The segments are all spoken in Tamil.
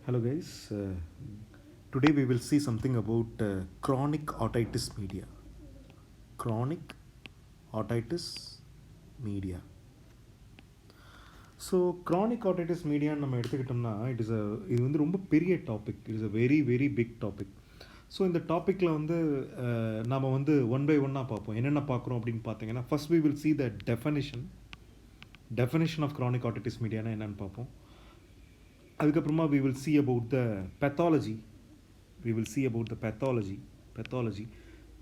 Hello guys, today we will see something about chronic otitis media. Chronic otitis media. So chronic otitis மீடியான்னு நம்ம எடுத்துக்கிட்டோம்னா இது வந்து ரொம்ப பெரிய topic. It is a very very big topic. So இந்த டாப்பிக்கில் வந்து நம்ம வந்து ஒன் பை ஒன்னாக பார்ப்போம். என்னென்ன பார்க்குறோம் அப்படின்னு பார்த்தீங்கன்னா, first we will see the definition of chronic otitis மீடியானா என்னென்னு பார்ப்போம். அதுக்கப்புறமா we will see about the pathology.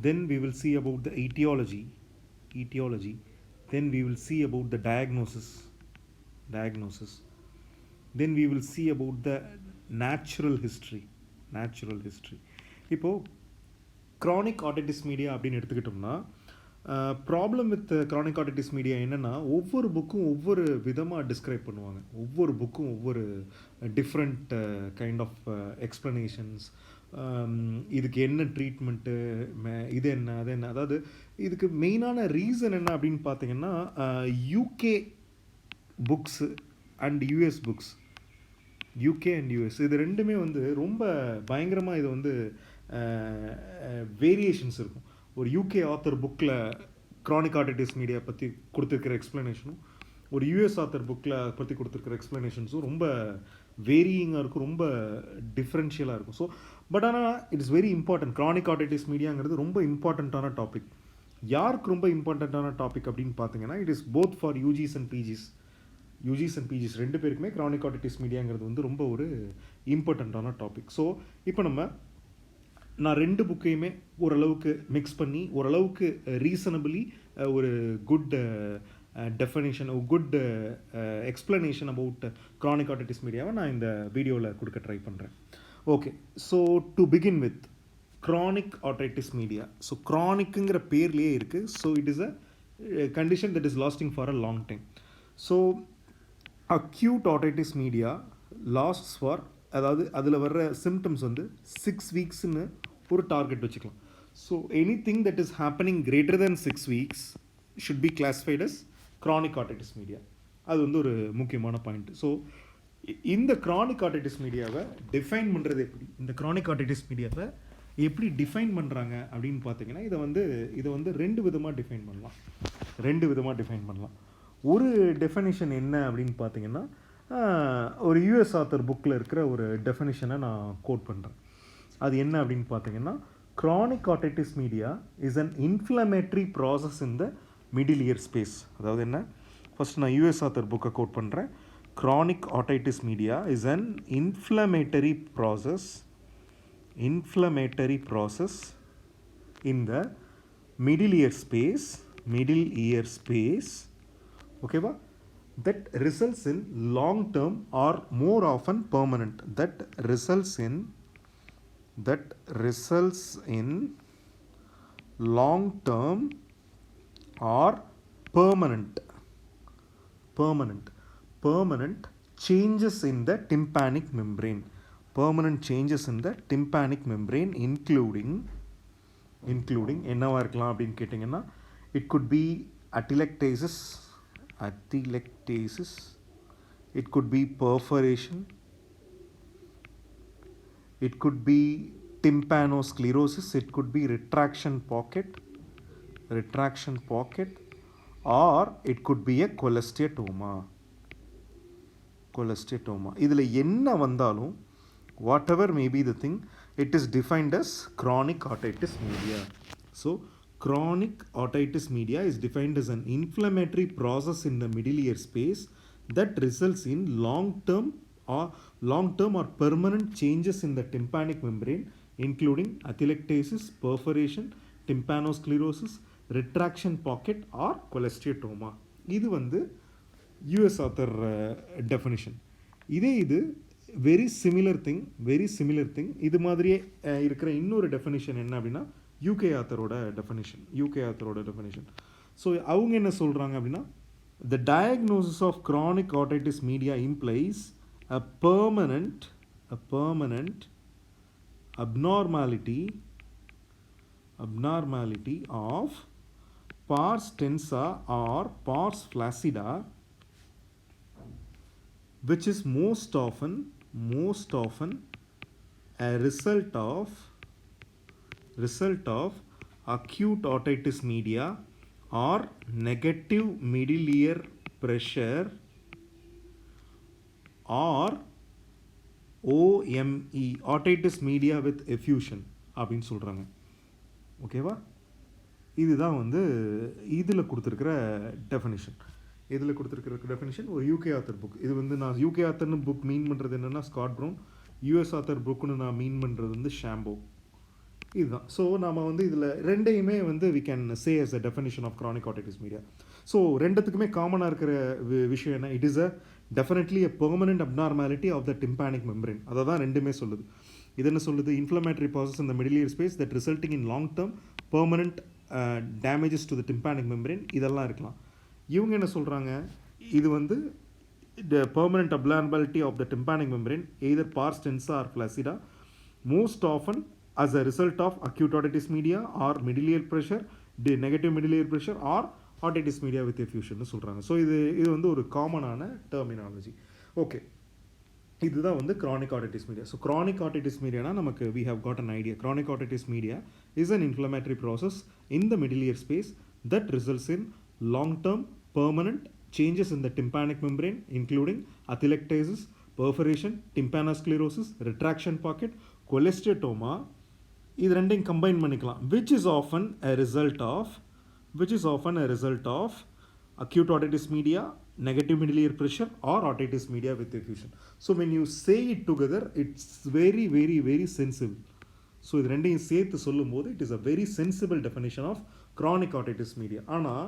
Then we will see about the etiology. Then we will see about the diagnosis. Then we will see about the natural history. இப்போது chronic otitis media அப்படின்னு எடுத்துக்கிட்டோம்னா, problem with chronic otitis media என்னென்னா, ஒவ்வொரு புக்கும் ஒவ்வொரு விதமாக டிஸ்கிரைப் பண்ணுவாங்க. ஒவ்வொரு புக்கும் ஒவ்வொரு டிஃப்ரெண்ட் கைண்ட் ஆஃப் எக்ஸ்ப்ளனேஷன்ஸ். இதுக்கு என்ன ட்ரீட்மெண்ட்டு, இது என்ன அது என்ன, அதாவது இதுக்கு மெயினான ரீசன் என்ன அப்படின்னு பார்த்தீங்கன்னா, UK books and US books, UK and US இது ரெண்டுமே வந்து ரொம்ப பயங்கரமாக இது வந்து வேரியேஷன்ஸ் இருக்கும். ஒரு யூகே ஆத்தர் புக்கில் க்ரானிக் ஆட்டிட்டிஸ் மீடியா பற்றி கொடுத்துருக்கிற எக்ஸ்ப்ளனேஷனும், ஒரு யூஎஸ் ஆத்தர் புக்கில் பற்றி கொடுத்துருக்கிற எக்ஸ்ப்ளனேஷன்ஸும் ரொம்ப வேரியிங்காக இருக்கும், ரொம்ப டிஃப்ரென்ஷியலாக இருக்கும். ஸோ பட் ஆனால் it is very important. Chronic otitis மீடியாங்கிறது ரொம்ப இம்பார்ட்டண்ட்டான டாபிக். யாருக்கு ரொம்ப இம்பார்ட்டண்ட்டான டாபிக் அப்படின்னு பார்த்தீங்கன்னா, it is both for UGs and PGs ரெண்டு பேருக்குமே க்ரானிக் ஆட்டிட்டிஸ் மீடியாங்கிறது வந்து ரொம்ப ஒரு இம்பார்ட்டண்ட்டான டாபிக். ஸோ இப்போ நான் ரெண்டு புக்கையுமே ஓரளவுக்கு மிக்ஸ் பண்ணி ஓரளவுக்கு ரீசனபிளி ஒரு good definition, good explanation about chronic otitis மீடியாவை நான் இந்த வீடியோவில் கொடுக்க ட்ரை பண்ணுறேன். Okay, so to begin with chronic otitis media. So க்ரானிக்குங்கிற பேர்லேயே இருக்குது. So it is a condition that is lasting for a long time. So acute otitis media lasts for, அதாவது அதில் வர்ற சிம்டம்ஸ் வந்து 6 வீக்ஸ்னு ஒரு டார்கெட் வச்சுக்கலாம். So anything that is happening greater than 6 weeks should be classified as chronic otitis media. அது வந்து ஒரு முக்கியமான பாயிண்ட். ஸோ இந்த க்ரானிக் ஆட்டிட்டிஸ் மீடியாவை டிஃபைன் பண்ணுறது எப்படி, இந்த க்ரானிக் ஆட்டிட்டிஸ் மீடியாவை எப்படி டிஃபைன் பண்ணுறாங்க அப்படின்னு பார்த்தீங்கன்னா, இதை வந்து ரெண்டு விதமாக டிஃபைன் பண்ணலாம். ஒரு டெஃபனிஷன் என்ன அப்படின்னு பார்த்தீங்கன்னா, ஒரு யூஎஸ் ஆத்தர் புக்கில் இருக்கிற ஒரு டெஃபனிஷனை நான் கோட் பண்ணுறேன். அது என்ன அப்படின்னு பார்த்தீங்கன்னா, chronic otitis media is an inflammatory process in the middle ear space. அதாவது என்ன, ஃபஸ்ட் நான் யூஎஸ் ஆத்தர் புக்கை கோட் பண்ணுறேன். Chronic otitis media is an inflammatory process in the middle ear space, ஓகேவா, that results in long term or more often permanent, that results in long term or permanent changes in the tympanic membrane, including என்னவா இருக்கலாம் அப்படின்னு கேட்டிங்கன்னா, it could be atelectasis, it could be perforation, it could be tympanosclerosis, it could be retraction pocket, or it could be a cholesteatoma. இதில் என்ன வந்தாலும், whatever may be the thing, it is defined as chronic otitis media. So chronic otitis media is defined as an inflammatory process in the middle ear space that results in long-term or permanent changes in the tympanic membrane, including atelectasis, perforation, tympanosclerosis, retraction pocket or cholesteatoma. இது வந்து யூஎஸ் ஆத்தர் டெஃபினிஷன். இது வெரி சிமிலர் திங். இது மாதிரியே இருக்கிற இன்னொரு டெஃபினிஷன் என்ன அப்படின்னா, யூகே ஆத்தரோட டெஃபினிஷன். ஸோ அவங்க என்ன சொல்கிறாங்க அப்படின்னா, the diagnosis of chronic otitis media implies a permanent abnormality of pars tensa or pars flaccida, which is most often most often a result of acute otitis media or negative middle ear pressure or OME, otitis media with effusion அப்படின்னு சொல்கிறாங்க. ஓகேவா? இதுதான் வந்து இதில் கொடுத்துருக்கிற டெஃபினிஷன். இதில் கொடுத்துருக்கிற டெஃபினிஷன் ஒரு யூகே ஆத்தர் புக். இது வந்து நான் யூகே ஆத்தர்னு புக் மீன் பண்ணுறது என்னென்னா ஸ்காட் ப்ரௌன், யூஎஸ் ஆத்தர் புக்குன்னு நான் மீன் பண்ணுறது வந்து ஷாம்போ. இதுதான். ஸோ நம்ம வந்து இதில் ரெண்டையுமே வந்து we can say as a definition of chronic otitis media. So ரெண்டுத்துக்குமே காமனாக இருக்கிற விஷயம் என்ன? It is a definitely a permanent abnormality of the tympanic membrane. அதை தான் ரெண்டுமே சொல்லுது. இது என்ன சொல்லுது? Inflammatory process in the middle ear space that resulting in long term permanent damages to the tympanic membrane. இதெல்லாம் இருக்கலாம். இவங்க என்ன சொல்கிறாங்க? இது வந்து the permanent abnormality of the tympanic membrane either pars tensa or flaccida most often as a result of acute otitis media or middle ear pressure, the negative middle ear pressure or otitis media with effusion சொல்கிறாங்க. ஸோ இது வந்து ஒரு காமனான டெர்மினாலஜி. ஓகே, இதுதான் வந்து chronic otitis media. So chronic otitis mediana நமக்கு we have got an idea. Chronic otitis media is an inflammatory process in the middle ear space that results in long-term permanent changes in the tympanic membrane including atelectasis, perforation, tympanosclerosis, retraction pocket, cholesteatoma. இது ரெண்டையும் கம்பைன் பண்ணிக்கலாம். which is often a result of acute otitis media, negative middle ear pressure or otitis media with effusion. So when you say it together, it's very very very sensible. So இது ரெண்டையும் சேர்த்து சொல்லும்போது it is a very sensible definition of chronic otitis media. ஆனால்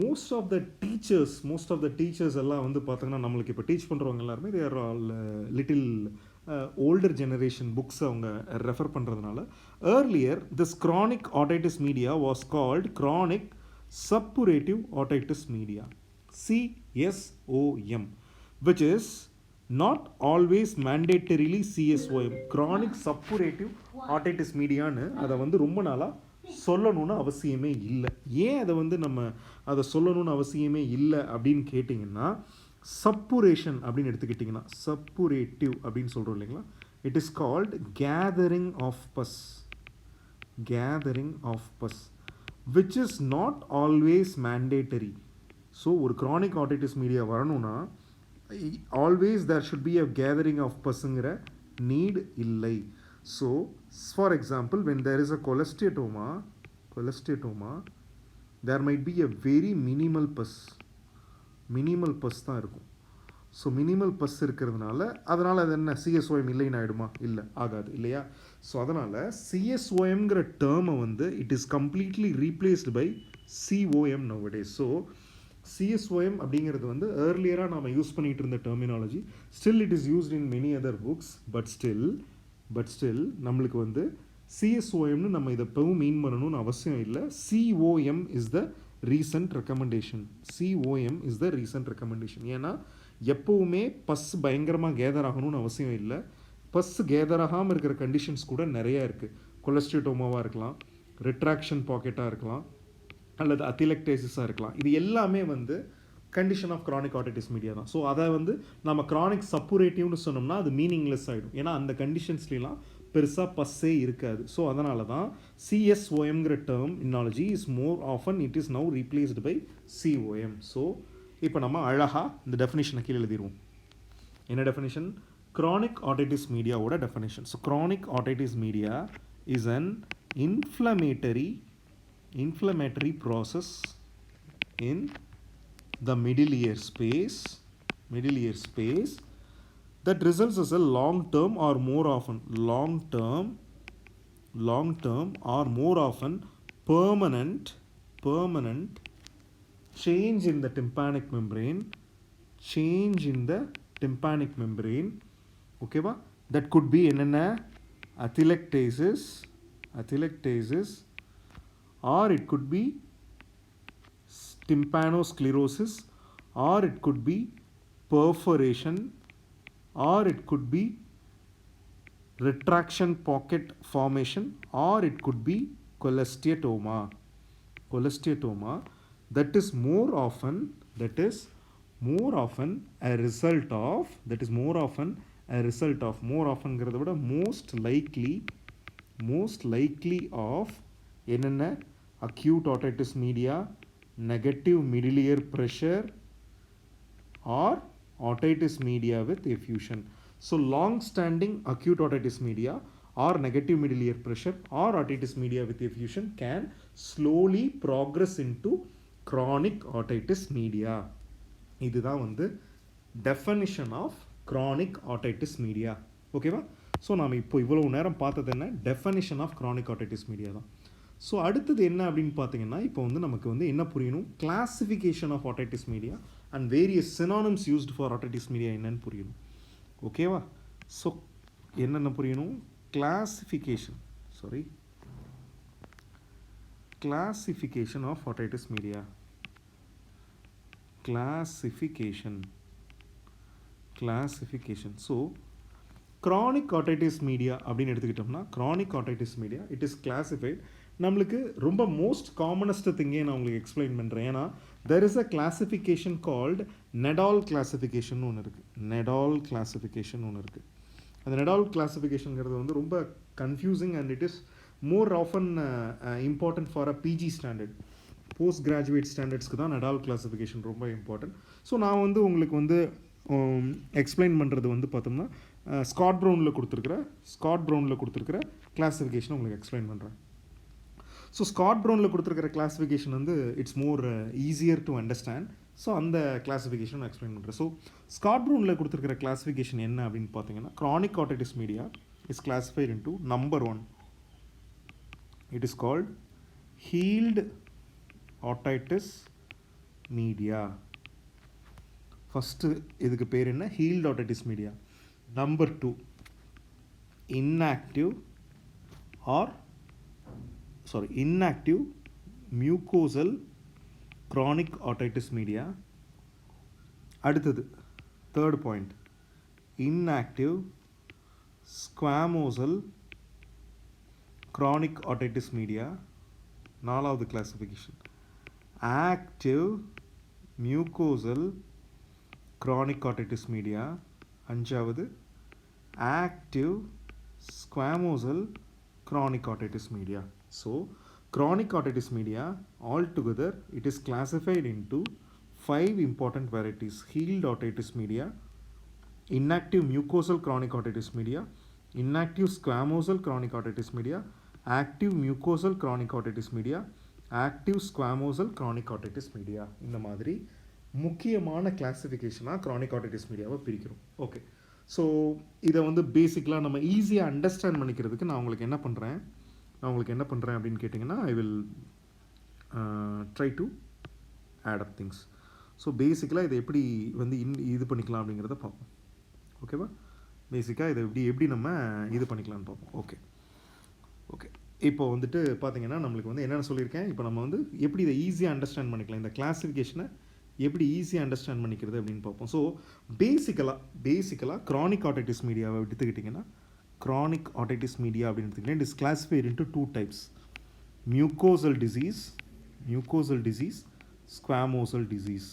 மோஸ்ட் ஆஃப் த டீச்சர்ஸ் எல்லாம் வந்து பார்த்தீங்கன்னா நம்மளுக்கு இப்போ டீச் பண்ணுறவங்க எல்லாருமே they are all little older generation books அவங்க ரெஃபர் பண்ணுறதுனால earlier this chronic otitis media was called chronic suppurative otitis media, CSOM, which is not always mandatorily CSOM. chronic suppurative otitis mediaன்னு அதை வந்து ரொம்ப நாளாக சொல்லணும்னு அவசியமே இல்லை. ஏன் அதை வந்து நம்ம அதை சொல்லணும்னு அவசியமே இல்லை அப்படின்னு கேட்டிங்கன்னா, சப்புரேஷன் அப்படின்னு எடுத்துக்கிட்டிங்கன்னா, சப்புரேட்டிவ் அப்படின்னு சொல்கிறோம் இல்லைங்களா, it is called gathering of pus which is not always mandatory. So ஒரு chronic otitis media வரணும்னா always there should be a gathering of பஸ்ஸுங்கிற நீட் இல்லை. So, for example, when there is a cholesteatoma, there might be a very minimal pus தான் இருக்கும். ஸோ மினிமல் பஸ் இருக்கிறதுனால அதனால் அது என்ன சிஎஸ்ஓஎம் இல்லைன்னு ஆகிடுமா? இல்லை, ஆகாது இல்லையா? ஸோ அதனால் சிஎஸ்ஓஎம்ங்கிற டேர்மை வந்து it is completely replaced by COM nowadays. So CSOM அப்படிங்கிறது வந்து ஏர்லியராக நாம் யூஸ் பண்ணிகிட்டு இருந்த terminology. Still it is used in many other books. But still நம்மளுக்கு வந்து சிஎஸ்ஓஎம்னு நம்ம இதை எப்பவும் மீன் பண்ணணும்னு அவசியம் இல்லை. COM is the recent recommendation. ஏன்னா எப்போவுமே பஸ் பயங்கரமாக கேதர் ஆகணும்னு அவசியம் இல்லை. பஸ் கேதர் ஆகாமல் இருக்கிற கண்டிஷன்ஸ் கூட நிறையா இருக்குது. கொலஸ்ட்ரியோட்டோமாவாக இருக்கலாம், ரிட்ராக்ஷன் பாக்கெட்டாக இருக்கலாம், அல்லது அத்திலெக்டேசிஸாக இருக்கலாம். இது எல்லாமே வந்து condition of chronic otitis media தான். ஸோ அதை வந்து நம்ம chronic suppurativன்னு சொன்னோம்னா அது மீனிங்லெஸ் ஆகிடும். ஏன்னா அந்த கண்டிஷன்ஸ்லாம் பெருசாக பஸ்ஸே இருக்காது. ஸோ அதனால தான் சிஎஸ்ஓஎம்ங்கிற terminology is more often it is now replaced by COM. So இப்போ நம்ம அழகாக இந்த டெஃபினிஷனை கீழே எழுதிடுவோம். என்ன டெஃபினிஷன்? chronic otitis mediaவோட definition. So chronic otitis media is an inflammatory process in the middle ear space that results as a long-term or more often permanent change in the tympanic membrane. Okay ba? That could be என்னென்ன? Atelectasis or it could be tympanosclerosis or it could be perforation or it could be retraction pocket formation or it could be cholesteatoma. That is more often a result of a result of, more oftenங்கிறத விட most likely of என்னென்ன acute otitis media, negative middle ear pressure, or otitis media with effusion. So long standing acute otitis media or negative middle ear pressure or otitis media with effusion can slowly progress into chronic otitis media. இதுதான் வந்து definition of chronic otitis media. ஓகேவா? ஸோ நாம் இப்போ இவ்வளவு நேரம் பார்த்தது என்ன, definition of chronic otitis media தான். ஸோ அடுத்தது என்ன அப்படின்னு பார்த்தீங்கன்னா, இப்போ வந்து நமக்கு வந்து என்ன புரியணும், classification of otitis media and various synonyms used for otitis media என்னன்னு புரியணும். ஓகேவா? ஸோ என்னென்ன புரியணும், classification of otitis media. Classification. So chronic otitis media அப்படின்னு எடுத்துக்கிட்டோம்னா, chronic otitis media it is classified. நம்மளுக்கு ரொம்ப மோஸ்ட் காமனஸ்ட் திங்கே நான் உங்களுக்கு எக்ஸ்பிளைன் பண்ணுறேன். ஏன்னா there is a classification called Nadal classification ஒன்று இருக்குது. அந்த Nadal classificationங்கிறது வந்து ரொம்ப confusing and it is more often important for a PG standard, post graduate ஸ்டாண்டர்ட்ஸ்க்கு தான் Nadal கிளாஸிஃபிகேஷன் ரொம்ப இம்பார்ட்டன்ட். ஸோ நான் வந்து உங்களுக்கு வந்து எக்ஸ்பிளைன் பண்ணுறது வந்து பார்த்தோம்னா ஸ்காட் ப்ரவுனில் கொடுத்துருக்கிற கிளாஸிஃபிகேஷன் உங்களுக்கு எக்ஸ்பிளைன் பண்ணுறேன். ஸோ ஸ்காட் ப்ரவுனில் கொடுத்துருக்கிற கிளாஸிஃபிகேஷன் வந்து it's more easier to understand. So அந்த கிளாஸிஃபிகேஷன் எக்ஸ்பிளைன் பண்ணுறேன். ஸோ ஸ்காட் ப்ரவுனில் கொடுத்துருக்கிற கிளாஸிஃபிகேஷன் என்ன அப்படின்னு பார்த்தீங்கன்னா, chronic otitis media is classified into number 1. It is called healed otitis media. First இதுக்கு பேர் என்ன, healed otitis media. Number 2, inactive mucosal chronic otitis media. அடுத்தது third point, inactive squamosal chronic otitis media. நாலாவது classification, active mucosal chronic otitis media. அஞ்சாவது active squamosal chronic otitis media. So chronic otitis media altogether it is classified into 5 important varieties: healed otitis media, inactive mucosal chronic otitis media, inactive squamosal chronic otitis media, active mucosal chronic otitis media, active squamosal chronic otitis media. இந்த மாதிரி முக்கியமான கிளாஸிஃபிகேஷனாக chronic otitis மீடியாவை பிரிக்கிறோம். ஓகே, ஸோ இதை வந்து பேசிக்கலாக நம்ம ஈஸியாக அண்டர்ஸ்டாண்ட் பண்ணிக்கிறதுக்கு நான் உங்களுக்கு என்ன பண்ணுறேன் அப்படின்னு கேட்டிங்கன்னா, I will try to add up things. So பேசிக்கலாக இதை எப்படி வந்து இது பண்ணிக்கலாம் அப்படிங்கிறத பார்ப்போம். ஓகேவா? பேசிக்காக இதை எப்படி நம்ம இது பண்ணிக்கலான்னு பார்ப்போம். ஓகே இப்போ வந்துட்டு பார்த்தீங்கன்னா, நம்மளுக்கு வந்து என்னென்ன சொல்லியிருக்கேன், இப்போ நம்ம வந்து எப்படி இதை ஈஸியாக அண்டர்ஸ்டாண்ட் பண்ணிக்கலாம், இந்த கிளாஸிஃபிகேஷனை எப்படி ஈஸியாக அண்டர்ஸ்டாண்ட் பண்ணிக்கிறது அப்படின்னு பார்ப்போம். ஸோ பேசிக்கலாக chronic otitis மீடியாவை எடுத்துக்கிட்டிங்கன்னா, chronic otitis media அப்படின்னு எடுத்துக்கிட்டிங்கன்னா, it is classified into 2 types: mucosal disease, mucosal disease, squamosal disease.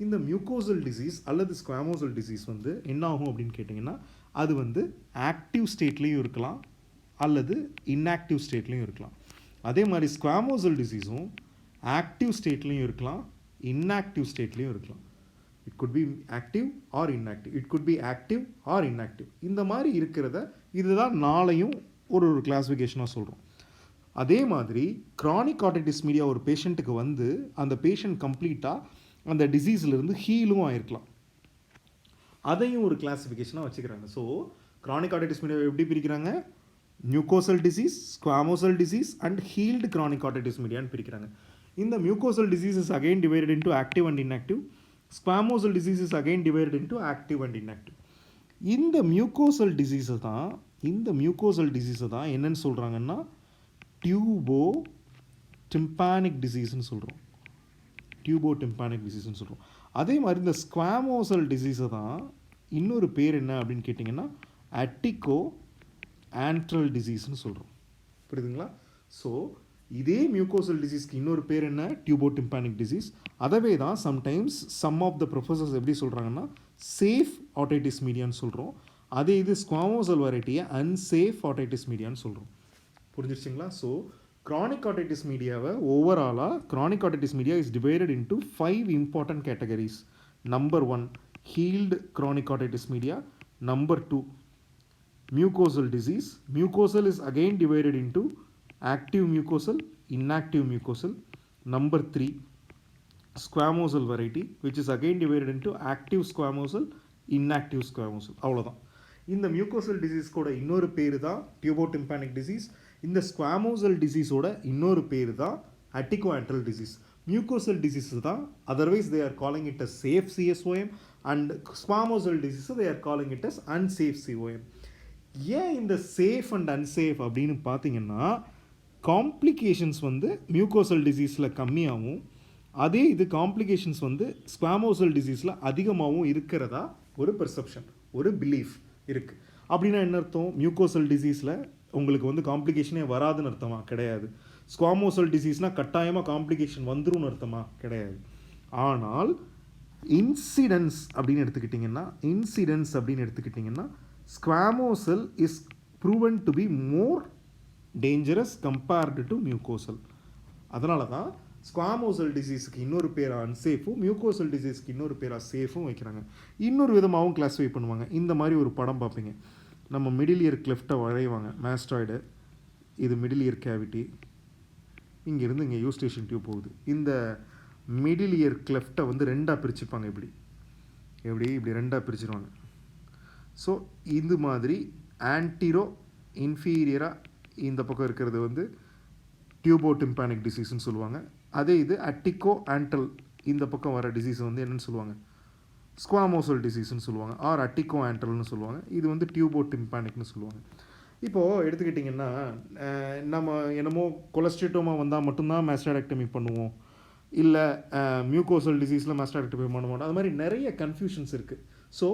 இந்த mucosal disease அல்லது squamosal disease வந்து என்ன ஆகும் அப்படின்னு கேட்டிங்கன்னா, அது வந்து ஆக்டிவ் ஸ்டேட்லேயும் இருக்கலாம் அல்லது இன்ஆக்டிவ் ஸ்டேட்லேயும் இருக்கலாம். அதே மாதிரி ஸ்குவாமோசல் டிசீஸும் ஆக்டிவ் ஸ்டேட்லேயும் இருக்கலாம், இன்ஆக்டிவ் ஸ்டேட்லேயும் இருக்கலாம். It could be active or inactive. இந்த மாதிரி இருக்கிறத இதுதான் நாளையும் ஒரு கிளாஸிஃபிகேஷனாக சொல்கிறோம். அதே மாதிரி chronic otitis media ஒரு பேஷண்ட்டுக்கு வந்து அந்த பேஷண்ட் கம்ப்ளீட்டாக அந்த டிசீஸ்லேருந்து ஹீலும் ஆகிருக்கலாம், அதையும் ஒரு கிளாஸிஃபிகேஷனாக வச்சுக்கிறாங்க. ஸோ chronic otitis media எப்படி பிரிக்கிறாங்க, mucosal disease, squamosal disease and healed chronic otitis media ன்னு பிரிக்கிறாங்க. இந்த mucosal disease is again divided into active and inactive. Squamosal disease is again divided into active and inactive. இந்த mucosal disease தான் என்னன்னு சொல்கிறாங்கன்னா, டியூபோடிம்பேனிக் டிசீஸ்ன்னு சொல்கிறோம். அதே மாதிரி இந்த ஸ்குவாமோசல் டிசீஸை தான் இன்னொரு பேர் என்ன அப்படின்னு கேட்டிங்கன்னா, அட்டிகோ ஆண்ட்ரல் டிசீஸ்னு சொல்கிறோம். புரியுதுங்களா? ஸோ இதே மியூக்கோசல் டிசீஸ்க்கு இன்னொரு பேர் என்ன, டியூபோடிம்பேனிக் டிசீஸ். அதவே தான் sometimes some of the professors எப்படி சொல்கிறாங்கன்னா சேஃப் ஆட்டைட்டிஸ் மீடியான்னு சொல்கிறோம். அதே இது ஸ்குவாமோசல் வெரைட்டியை அன்சேஃப் ஆட்டைட்டிஸ் மீடியான்னு சொல்கிறோம். புரிஞ்சிருச்சிங்களா? ஸோ chronic otitis மீடியாவை ஓவராலாக chronic otitis media is divided into 5 important categories. Number 1, healed chronic otitis media. Number 2, mucosal disease. Mucosal is again divided into active mucosal, inactive mucosal. Number 3, squamosal variety, which is again divided into active squamosal, inactive squamosal. அவ்வளோதான். இந்த மியூக்கோசல் டிசீஸ் கூட இன்னொரு பேர் தான் டியூபோடிம்பேனிக் டிசீஸ். இந்த ஸ்குவாமோசல் டிசீஸோட இன்னொரு பேர் தான் அட்டிகோஆண்ட்ரல் டிசீஸ். மியூக்கோசல் டிசீஸ் தான் otherwise they are calling it as safe CSOM and squamosal disease they are calling it as unsafe COM. ஏன் இந்த சேஃப் அண்ட் அன்சேஃப் அப்படின்னு பார்த்தீங்கன்னா காம்ப்ளிகேஷன்ஸ் வந்து மியூக்கோசல் டிசீஸில் கம்மியாகவும் அதே இது காம்ப்ளிகேஷன்ஸ் வந்து ஸ்குவாமோசல் டிசீஸில் அதிகமாகவும் இருக்கிறதா ஒரு பெர்செப்ஷன், ஒரு பிலீஃப் இருக்குது. அப்படின்னா என்ன அர்த்தம்? மியூக்கோசல் டிசீஸில் உங்களுக்கு வந்து காம்ப்ளிகேஷனே வராதுன்னு அர்த்தமா? கிடையாது. ஸ்குவாமோசல் டிசீஸ்னால் கட்டாயமாக காம்ப்ளிகேஷன் வந்துரும்னு அர்த்தமா? கிடையாது. ஆனால் இன்சிடென்ஸ் அப்படின்னு எடுத்துக்கிட்டிங்கன்னா squamosal is proven to be more dangerous compared to mucosal. அதனால தான் ஸ்குவாமோசல் டிசீஸுக்கு இன்னொரு பேராக அன்சேஃபும் மியூக்கோசல் டிசீஸ்க்கு இன்னொரு பேராக சேஃபும் வைக்கிறாங்க. இன்னொரு விதமாகவும் கிளாஸிஃபை பண்ணுவாங்க. இந்த மாதிரி ஒரு படம் பார்ப்பீங்க, நம்ம மிடில் இயர் கிளெஃப்டை வரைவாங்க, மேஸ்டாய்டு, இது மிடில் இயர் கேவிட்டி, இங்கேருந்து இங்கே யூஸ்டேஷன் டியூப் போகுது. இந்த மிடில் இயர் கிளெஃப்டை வந்து ரெண்டாக பிரிச்சுப்பாங்க. இப்படி ரெண்டாக பிரிச்சுருவாங்க. ஸோ இது மாதிரி ஆன்டிரோ இன்ஃபீரியராக இந்த பக்கம் இருக்கிறது வந்து டியூபோடிம்பேனிக் டிசீஸ்ன்னு சொல்லுவாங்க. அதே இது அட்டிகோ ஆண்டல் இந்த பக்கம் வர டிசீஸ் வந்து என்னென்னு சொல்லுவாங்க? ஸ்குவாமோசல் டிசீஸ்ன்னு சொல்லுவாங்க, ஆர் அட்டிகோ ஆண்டல்னு சொல்லுவாங்க. இது வந்து டியூபோடிம்பேனிக்னு சொல்லுவாங்க. இப்போது எடுத்துக்கிட்டிங்கன்னா நம்ம என்னமோ கொலஸ்ட்ரிட்டோமா வந்தால் மட்டும்தான் மாஸ்டாய்டெக்டமி பண்ணுவோம், இல்லை மியூக்கோசல் டிசீஸில் மாஸ்டாய்டெக்டமி பண்ண மாட்டோம். அது மாதிரி நிறைய கன்ஃபியூஷன்ஸ் இருக்குது. So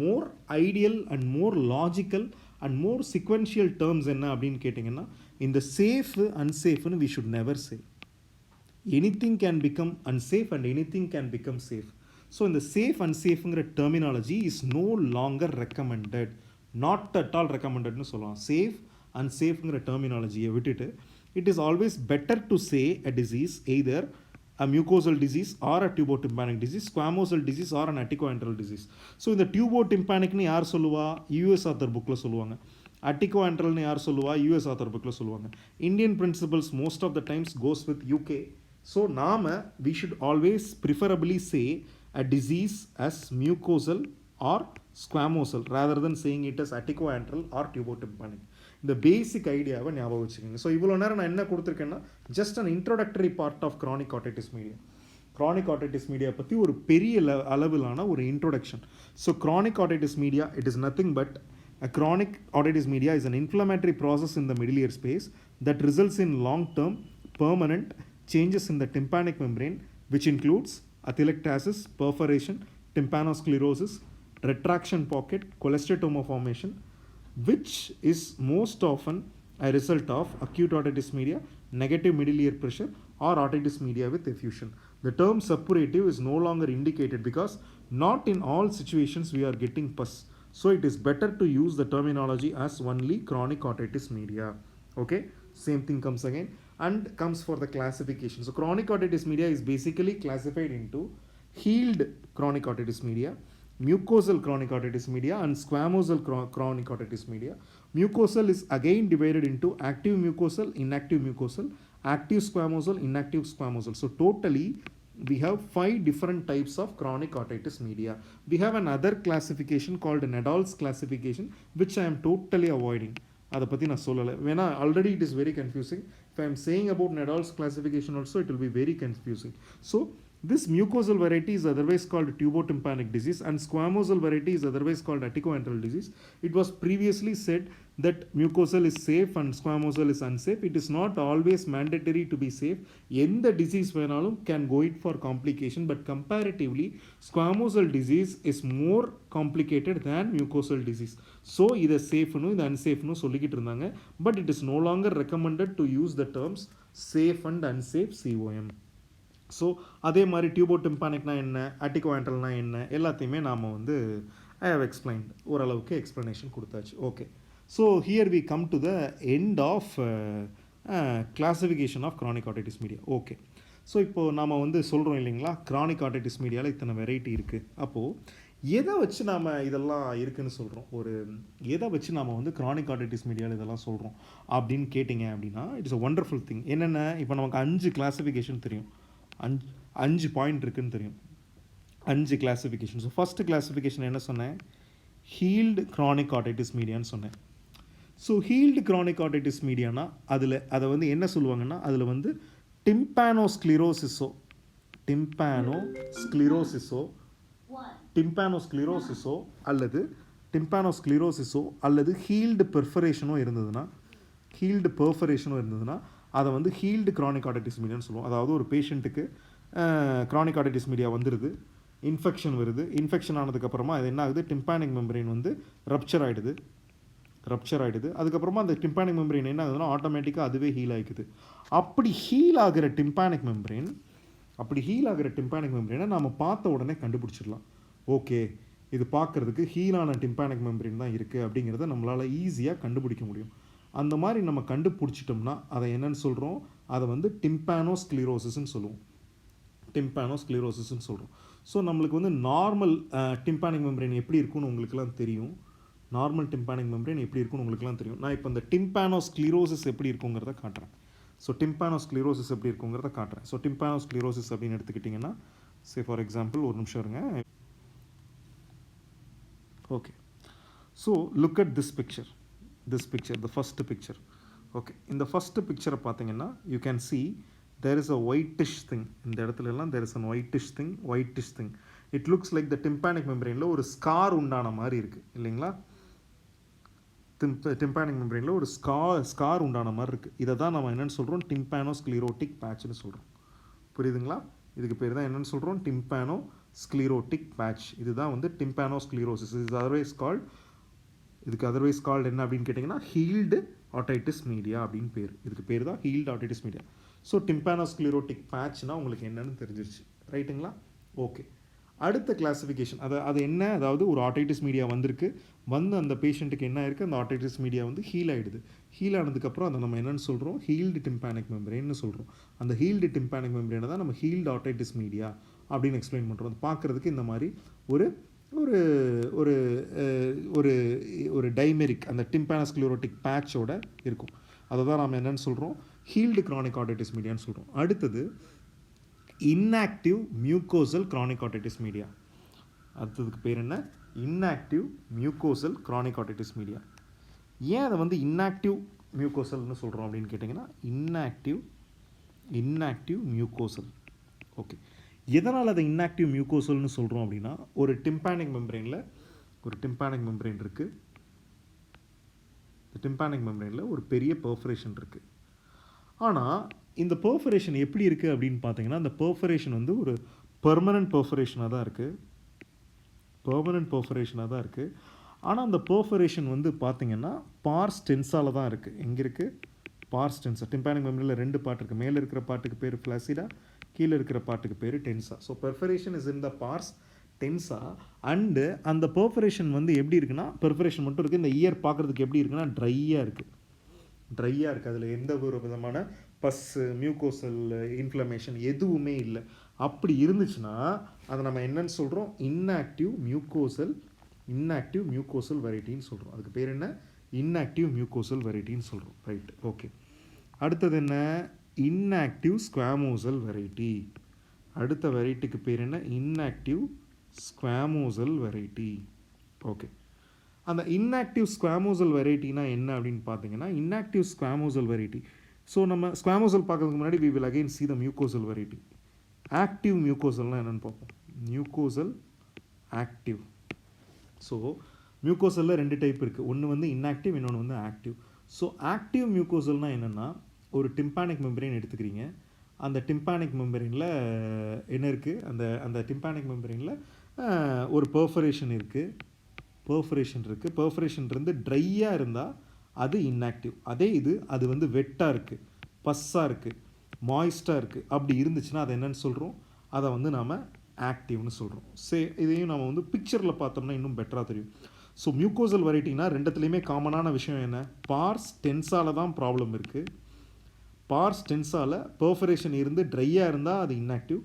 more ideal and more logical and more sequential terms என்ன அப்படின்னு கேட்டிங்கன்னா, இந்த சேஃப் அன்சேஃப்னு we should never say. Anything can become unsafe and anything can become safe. So இந்த சேஃப் அன்சேஃப்ங்கிற terminology is no longer recommended, not at all ரெக்கமெண்டட்னு சொல்லலாம். சேஃப் அன்சேஃப்ங்கிற டெர்மினாலஜியை விட்டுட்டு it is always better to say a disease either a mucosal disease or a tubotympanic disease, squamosal disease or an atticoantral disease. So இந்த tubotympanicனு யார் சொல்லுவா? யூஎஸ் ஆத்தர் புக்கில் சொல்லுவாங்க. அட்டிகோஆண்ட்ரல்னு யார் சொல்லுவா? யூஎஸ் ஆத்தர் புக்கில் சொல்லுவாங்க. Indian principles most of the times goes with UK. So நாம் we should always preferably say a disease as mucosal or squamosal rather than saying it as atticoantral or tubotympanic. இந்த பேசிக் ஐடியாவை ஞாபகம் வச்சுக்கோங்க. ஸோ இவ்வளோ நேரம் நான் என்ன கொடுத்துருக்கேன்னா just an introductory part of chronic otitis media. chronic otitis media பற்றி ஒரு பெரிய அளவிலான ஒரு introduction. So chronic otitis media, it is nothing but a chronic otitis media is an inflammatory process in the middle ear space that results in long-term permanent changes in the tympanic membrane, which includes atelectasis, perforation, tympanosclerosis, retraction pocket, cholesteatoma formation, which is most often a result of acute otitis media, negative middle ear pressure, or otitis media with effusion. The term suppurative is no longer indicated because not in all situations we are getting pus. So it is better to use the terminology as only chronic otitis media. Okay, same thing comes again and comes for the classification. So chronic otitis media is basically classified into healed chronic otitis media, mucosal chronic otitis media, and squamosal chronic otitis media. Mucosal is again divided into active mucosal, inactive mucosal, active squamosal, inactive squamosal. So totally we have 5 different types of chronic otitis media. We have another classification called Nadol's classification, which I am totally avoiding. அதை பற்றி நான் சொல்லலை, வேணா already it is very confusing. If I am saying about Nadol's classification also, it will be very confusing. So this mucosal variety is otherwise called tubotympanic disease and squamosal variety is otherwise called atticoantral disease. It was previously said that mucosal is safe and squamosal is unsafe. It is not always mandatory to be safe. எந்த disease வேணாலும் can go it for complication, but comparatively squamosal disease is more complicated than mucosal disease. So இதை சேஃப்னு இது அன்சேஃப்னு சொல்லிக்கிட்டு இருந்தாங்க. But it is no longer recommended to use the terms safe and unsafe COM. So அதே மாதிரி டியூபோ டிம்பானிக்னா என்ன, அட்டிகோஆண்டல்னா என்ன, எல்லாத்தையுமே நாம் வந்து ஐ ஹவ் எக்ஸ்பிளைன்ட், ஓரளவுக்கு எக்ஸ்ப்ளனேஷன் கொடுத்தாச்சு. Okay, so here we come to the end of classification of chronic otitis media. Okay, so இப்போது நாம் வந்து சொல்கிறோம் இல்லைங்களா, chronic otitis மீடியாவில் இத்தனை வெரைட்டி இருக்குது. அப்போது எதை வச்சு நாம் இதெல்லாம் இருக்குதுன்னு சொல்கிறோம், எதை வச்சு நாம் வந்து chronic otitis மீடியாவில் இதெல்லாம் சொல்கிறோம் அப்படின்னு கேட்டிங்க அப்படின்னா, இட்ஸ் அ ஒண்டர்ஃபுல் திங். என்னென்ன, இப்போ நமக்கு 5 கிளாஸிஃபிகேஷன் தெரியும், 5 பாயிண்ட் இருக்குதுன்னு தெரியும், 5 கிளாஸிஃபிகேஷன். ஸோ ஃபஸ்ட்டு கிளாஸிஃபிகேஷன் என்ன சொன்னேன், ஹீல்டு chronic otitis மீடியான்னு சொன்னேன். ஸோ ஹீல்டு chronic otitis மீடியானா அதை வந்து என்ன சொல்லுவாங்கன்னா, அதில் வந்து டிம்பானோஸ்க்ளிரோசிஸோ அல்லது ஹீல்டு பெர்ஃபரேஷனோ இருந்ததுன்னா அதை வந்து ஹீல்டு chronic otitis மீடியான்னு சொல்லுவோம். அதாவது ஒரு பேஷண்ட்டுக்கு chronic otitis மீடியா வந்துடுது, இன்ஃபெக்ஷன் வருது, இன்ஃபெக்ஷன் ஆனதுக்கப்புறமா அது என்ன ஆகுது, டிம்பானிக் மெம்பரேன் வந்து ரப்ச்சர் ஆகிடுது. அதுக்கப்புறமா அந்த டிம்பானிக் மெம்பரேன் என்ன ஆகுதுன்னா ஆட்டோமேட்டிக்காக அதுவே ஹீல் ஆகிக்குது. அப்படி ஹீல் ஆகிற டிம்பானிக் மெம்பரேனை நாம் பார்த்த உடனே கண்டுபிடிச்சிடலாம். ஓகே, இது பார்க்குறதுக்கு ஹீலான டிம்பானிக் மெம்பரேன் தான் இருக்குது அப்படிங்கிறத நம்மளால் ஈஸியாக கண்டுபிடிக்க முடியும். அந்த மாதிரி நம்ம கண்டுபிடிச்சிட்டோம்னா அதை என்னன்னு சொல்கிறோம், அதை வந்து டிம்பானோஸ்க்ளிரோசிஸ்ன்னு சொல்லுவோம். ஸோ நம்மளுக்கு வந்து நார்மல் டிம்பானிக் மெம்பரேன் எப்படி இருக்குன்னு உங்களுக்குலாம் தெரியும். நான் இப்போ இந்த டிம்பானோஸ்க்ளிரோசிஸ் எப்படி இருக்குங்கிறத காட்டுறேன். ஸோ டிம்பானோஸ்க்ளிரோசிஸ் அப்படின்னு எடுத்துக்கிட்டிங்கன்னா, சே ஃபார் எக்ஸாம்பிள், ஒரு நிமிஷம் இருங்க. Okay, so look at this picture, the first picture. Okay, இந்த ஃபஸ்ட்டு பிக்சரை பார்த்தீங்கன்னா you can see there is a whitish thing. இந்த இடத்துல எல்லாம் there is a whitish thing. It looks like the tympanic membrane-ல ஒரு ஸ்கார் உண்டான மாதிரி இருக்குது இல்லைங்களா, டிம்பானிக் மெம்பரேனில் ஒரு ஸ்கார் உண்டான மாதிரி இருக்குது. இதை தான் நம்ம என்னென்னு சொல்கிறோம், டிம்பானோஸ்க்ளிரோட்டிக் பேட்ச்னு சொல்கிறோம். புரியுதுங்களா, இதுக்கு பேர் தான் என்னென்னு சொல்கிறோம், டிம்பானோஸ்க்ளிரோட்டிக் பேட்ச். இதுதான் வந்து டிம்பானோஸ்க்ளிரோசிஸ். இதுக்கு அதர்வைஸ் கால்டு என்ன அப்படின்னு கேட்டிங்கன்னா ஹீல்டு ஆட்டிட்டிஸ் மீடியா அப்படின்னு பேர். இதுக்கு பேர் தான் ஹீல்டு ஆட்டிட்டிஸ் மீடியா. ஸோ டிம்பானோஸ்க்ளிரோட்டிக் பேட்ச்னால் உங்களுக்கு என்னென்னு தெரிஞ்சிருச்சு, ரைட்டுங்களா? ஓகே, அடுத்த கிளாஸிஃபிகேஷன் அது என்ன, அதாவது ஒரு ஆட்டிட்டிஸ் மீடியா வந்து அந்த பேஷண்ட்டுக்கு என்ன இருக்குது, அந்த ஆட்டிட்டிஸ் மீடியா வந்து ஹீல் ஆகிடுது. ஹீல் ஆனதுக்கப்புறம் அதை நம்ம என்னென்னு சொல்கிறோம், ஹீல்டு டிம்பானிக் மெம்பரேன்னு சொல்கிறோம். அந்த ஹீல்டு டிம்பானிக் மெம்பரேனை தான் நம்ம ஹீல்டு ஆட்டிட்டிஸ் மீடியா அப்படின்னு எக்ஸ்பிளைன் பண்ணுறோம். அது பார்க்குறதுக்கு இந்த மாதிரி ஒரு ஒரு ஒரு ஒரு ஒரு டைமெரிக் அந்த டிம்பானோஸ்க்ளிரோட்டிக் பேட்சோட இருக்கும். அதை தான் நம்ம என்னென்னு சொல்கிறோம், ஹீல்டு chronic otitis மீடியான்னு சொல்கிறோம். அடுத்தது inactive mucosal chronic otitis media. அடுத்ததுக்கு பேர் என்ன, inactive mucosal chronic otitis media. ஏன் அதை வந்து இன்ஆக்டிவ் மியூக்கோசல்னு சொல்கிறோம் அப்படின்னு கேட்டிங்கன்னா, இன்ஆக்டிவ் மியூக்கோசல். ஓகே, எதனால் அதை இன்ஆக்டிவ் மியூக்கோசல்னு சொல்கிறோம் அப்படின்னா, ஒரு டிம்பானிக் மெம்பரேன் இருக்குது. இந்த டிம்பானிக் மெம்பரேனில் ஒரு பெரிய பெர்ஃபரேஷன் இருக்குது. ஆனால் இந்த பெர்ஃபரேஷன் எப்படி இருக்குது அப்படின்னு பார்த்தீங்கன்னா, அந்த பெர்ஃபரேஷன் வந்து ஒரு பெர்மனன்ட் பெர்ஃபரேஷனாக தான் இருக்குது. ஆனால் அந்த பெர்ஃபரேஷன் வந்து பார்த்தீங்கன்னா பார்ஸ் டென்ஸால் தான் இருக்குது. எங்கே இருக்குது, பார்ஸ் டென்ஸா. டிம்பானிக் மெம்பரேனில் 2 பார்ட் இருக்குது. மேலே இருக்கிற பார்ட்டுக்கு பேர் ஃப்ளாசிடா, கீழே இருக்கிற பார்ட்டுக்கு பேர் tensa. So perforation is in the pars tensa. And அந்த பெர்ஃபரேஷன் வந்து எப்படி இருக்குன்னா, பெர்ஃபரேஷன் மட்டும் இருக்குது. இந்த இயர் பார்க்குறதுக்கு எப்படி இருக்குன்னா ட்ரையாக இருக்குது. அதில் எந்த ஒரு விதமான பஸ்ஸு, மியூக்கோசல் இன்ஃப்ளமேஷன் எதுவுமே இல்லை. அப்படி இருந்துச்சுன்னா அதை நம்ம என்னன்னு சொல்கிறோம், இன்ஆக்டிவ் மியூக்கோசல் வெரைட்டின்னு சொல்கிறோம். அதுக்கு பேர் என்ன, இன்ஆக்டிவ் மியூக்கோசல் வெரைட்டின்னு சொல்கிறோம். Right, okay. அடுத்தது என்ன, இன்ஆக்டிவ் ஸ்குவாமோசல் வெரைட்டி. அடுத்த வெரைட்டிக்கு பேர் என்ன, இன்ஆக்டிவ் ஸ்குவாமோசல் வெரைட்டி. ஓகே, அந்த இன்ஆக்டிவ் ஸ்குவாமோசல் வெரைட்டினா என்ன அப்படின்னு பார்த்தீங்கன்னா, இன்ஆக்டிவ் ஸ்குவாமோசல் வெரைட்டி. ஸோ நம்ம ஸ்குவாமோசல் பார்க்கறதுக்கு முன்னாடி we will again see the mucosal variety. Active மியூக்கோசல்னால் என்னென்னு பார்ப்போம். Mucosal active. ஸோ மியூக்கோசலில் 2 டைப் இருக்குது. ஒன்று வந்து இன்ஆக்டிவ், இன்னொன்று வந்து ஆக்டிவ். ஸோ ஆக்டிவ் மியூக்கோசல்னால் என்னென்னா, ஒரு டிம்பானிக் மெம்பரேன் எடுத்துக்கிறீங்க. அந்த டிம்பானிக் மெம்பரேனில் என்ன இருக்குது, அந்த டிம்பானிக் மெம்பரேனில் ஒரு பெர்ஃபரேஷன் இருக்குது. பெர்ஃபரேஷன் இருந்து ட்ரையாக இருந்தால் அது இன்ஆக்டிவ். அது வந்து வெட்டாக இருக்குது, பஸ்ஸாக இருக்குது, மாய்ஸ்டாக இருக்குது அப்படி இருந்துச்சுன்னா அதை என்னென்னு சொல்கிறோம், அதை வந்து நாம் ஆக்டிவ்னு சொல்கிறோம். இதையும் நம்ம வந்து பிக்சரில் பார்த்தோம்னா இன்னும் பெட்டராக தெரியும். ஸோ மியூக்கோசல் வெரைட்டினா ரெண்டுத்துலேயுமே காமனான விஷயம் என்ன, பார்ஸ் டென்ஸால் தான் ப்ராப்ளம் இருக்குது. பார்ஸ் டென்ஸால் பெர்ஃபரேஷன் இருந்து ட்ரையாக இருந்தால் அது இன்ஆக்டிவ்,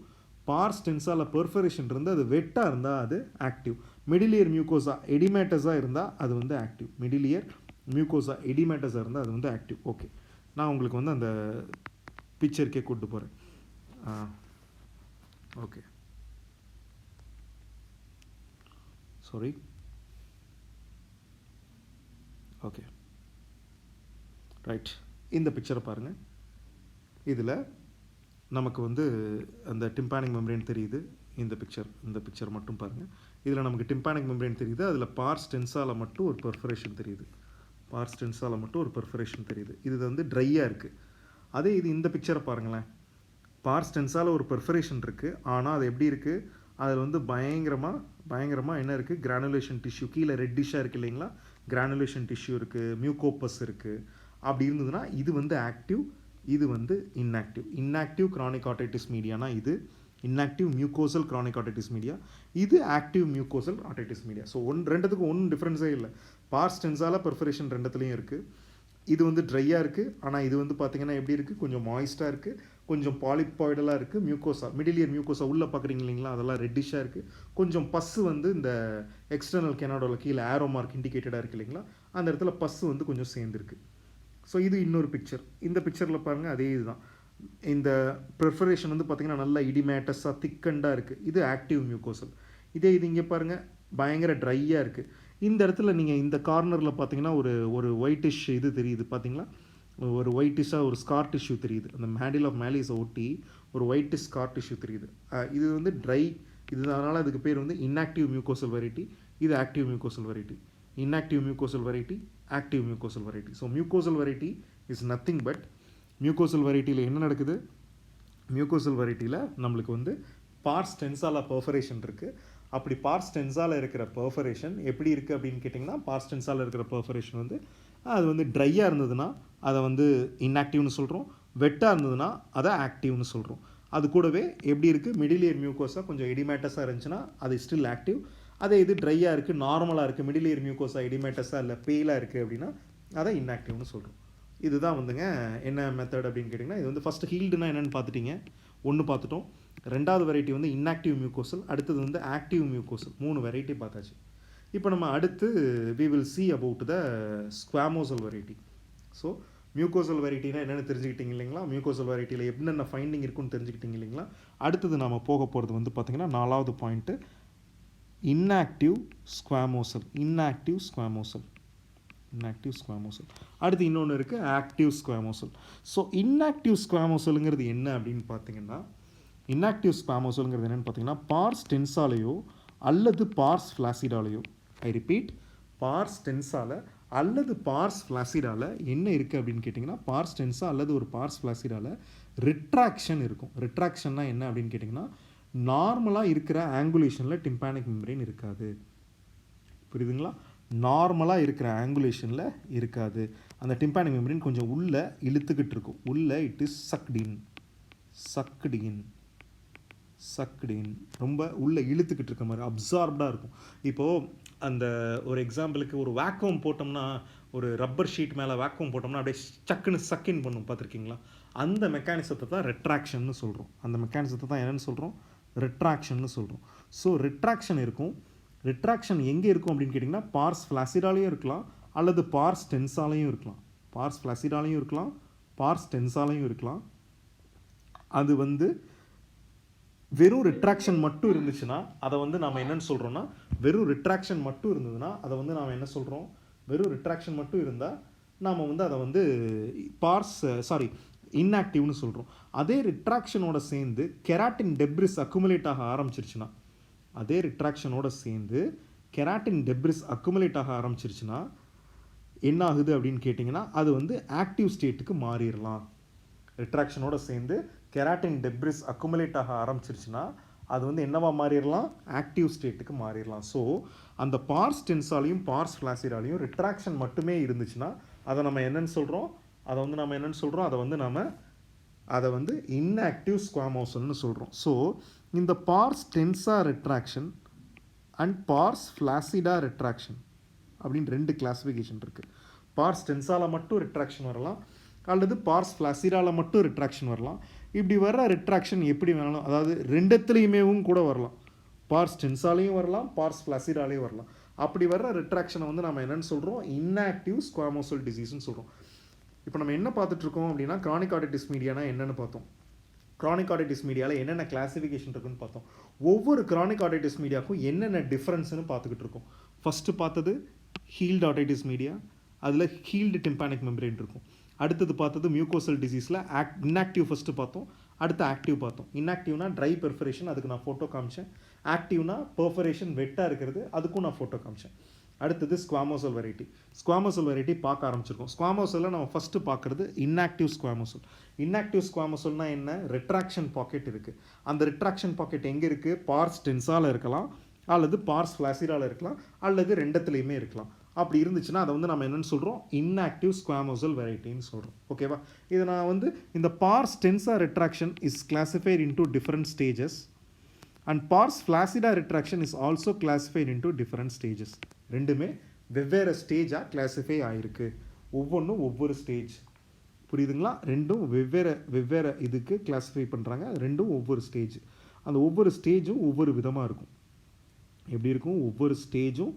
பார்ஸ் டென்ஸால் பெர்ஃபரேஷன் இருந்து அது வெட்டாக இருந்தால் அது ஆக்டிவ். மிடிலியர் மியூக்கோசா எடிமேட்டஸாக இருந்தால் அது வந்து ஆக்டிவ். மிடிலியர் மியூக்கோசா எடிமேட்டஸாக இருந்தால் அது வந்து ஆக்டிவ். ஓகே, நான் உங்களுக்கு வந்து அந்த பிக்சருக்கே கூப்பிட்டு போகிறேன். Okay, sorry. Okay, right. இந்த பிக்சரை பாருங்கள். இதில் நமக்கு வந்து அந்த டிம்பானிக் மெம்பரேன் தெரியுது. இந்த பிக்சர் மட்டும் பாருங்கள். இதில் நமக்கு டிம்பானிக் மெம்பரேன் தெரியுது. அதில் பார்ஸ் டென்ஸால் மட்டும் ஒரு பெர்ஃபரேஷன் தெரியுது. பார்ஸ் டென்ஸால் மட்டும் ஒரு பெர்ஃபரேஷன் தெரியுது. இது வந்து ட்ரையாக இருக்குது. அதே இது இந்த பிக்சரை பாருங்களேன். பார்ஸ் டென்ஸால் ஒரு பெர்ஃபரேஷன் இருக்குது, ஆனால் அது எப்படி இருக்குது, அதில் வந்து பயங்கரமாக என்ன இருக்குது, கிரானுலேஷன் டிஷ்யூ கீழே ரெட்டிஷாக இருக்குது இல்லைங்களா, கிரானுலேஷன் டிஷ்யூ இருக்குது, மியூகோப்பஸ் இருக்குது. அப்படி இருந்ததுன்னா இது வந்து ஆக்டிவ், இது வந்து இன்ஆக்டிவ். இன்ஆக்டிவ் கிரானிக் ஆர்டைட்டிஸ் மீடியானா இது இன்ஆக்டிவ் மியூக்கோசல் கிரானிக் ஆர்டைட்டிஸ் மீடியா, இது ஆக்டிவ் மியூக்கோசல் ஆர்டைட்டிஸ் மீடியா. ஸோ ரெண்டுத்துக்கும் ஒன்றும் டிஃப்ரென்ஸே இல்லை. பார்ஸ் டென்ஸால் பெர்ஃபரேஷன் ரெண்டுத்துலேயும் இருக்குது. இது வந்து ட்ரையாக இருக்குது, ஆனால் இது வந்து பார்த்திங்கன்னா எப்படி இருக்குது, கொஞ்சம் மாய்ஸ்டாக இருக்குது, கொஞ்சம் பாலிபாய்டலாக இருக்குது. மியூக்கோசா மிடிலியர் மியூக்கோசா உள்ளே பார்க்குறீங்க இல்லைங்களா, அதெல்லாம் ரெட்டிஷாக இருக்குது. கொஞ்சம் பஸ்ஸு வந்து இந்த எக்ஸ்டர்னல் கெனாடோவில் கீழே ஆரோ மார்க் இண்டிகேட்டடாக இருக்குது இல்லைங்களா, அந்த இடத்துல பஸ்ஸு வந்து கொஞ்சம் சேர்ந்துருக்கு. ஸோ இது இன்னொரு பிக்சர். இந்த பிக்சரில் பாருங்கள், அதே இதுதான். இந்த ப்ரிஃபரேஷன் வந்து பார்த்திங்கன்னா நல்லா இடிமேட்டஸாக திக்கண்டாக இருக்குது. இது ஆக்டிவ் மியூக்கோசல். இதே இது இங்கே பாருங்கள், பயங்கர ட்ரையாக இருக்குது. இந்த இடத்துல நீங்கள் இந்த கார்னரில் பார்த்தீங்கன்னா ஒரு ஒயிட்டிஷ் இது தெரியுது பார்த்தீங்களா, ஒரு ஒயிட்டிஷாக ஒரு ஸ்கார் டிஷ்யூ தெரியுது. அந்த மேண்டில் ஆஃப் மேலிஸை ஒட்டி ஒரு ஒயிட்டிஷ் ஸ்கார் டிஷ்யூ தெரியுது. இது வந்து ட்ரை, இது அதனால் அதுக்கு பேர் வந்து இன்ஆக்டிவ் மியூக்கோசல் வெரைட்டி. இது active mucosal variety. Inactive mucosal variety, active mucosal variety. So mucosal variety is nothing but, mucosal வெரைட்டியில் என்ன நடக்குது, மியூக்கோசல் வெரைட்டியில் நம்மளுக்கு வந்து பார்ஸ் டென்ஸால் பெர்ஃபரேஷன் இருக்குது. அப்படி பார்ஸ் டென்ஸால் இருக்கிற பெர்ஃபரேஷன் எப்படி இருக்குது அப்படின்னு கேட்டிங்கன்னா, பார்ஸ் டென்ஸால் இருக்கிற பெர்ஃபரேஷன் வந்து அது வந்து ட்ரையாக இருந்ததுன்னா அதை வந்து இன்ஆக்டிவ்னு சொல்கிறோம், வெட்டாக இருந்ததுன்னா அதை ஆக்டிவ்னு சொல்கிறோம். அது கூடவே எப்படி இருக்குது, மிடிலியர் மியூக்கோஸா கொஞ்சம் எடிமேட்டஸாக இருந்துச்சுன்னா அது ஸ்டில் ஆக்டிவ். அதே இது ட்ரையாக இருக்குது, நார்மலாக இருக்குது, மிடிலியர் மியூக்கோஸா எடிமேட்டஸாக இல்லை பெயிலாக இருக்குது அப்படின்னா அதை இன்ஆக்டிவ்னு சொல்கிறோம். இதுதான் வந்துங்க என்ன மெத்தட் அப்படின்னு கேட்டிங்கன்னா, இது வந்து ஃபஸ்ட்டு ஹீல்டுனா என்னென்னு பார்த்துட்டிங்க, ஒன்று பார்த்துட்டோம். ரெண்டாவது வெரைட்டி வந்து இன்ஆக்டிவ் மியூக்கோசல், அடுத்தது வந்து ஆக்டிவ் மியூக்கோசல். 3 வெரைட்டி பார்த்தாச்சு. இப்போ நம்ம அடுத்து we will see about the squamosal variety. So mucosal வெரைட்டினா என்னென்னு தெரிஞ்சுக்கிட்டீங்க இல்லைங்களா, மியூக்கோசல் வெரைட்டியில் என்னென்ன ஃபைண்டிங் இருக்குன்னு தெரிஞ்சுக்கிட்டீங்க இல்லைங்களா. அடுத்தது நாம் போக போகிறது வந்து பார்த்திங்கன்னா 4வது point, inactive squamosal. Inactive squamosal, inactive squamosal. அடுத்து இன்னொன்று இருக்குது ஆக்டிவ் ஸ்குவாமோசல். ஸோ இன்ஆக்டிவ் ஸ்குவாமோசலுங்கிறது என்ன அப்படின்னு பார்த்தீங்கன்னா, இன்ஆக்டிவ் ஸ்குவாமோசலுங்கிறது என்னென்னு பார்த்தீங்கன்னா, பார்ஸ் டென்ஸாலேயோ அல்லது பார்ஸ் ஃப்ளாசிடாலேயோ, ஐ ரிப்பீட், பார்ஸ் டென்ஸால் அல்லது பார்ஸ் ஃப்ளாசிடால என்ன இருக்குது அப்படின்னு கேட்டிங்கன்னா, பார்ஸ் டென்ஸா அல்லது ஒரு பார்ஸ் ஃப்ளாசிடால ரிட்ராக்ஷன் இருக்கும். ரிட்ராக்ஷன்னா என்ன அப்படின்னு கேட்டிங்கன்னா, நார்மலாக இருக்கிற ஆங்குலேஷனில் டிம்பானிக் மெம்பரேன் இருக்காது. புரியுதுங்களா, நார்மலாக இருக்கிற ஆங்குலேஷனில் இருக்காது. அந்த டிம்பானிக் மெம்பரேன் கொஞ்சம் உள்ளே இழுத்துக்கிட்டு இருக்கும். உள்ளே இட் இஸ் சக்டின் ரொம்ப உள்ளே இழுத்துக்கிட்டு இருக்க மாதிரி அப்சார்ப்டாக இருக்கும். இப்போது அந்த ஒரு எக்ஸாம்பிளுக்கு ஒரு வேக்யூம் போட்டோம்னா, ஒரு ரப்பர் ஷீட் மேலே வேக்யூம் போட்டோம்னா அப்படியே சக்குன்னு சக்கின் பண்ணும், பார்த்துருக்கீங்களா? அந்த மெக்கானிசத்தை தான் ரெட்ராக்ஷன்னு சொல்கிறோம். அந்த மெக்கானிசத்தை தான் என்னென்னு சொல்கிறோம், ரெட்ராக்ஷன்னு சொல்கிறோம். ஸோ ரெட்ராக்ஷன் இருக்கும். ரெட்ராக்ஷன் எங்கே இருக்கும் அப்படின்னு கேட்டிங்கன்னா, பார்ஸ் ஃப்ளாசிடாலையும் இருக்கலாம் அல்லது பார்ஸ் டென்ஸாலையும் இருக்கலாம். பார்ஸ் ஃப்ளாசிடாலையும் இருக்கலாம், பார்ஸ் டென்ஸாலையும் இருக்கலாம். அது வந்து வெறும் ரிட்ராக்ஷன் மட்டும் இருந்துச்சுன்னா அதை வந்து நாம் என்னென்னு சொல்கிறோன்னா, வெறும் ரிட்ராக்ஷன் மட்டும் இருந்ததுன்னா அதை வந்து நாம் என்ன சொல்கிறோம், வெறும் ரிட்ராக்ஷன் மட்டும் இருந்தால் நாம் வந்து அதை வந்து இன்ஆக்டிவ்னு சொல்கிறோம். அதே ரிட்ராக்ஷனோட சேர்ந்து கெராட்டின் டெப்ரிஸ் அக்குமுலேட் ஆக ஆரம்பிச்சிருச்சுன்னா, அதே ரிட்ராக்ஷனோட சேர்ந்து கெராட்டின் டெப்ரிஸ் அக்குமுலேட் ஆக ஆரம்பிச்சிருச்சுன்னா என்ன ஆகுது அப்படின்னு கேட்டிங்கன்னா, அது வந்து ஆக்டிவ் ஸ்டேட்டுக்கு மாறிடலாம். ரிட்ராக்ஷனோட சேர்ந்து கெராட்டின் டெப்ரிஸ் அக்குமுலேட் ஆக ஆரம்பிச்சிருச்சுன்னா அது வந்து என்னவா மாறிடலாம், ஆக்டிவ் ஸ்டேட்டுக்கு மாறிடலாம். ஸோ அந்த பார்ஸ் டென்ஸாலையும் பார்ஸ் ஃப்ளாசிடாலையும் ரிட்ராக்ஷன் மட்டுமே இருந்துச்சுன்னா அதை நம்ம என்னென்னு சொல்கிறோம், அதை வந்து நம்ம அதை வந்து இன்ஆக்டிவ் ஸ்குவாமோசல்னு சொல்கிறோம். ஸோ இந்த பார்ஸ் டென்சா ரெட்ராக்ஷன் அண்ட் பார்ஸ் ஃப்ளாசிடா ரெட்ராக்ஷன் அப்படின்னு 2 கிளாஸிஃபிகேஷன் இருக்குது. பார்ஸ் டென்சாவில் மட்டும் ரிட்ராக்ஷன் வரலாம், அல்லது பார்ஸ் ஃப்ளாசிடாவில் மட்டும் ரிட்ராக்ஷன் வரலாம். இப்படி வர்ற ரிட்ராக்ஷன் எப்படி வேணாலும், அதாவது ரெண்டுத்துலேயுமேவும் கூட வரலாம். பார்ஸ் டென்சாலையும் வரலாம், பார்ஸ் ஃப்ளாசிடாலையும் வரலாம். அப்படி வர்ற ரிட்ராக்ஷனை வந்து நம்ம என்னென்னு சொல்கிறோம், இன்ஆக்டிவ் ஸ்குவாமோசல் டிசீஸ்னு சொல்கிறோம். இப்போ நம்ம என்ன பார்த்துட்ருக்கோம் அப்படின்னா, கிரானிக் ஆர்டிட்டிஸ் மீடியானா என்னென்னு பார்த்தோம். கிரானிக் ஆர்டிட்டிஸ் மீடியாவில் என்னென்ன கிளாஸிஃபிகேஷன் இருக்குன்னு பார்த்தோம். ஒவ்வொரு கிரானிக் ஆர்டிட்டிஸ் மீடியாவுக்கும் என்னென்ன டிஃப்ரென்ஸ்னு பார்த்துக்கிட்டு இருக்கோம். ஃபஸ்ட்டு பார்த்தது ஹீல்டு ஆர்டிட்டிஸ் மீடியா, அதில் ஹீல்டு டிம்பானிக் மெம்பரேன் இருக்கும். அடுத்தது பார்த்தது மியூகோசல் டிசீஸில் இன்ஆக்டிவ் ஃபஸ்ட்டு பார்த்தோம், அடுத்து ஆக்டிவ் பார்த்தோம். இன்ஆக்டிவ்னா ட்ரை பெர்ஃபரேஷன், அதுக்கு நான் ஃபோட்டோ காமிச்சேன். ஆக்டிவ்னா பெர்ஃபரேஷன் வெட்டாக இருக்கிறது, அதுக்கும் நான் ஃபோட்டோ காமிச்சேன். அடுத்தது ஸ்குவாமோசல் வெரைட்டி. ஸ்குவாமோசல் வெரைட்டி பார்க்க ஆரம்பிச்சிருக்கோம். ஸ்குவாமோசலில் நம்ம ஃபஸ்ட்டு பார்க்குறது இன்ஆக்டிவ் ஸ்குவாமோசல். இன்ஆக்டிவ் ஸ்குவாமோசல்னால் என்ன, ரிட்ராக்ஷன் பாக்கெட் இருக்குது. அந்த ரிட்ராக்ஷன் பாக்கெட் எங்கே இருக்குது, பார்ஸ் டென்சாவில் இருக்கலாம், அல்லது பார்ஸ் ஃப்ளாசிடாவில் இருக்கலாம், அல்லது ரெண்டத்துலேயுமே இருக்கலாம். அப்படி இருந்துச்சுன்னா அதை வந்து நம்ம என்னென்னு சொல்கிறோம், இன்ஆக்டிவ் ஸ்குவாமோசல் வெரைட்டின்னு சொல்கிறோம். ஓகேவா? இதை நான் வந்து இந்த pars tensa retraction is classified into different stages and pars flaccida retraction is also classified into different stages. ரெண்டுமே வெவ்வேறு ஸ்டேஜாக கிளாஸிஃபை ஆகிருக்கு. ஒவ்வொன்றும் ஒவ்வொரு ஸ்டேஜ். புரியுதுங்களா? ரெண்டும் வெவ்வேறு இதுக்கு கிளாஸிஃபை பண்ணுறாங்க. ரெண்டும் ஒவ்வொரு ஸ்டேஜ். அந்த ஒவ்வொரு ஸ்டேஜும் ஒவ்வொரு விதமாக இருக்கும். எப்படி இருக்கும், ஒவ்வொரு ஸ்டேஜும்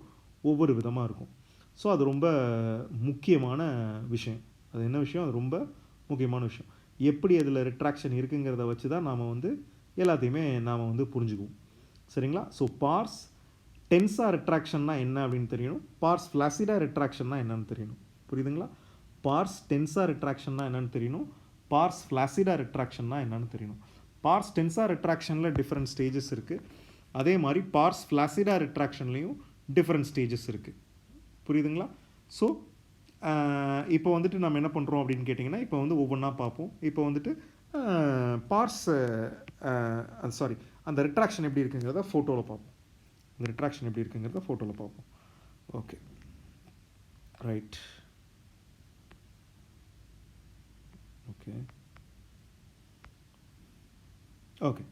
ஒவ்வொரு விதமாக இருக்கும். ஸோ அது ரொம்ப முக்கியமான விஷயம். அது என்ன விஷயம், அது ரொம்ப முக்கியமான விஷயம். எப்படி அதில் ரிட்ராக்ஷன் இருக்குங்கிறத வச்சு தான் நாம் வந்து எல்லாத்தையுமே நாம் வந்து புரிஞ்சுக்குவோம். சரிங்களா? ஸோ பார்ஸ் டென்சா ரிட்ராக்ஷன்னா என்ன அப்படின்னு தெரியணும், பார்ஸ் ஃப்ளாசிடா ரிட்ராக்ஷன்னா என்னன்னு தெரியணும். புரியுதுங்களா? பார்ஸ் டென்சா ரிட்ராக்ஷன்னா என்னன்னு தெரியணும், பார்ஸ் ஃப்ளாசிடா ரிட்ராக்ஷன்னா என்னன்னு தெரியணும். பார்ஸ் டென்சா ரிட்ராக்ஷனில் டிஃப்ரெண்ட் ஸ்டேஜஸ் இருக்குது. அதே மாதிரி பார்ஸ் ஃப்ளாசிடா ரிட்ராக்ஷன்லேயும் டிஃப்ரெண்ட் ஸ்டேஜஸ் இருக்குது. புரியுதுங்களா? ஸோ இப்போ வந்துட்டு நம்ம என்ன பண்ணுறோம் அப்படின்னு கேட்டிங்கன்னா, இப்போ வந்து ஒவ்வொன்றா பார்ப்போம். இப்போ வந்துட்டு பார்ஸ் அந்த ரிட்ராக்ஷன் எப்படி இருக்குங்கிறத ஃபோட்டோவில் பார்ப்போம். அந்த ரிட்ராக்ஷன் எப்படி இருக்குங்கிறத ஃபோட்டோவில் பார்ப்போம். Okay, right. Okay okay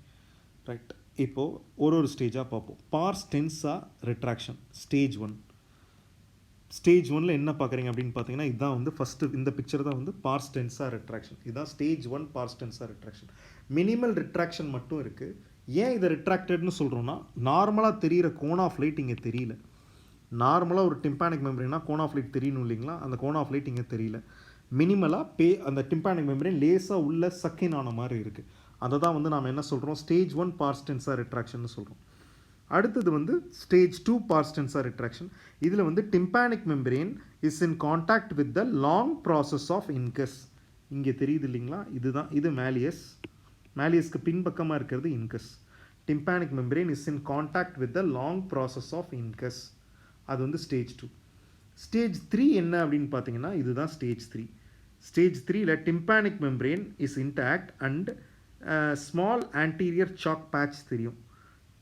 right. இப்போது ஒரு ஸ்டேஜாக பார்ப்போம். Pars tensa retraction stage 1. Stage 1ல் என்ன பார்க்குறீங்க அப்படின்னு பார்த்தீங்கன்னா, இதுதான் வந்து ஃபஸ்ட்டு இந்த பிக்சர் தான் வந்து பார்ஸ் டென்சா ரிட்ராக்ஷன். இதுதான் stage 1 pars tensa retraction. Minimal retraction மட்டும் இருக்குது. ஏன் இதை ரிட்ராக்டட்னு சொல்கிறோன்னா, நார்மலாக தெரிகிற கோன் ஆஃப் லைட் இங்கே தெரியல. நார்மலாக ஒரு டிம்பானிக் மெம்பரேனா கோன் ஆஃப் லைட் தெரியணும் இல்லைங்களா, அந்த கோன் ஆஃப் லைட் இங்கே தெரியல. மினிமலாக அந்த டிம்பானிக் மெம்பரேன் லேசாக உள்ள சக்கின் ஆன மாதிரி இருக்குது. அதை தான் வந்து நாம் என்ன சொல்கிறோம், ஸ்டேஜ் 1 பார்ஸ் டென்சா ரிட்ராக்ஷன் சொல்கிறோம். அடுத்தது வந்து ஸ்டேஜ் 2 பார்ஸ் டென்சா ரிட்ராக்ஷன். இதில் வந்து tympanic membrane is in contact with the long process of incus. இங்கே தெரியுது இல்லைங்களா, இதுதான் இது மேலியஸ். மேலியஸ்க்கு பின்பக்கமாக இருக்கிறது incus. Tympanic membrane is in contact with the long process of incus. அது வந்து ஸ்டேஜ் 2. ஸ்டேஜ் 3 என்ன அப்படின்னு பார்த்தீங்கன்னா, இதுதான் ஸ்டேஜ் 3. ஸ்டேஜ் 3ல tympanic membrane is intact and small anterior chalk patch தெரியும்.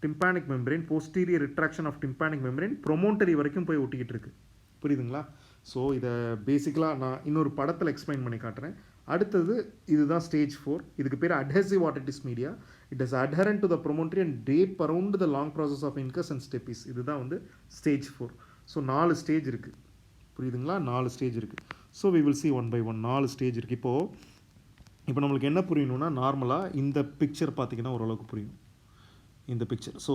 Tympanic membrane, posterior retraction of tympanic membrane promontory வரைக்கும் போய் ஒட்டிக்கிட்டு இருக்கு. புரியுதுங்களா? ஸோ இதை பேசிக்கலாக நான் இன்னொரு படத்தில் எக்ஸ்பிளைன் பண்ணி காட்டுறேன். அடுத்தது இதுதான் ஸ்டேஜ் 4. இதுக்கு பேர் adhesive otitis media. It is adherent to the promontory and drape around the long process of incus and stapes. இதுதான் வந்து ஸ்டேஜ் 4. ஸோ 4 ஸ்டேஜ் இருக்குது. புரியுதுங்களா? 4 ஸ்டேஜ் இருக்குது. So we will see one by one. 4 stage இருக்குது. இப்போ நம்மளுக்கு என்ன புரியணும்னா, நார்மலாக இந்த பிக்சர் பார்த்திங்கன்னா ஓரளவுக்கு புரியும். இந்த பிக்சர் ஸோ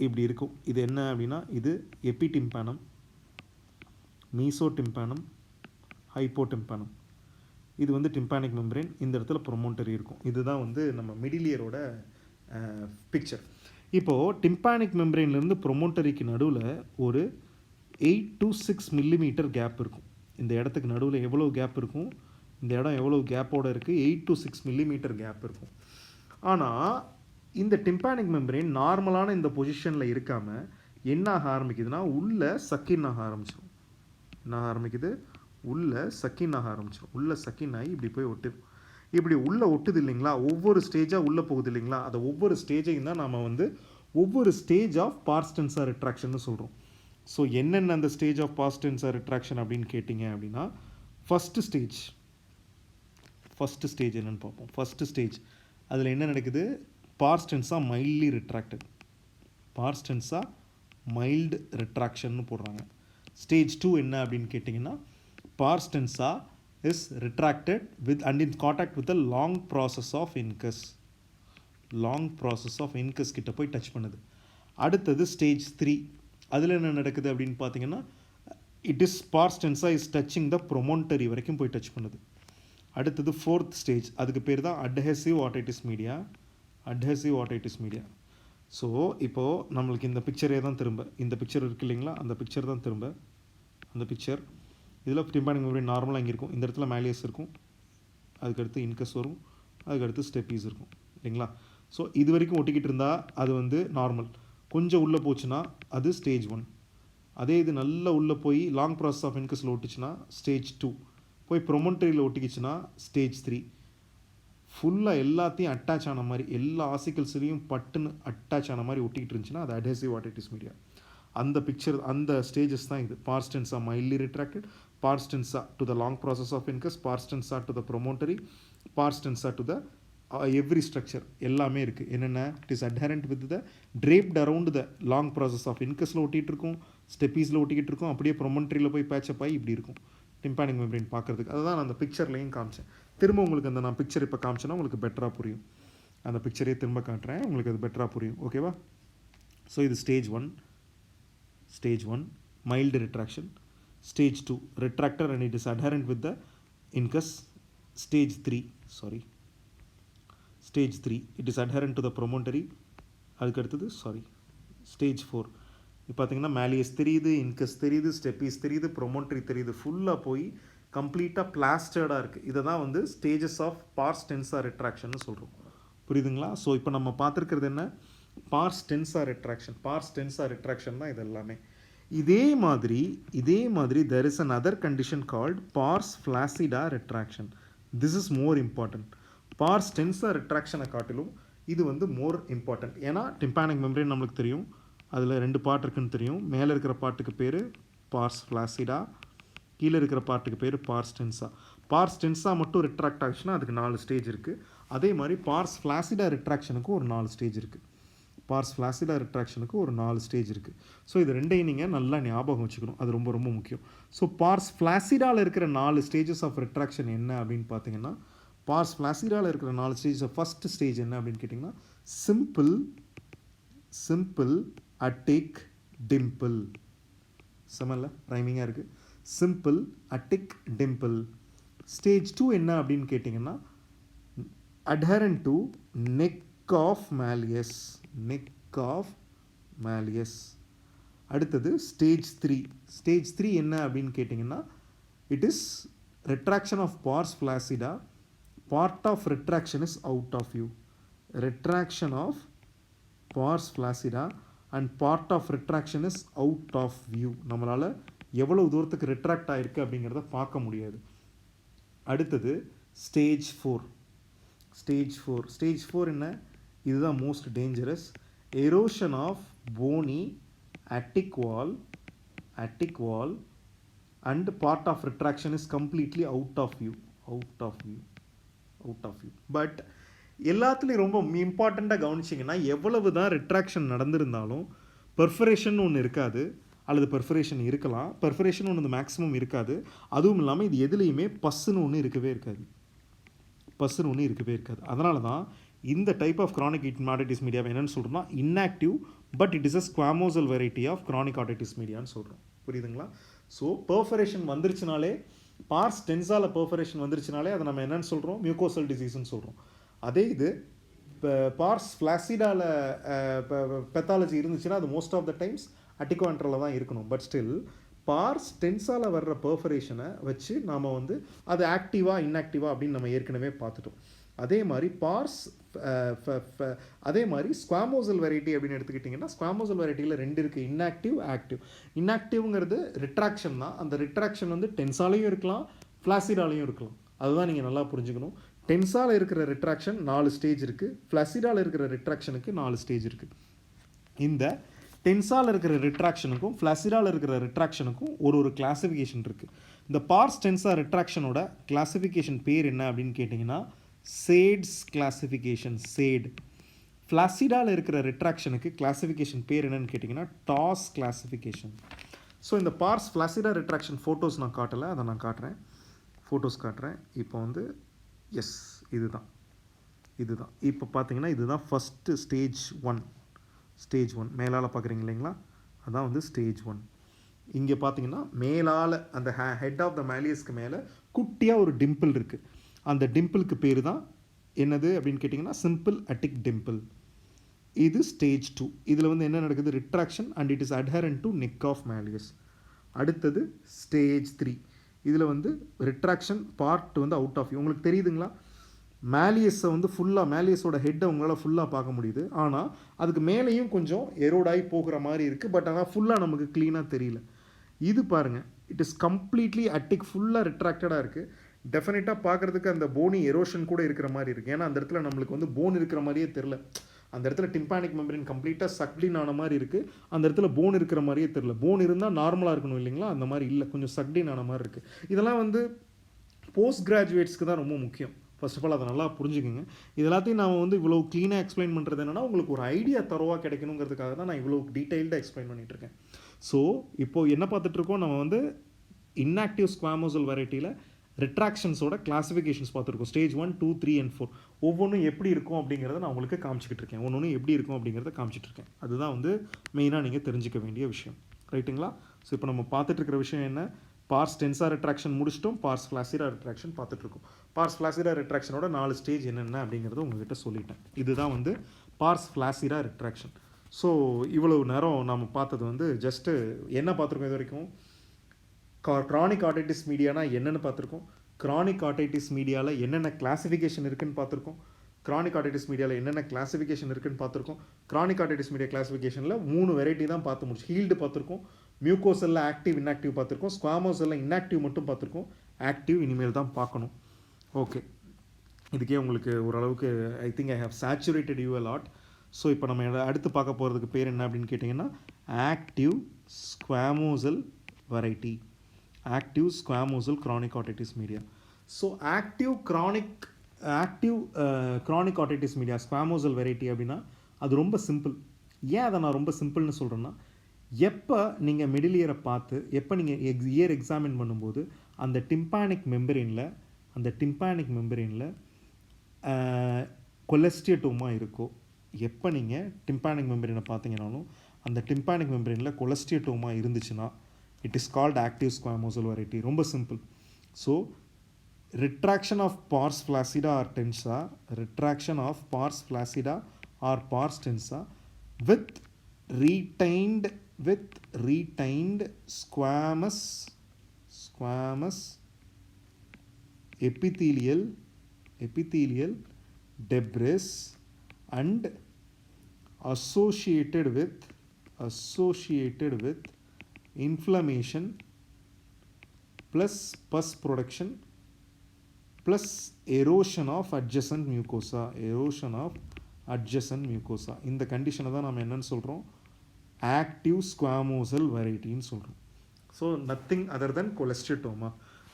இப்படி இருக்கும். இது என்ன அப்படின்னா, இது எபிடிம்பானம், மீசோடிம்பானம், ஹைப்போடிம்பானம். இது வந்து டிம்பானிக் மெம்பரேன். இந்த இடத்துல ப்ரொமோட்டரி இருக்கும். இதுதான் வந்து நம்ம மிடிலியரோட பிக்சர். இப்போது டிம்பானிக் மெம்பரேன்லேருந்து ப்ரொமோட்டரிக்கு நடுவில் ஒரு 8 to 6 மில்லிமீட்டர் கேப் இருக்கும். இந்த இடத்துக்கு நடுவில் எவ்வளோ கேப் இருக்கும், இந்த இடம் எவ்வளோ கேப்போடு இருக்குது, 8 to 6 மில்லிமீட்டர் கேப் இருக்கும். ஆனால் இந்த டிம்பானிக் மெம்பரேன் நார்மலான இந்த பொசிஷனில் இருக்காமல் என்ன ஆக ஆரம்பிக்குதுன்னா, உள்ளே சக்கின் ஆக ஆரம்பிச்சிடும். என்ன ஆரம்பிக்குது, உள்ளே சக்கின் ஆக ஆரம்பிச்சிடும். உள்ளே சக்கின் ஆகி இப்படி போய் ஒட்டுது. இப்படி உள்ளே ஒட்டுது இல்லைங்களா, ஒவ்வொரு ஸ்டேஜாக உள்ளே போகுது இல்லைங்களா, அதை ஒவ்வொரு ஸ்டேஜையும் தான் நம்ம வந்து ஒவ்வொரு stage of parse tensa retraction சொல்கிறோம். ஸோ என்னென்ன அந்த stage of parse tensa retraction அப்படின்னு கேட்டிங்க அப்படின்னா, ஃபஸ்ட்டு ஸ்டேஜ் ஃபஸ்ட்டு ஸ்டேஜ் என்னென்னு பார்ப்போம். ஃபஸ்ட்டு ஸ்டேஜ் அதில் என்ன நடக்குது? பாஸ்ட் டென்ஸாக மைல்ட்லி ரிட்ராக்டட், பாஸ்ட் டென்ஸாக மைல்டு ரிட்ராக்ஷன்னு போடுறாங்க. ஸ்டேஜ் 2 என்ன அப்படின்னு கேட்டிங்கன்னா, பாஸ்ட் டென்ஸாக is retracted with and in contact with a long process of incus, long process of incus கிட்ட போய் டச் பண்ணுது. அடுத்தது ஸ்டேஜ் 3, அதில் என்ன நடக்குது அப்படின்னு பார்த்தீங்கன்னா, இட் இஸ் பாஸ்ட் டென்ஸாக இஸ் டச்சிங் த ப்ரொமோண்டரி வரைக்கும் போய் டச் பண்ணுது. அடுத்தது 4th ஸ்டேஜ், அதுக்கு பேர் தான் adhesive otitis media, adhesive otitis media. So இப்போது நம்மளுக்கு இந்த பிக்சரே தான் திரும்ப, இந்த பிக்சர் இருக்குது இல்லைங்களா, அந்த பிக்சர் தான் திரும்ப, அந்த பிக்சர் இதில் டிம்பானிக் மெம்பரேன் நார்மலாக இங்கே இருக்கும், இந்த இடத்துல மேலியஸ் இருக்கும், அதுக்கடுத்து இன்கஸ் வரும், அதுக்கடுத்து ஸ்டெப்பீஸ் இருக்கும் இல்லைங்களா. ஸோ இது வரைக்கும் ஒட்டிக்கிட்டு இருந்தால் அது வந்து நார்மல், கொஞ்சம் உள்ளே போச்சுன்னா அது ஸ்டேஜ் 1. அதே இது நல்லா உள்ளே போய் லாங் ப்ராசஸ் ஆஃப் இன்கஸில் ஒட்டிச்சுன்னா ஸ்டேஜ் 2, போய் ப்ரொமோண்டரியில் ஒட்டிக்கிச்சுன்னா ஸ்டேஜ் 3. ஃபுல்லாக எல்லாத்தையும் அட்டாச் ஆன மாதிரி, எல்லா ஆசிக்கல்ஸ்லேயும் பட்டுன்னு அட்டாச் ஆன மாதிரி ஒட்டிக்கிட்டு இருந்துச்சுன்னா அது அட்ஹெசிவ் ஆட்டைட்டிஸ் மீடியா. அந்த பிக்சர், அந்த ஸ்டேஜஸ் தான் இது. பாஸ்ட் டென்ஸாக மைல்ட்லி ரிட்ராக்டட், பாஸ்ட் டென்ஸாக to the long process of incus, பாஸ்ட் டென்ஸாக டு த ப்ரொமோட்டரி, பாஸ்ட் டென்ஸாக டு த எவ்ரி ஸ்ட்ரக்சர் எல்லாமே இருக்குது. என்னென்ன? It is adherent with the draped around the long process of இன்கஸில் ஒட்டிகிட்டு இருக்கும், ஸ்டெப்பீஸில் ஒட்டிக்கிட்டு இருக்கும், அப்படியே ப்ரொமோட்டரியில் போய் பேச்சப் ஆகி இப்படி இருக்கும் டிம்பானிக் மெம்பரேன் பார்க்குறதுக்கு. அதுதான் நான் அந்த பிக்சர்லையும் காமிச்சேன். திரும்ப உங்களுக்கு அந்த நான் பிக்சர் இப்போ காமிச்சேன்னா உங்களுக்கு பெட்டராக புரியும். அந்த பிக்சரே திரும்ப காட்டுறேன், உங்களுக்கு அது பெட்டராக புரியும். ஓகேவா? ஸோ இது stage 1, stage 1 mild retraction. Stage 2 retractor and it is adherent with the incus. Stage 3 stage 3 it is adherent to the promontory. அதுக்கு அடுத்தது ஸ்டேஜ் 4 இப்போ பார்த்தீங்கன்னா மேலியஸ் தெரியுது, இன்கஸ் தெரியுது, ஸ்டெப்பீஸ் தெரியுது, ப்ரொமோண்டரி தெரியுது, ஃபுல்லாக போய் கம்ப்ளீட்டாக பிளாஸ்டர்டாக இருக்குது. இதை தான் வந்து ஸ்டேஜஸ் ஆஃப் பாஸ்ட் டென்ஸாக ரிட்ராக்ஷன் சொல்கிறோம். புரியுதுங்களா? ஸோ இப்போ நம்ம பார்த்துருக்கிறது என்ன? பாஸ்ட் டென்ஸாக ரிட்ராக்ஷன், பாஸ்ட் டென்ஸாக ரிட்ராக்ஷன் தான் இது எல்லாமே. இதே மாதிரி there is another condition called pars flaccida retraction. This is more important. pars tensa retraction காட்டிலும் இது வந்து மோர் இம்பார்ட்டன்ட். ஏன்னா டிம்பானிக் மெம்பரேன் நம்மளுக்கு தெரியும், அதில் 2 பார்ட் இருக்குன்னு தெரியும். மேலே இருக்கிற பார்ட்டுக்கு பேர் பார்ஸ் ஃப்ளாசிடா, கீழே இருக்கிற பார்ட்டுக்கு பேர் பார்ஸ் டென்ஸா. பார்ஸ் டென்ஸா மட்டும் ரிட்ராக்ட் ஆச்சுன்னா அதுக்கு 4 ஸ்டேஜ் இருக்குது. அதே மாதிரி பார்ஸ் ஃப்ளாசிடா ரிட்ராக்ஷனுக்கு ஒரு 4 ஸ்டேஜ் இருக்குது. பார்ஸ் ஃப்ளாசிடா ரிட்ராக்ஷனுக்கு ஒரு 4 ஸ்டேஜ் இருக்குது. ஸோ இது ரெண்டையும் நீங்கள் நல்லா ஞாபகம் வச்சுக்கணும், அது ரொம்ப ரொம்ப முக்கியம். ஸோ பார்ஸ் ஃப்ளாசிடாவில் இருக்கிற 4 ஸ்டேஜஸ் ஆஃப் ரிட்ராக்ஷன் என்ன அப்படின்னு பார்த்தீங்கன்னா, பார்ஸ் ஃப்ளாசிடாவில் இருக்கிற 4 ஸ்டேஜஸ் ஃபஸ்ட்டு ஸ்டேஜ் என்ன அப்படின்னு கேட்டிங்கன்னா, சிம்பிள் அட்டிக் டிம்பிள். செமல்ல ரைமிங்காக இருக்குது. சிம்பிள் அட்டிக் டிம்பிள். ஸ்டேஜ் 2 என்ன அப்படின்னு கேட்டிங்கன்னா, adherent to neck of malleus, neck of malleus. அடுத்தது ஸ்டேஜ் 3. ஸ்டேஜ் 3 என்ன அப்படின்னு கேட்டிங்கன்னா, it is retraction of pars flaccida, part of retraction is out of view. Retraction of pars flaccida and part of retraction is out of view. நம்மளால் எவ்வளவு தூரத்துக்கு ரிட்ராக்ட் ஆகிருக்கு அப்படிங்கிறத பார்க்க முடியாது. அடுத்தது ஸ்டேஜ் 4. ஸ்டேஜ் 4 என்ன? இதுதான் most dangerous. Erosion of bony attic wall and part of retraction is completely out of view. But எல்லாத்துலேயும் ரொம்ப இம்பார்ட்டண்ட்டாக கவனிச்சிங்கன்னா, எவ்வளவு தான் ரிட்ராக்ஷன் நடந்திருந்தாலும் பெர்ஃபரேஷன் ஒன்று இருக்காது, அல்லது பெர்ஃபரேஷன் இருக்கலாம், பெர்ஃபரேஷன் ஒன்று மேக்ஸிமம் இருக்காது. அதுவும் இல்லாமல் இது எதுலேயுமே பஸ்ஸுன்னு ஒன்று இருக்கவே இருக்காது. அதனால தான் இந்த டைப் ஆஃப் க்ரானிக் ஆட்டைட்டிஸ் மீடியாவை என்னென்னு சொல்கிறோம்னா, inactive but it is a squamosal variety of chronic otitis மீடியான்னு சொல்கிறோம். புரியுதுங்களா? ஸோ பெர்ஃபரேஷன் வந்துருச்சுனாலே, பார்ஸ் டென்ஸால் பெர்ஃபரேஷன் வந்துருச்சுனாலே அதை நம்ம என்னென்னு சொல்கிறோம்? மியூகோசல் டிசீஸ்ன்னு சொல்கிறோம். அதே இது இப்போ பார்ஸ் ஃப்ளாசிடாவில் பெத்தாலஜி இருந்துச்சுன்னா அது மோஸ்ட் ஆஃப் த டைம்ஸ் அட்டிகோஆண்ட்ரலில் தான் இருக்கணும். பட் ஸ்டில் பார்ஸ் டென்ஸால் வர்ற பெர்ஃபரேஷனை வச்சு நாம் வந்து அது ஆக்டிவாக இன்ஆக்டிவாக அப்படின்னு நம்ம ஏற்கனவே பார்த்துட்டோம். அதே மாதிரி ஸ்குவாமோசல் வெரைட்டி அப்படின்னு எடுத்துக்கிட்டிங்கன்னா, ஸ்குவாமோசல் வெரைட்டியில் 2 இருக்குது, இன்ஆக்டிவ், ஆக்டிவ். இன்ஆக்டிவ்ங்கிறது ரிட்ராக்ஷன் தான். அந்த ரிட்ராக்ஷன் வந்து டென்ஸாலையும் இருக்கலாம், ஃப்ளாசிடாலையும் இருக்கலாம். அதுதான் நீங்கள் நல்லா புரிஞ்சுக்கணும். டென்ஸால் இருக்கிற ரிட்ராக்ஷன் 4 ஸ்டேஜ் இருக்குது, ஃப்ளாசிடாவில் இருக்கிற ரிட்ராக்ஷனுக்கு 4 ஸ்டேஜ் இருக்குது. இந்த டென்ஸால் இருக்கிற ரிட்ராக்ஷனுக்கும் ஃப்ளாசிடாவில் இருக்கிற ரிட்ராக்ஷனுக்கும் ஒரு கிளாஸிஃபிகேஷன் இருக்குது. இந்த பார்ஸ் டென்ஸா ரிட்ராக்ஷனோட கிளாஸிஃபிகேஷன் பேர் என்ன அப்படின்னு கேட்டிங்கன்னா சேட்ஸ் கிளாஸிஃபிகேஷன். சேட். ஃப்ளாசிடாவில் இருக்கிற ரிட்ராக்ஷனுக்கு கிளாஸிஃபிகேஷன் பேர் என்னன்னு கேட்டிங்கன்னா டாஸ் கிளாஸிஃபிகேஷன். ஸோ இந்த பார்ஸ் ஃப்ளாசிடா ரிட்ராக்ஷன் ஃபோட்டோஸ் நான் காட்டலை, அதை நான் காட்டுறேன், ஃபோட்டோஸ் காட்டுறேன். இப்போ வந்து எஸ் இதுதான் இப்போ பார்த்தீங்கன்னா இதுதான் ஃபஸ்ட்டு ஸ்டேஜ் ஒன் மேலால் பார்க்குறீங்க இல்லைங்களா, அதான் வந்து ஸ்டேஜ் 1. இங்கே பார்த்தீங்கன்னா மேலால் அந்த ஹெட் ஆஃப் த மேலியஸ்க்கு மேலே குட்டியாக ஒரு டிம்பிள் இருக்குது. அந்த டிம்பிளுக்கு பேர் தான் என்னது அப்படின்னு கேட்டிங்கன்னா சிம்பிள் அட்டிக் டிம்பிள். இது ஸ்டேஜ் 2. இதில் வந்து என்ன நடக்குது, retraction and it is adherent to neck of malleus. அடுத்தது ஸ்டேஜ் 3. இதில் வந்து ரிட்ராக்ஷன் பார்ட் வந்து அவுட் ஆஃப் வியூ. உங்களுக்கு தெரியுதுங்களா, மேலியஸை வந்து ஃபுல்லாக மேலியஸோட ஹெட்டை உங்களால் ஃபுல்லாக பார்க்க முடியுது, ஆனால் அதுக்கு மேலேயும் கொஞ்சம் எரோடாகி போகிற மாதிரி இருக்குது. பட் ஆனால் ஃபுல்லாக நமக்கு க்ளீனாக தெரியல. இது பாருங்கள், இட் இஸ் கம்ப்ளீட்லி அட்டிக் ஃபுல்லாக ரிட்ராக்டடாக இருக்குது. டெஃபினட்டாக பார்க்குறதுக்கு அந்த போனி எரோஷன் கூட இருக்கிற மாதிரி இருக்குது. ஏன்னா அந்த இடத்துல நம்மளுக்கு வந்து போன் இருக்கிற மாதிரியே தெரில. அந்த இடத்துல டிம்பானிக் மெம்பரின் கம்ப்ளீட்டாக சக்டின் ஆன மாதிரி இருக்குது. அந்த இடத்துல போன் இருக்கிற மாதிரியே தெரில. போன் இருந்தால் நார்மலாக இருக்கணும் இல்லைங்களா, அந்த மாதிரி இல்லை, கொஞ்சம் சக்டின் ஆன மாதிரி இருக்குது. இதெல்லாம் வந்து போஸ்ட் கிராஜுவேட்ஸ்க்கு தான் ரொம்ப முக்கியம். ஃபர்ஸ்ட் ஆஃப் ஆல் அதை நல்லா புரிஞ்சுக்கோங்க. இது எல்லாத்தையும் நான் வந்து இவ்வளோ க்ளீனாக எக்ஸ்பிளைன் பண்ணுறது என்னென்னா உங்களுக்கு ஒரு ஐடியா தரவாக கிடைக்கணுங்கிறதுக்காக தான் நான் இவ்வளோ டீட்டெயில்டாக எக்ஸ்பிளைன் பண்ணிகிட்ருக்கேன். ஸோ இப்போது என்ன பார்த்துட்ருக்கோம், நம்ம வந்து இன்ஆக்டிவ் ஸ்குவாமோசல் வெரைட்டியில் ரிட்ராக்ஷன்ஸோட கிளாஸிஃபிகேஷன்ஸ் பார்த்துருக்கோம். ஸ்டேஜ் 1, 2, 3 and 4 ஒவ்வொன்றும் எப்படி இருக்கும் அப்படிங்கிறத நான் உங்களுக்கு காமிச்சிக்கிட்டு இருக்கேன். ஒன்று எப்படி இருக்கும் அப்படிங்கிறத காமிச்சிட்டு இருக்கேன். அதுதான் வந்து மெயினாக நீங்கள் தெரிஞ்சிக்க வேண்டிய விஷயம், ரைட்டுங்களா? ஸோ இப்போ நம்ம பார்த்துட்டு இருக்கிற விஷயம் என்ன, பார்ஸ் டென்ஸா ரிட்ராக்ஷன் முடிச்சிட்டோம், பார்ஸ் ஃப்ளாசிடா ரிட்ராக்ஷன் பார்த்துட்ருக்கோம். பார்ஸ் ஃப்ளாசிடா ரிட்ராக்ஷனோட 4 ஸ்டேஜ் என்னென்ன அப்படிங்கிறத உங்ககிட்ட சொல்லிட்டேன். இதுதான் வந்து பார்ஸ் ஃப்ளாசிடா ரிட்ராக்ஷன். ஸோ இவ்வளவு நேரம் நம்ம பார்த்தது வந்து ஜஸ்ட்டு என்ன பார்த்துருக்கோம் இது வரைக்கும், க்ரானிக் ஆர்டைட்டிஸ் மீடியானா என்னென்னு பார்த்துருக்கோம், க்ரானிக் ஆர்டைட்டிஸ் மீடியாவில் என்னென்ன கிளாஸிஃபிகேஷன் இருக்குதுன்னு பார்த்துருக்கோம், க்ரானிக் ஆர்டைட்டிஸ் மீடியாவில் என்னென்ன கிளாஸிஃபிகேஷன் இருக்குதுன்னு பார்த்துருக்கோம். க்ரானிக் ஆர்டைட்டிஸ் மீடியா கிளாஸிஃபிகேஷனில் 3 வெரைட்டி தான் பார்த்து முடிச்சு. ஹீல்டு பார்த்துருக்கோம், மியூக்கோசெல்ல ஆக்டிவ் இன்ஆக்டிவ் பார்த்துருக்கோம், ஸ்குவாமோசெல்ல இன்ஆக்டிவ் மட்டும் பார்த்துருக்கோம், ஆக்டிவ் இனிமேல் தான் பார்க்கணும். ஓகே, இதுக்கே உங்களுக்கு ஓரளவுக்கு I think I have saturated you a lot. So இப்போ நம்ம அடுத்து பார்க்க போகிறதுக்கு பேர் என்ன அப்படின்னு கேட்டிங்கன்னா active squamosal variety, active squamosal chronic otitis media. So active chronic otitis media squamosal variety அப்படின்னா அது ரொம்ப சிம்பிள். ஏன் அதை நான் ரொம்ப சிம்பிள்னு சொல்கிறேன்னா, எப்போ நீங்கள் மிடில் இயரை பார்த்து எப்போ நீங்கள் இயர் எக்ஸாமின் பண்ணும்போது அந்த டிம்பானிக் மெம்பரினில் கொலஸ்டியட்டோமா இருக்கோ, எப்போ நீங்கள் டிம்பானிக் மெம்பரினை பார்த்தீங்கன்னாலும் அந்த டிம்பானிக் மெம்பரினில் கொலஸ்டியட்டோமா இருந்துச்சுன்னா it is called active squamosal variety. ரொம்ப simple. So retraction of pars flaccida or tensa, retraction of pars flaccida or pars tensa with retained squamous epithelial debris and associated with inflammation plus pus production plus erosion of adjacent mucosa. இந்த கண்டிஷனை தான் நம்ம என்னன்னு சொல்கிறோம், ஆக்டிவ் ஸ்குவாமோசல் வெரைட்டின்னு சொல்கிறோம். ஸோ நத்திங் அதர் தென் கொலஸ்டியட்டோமா.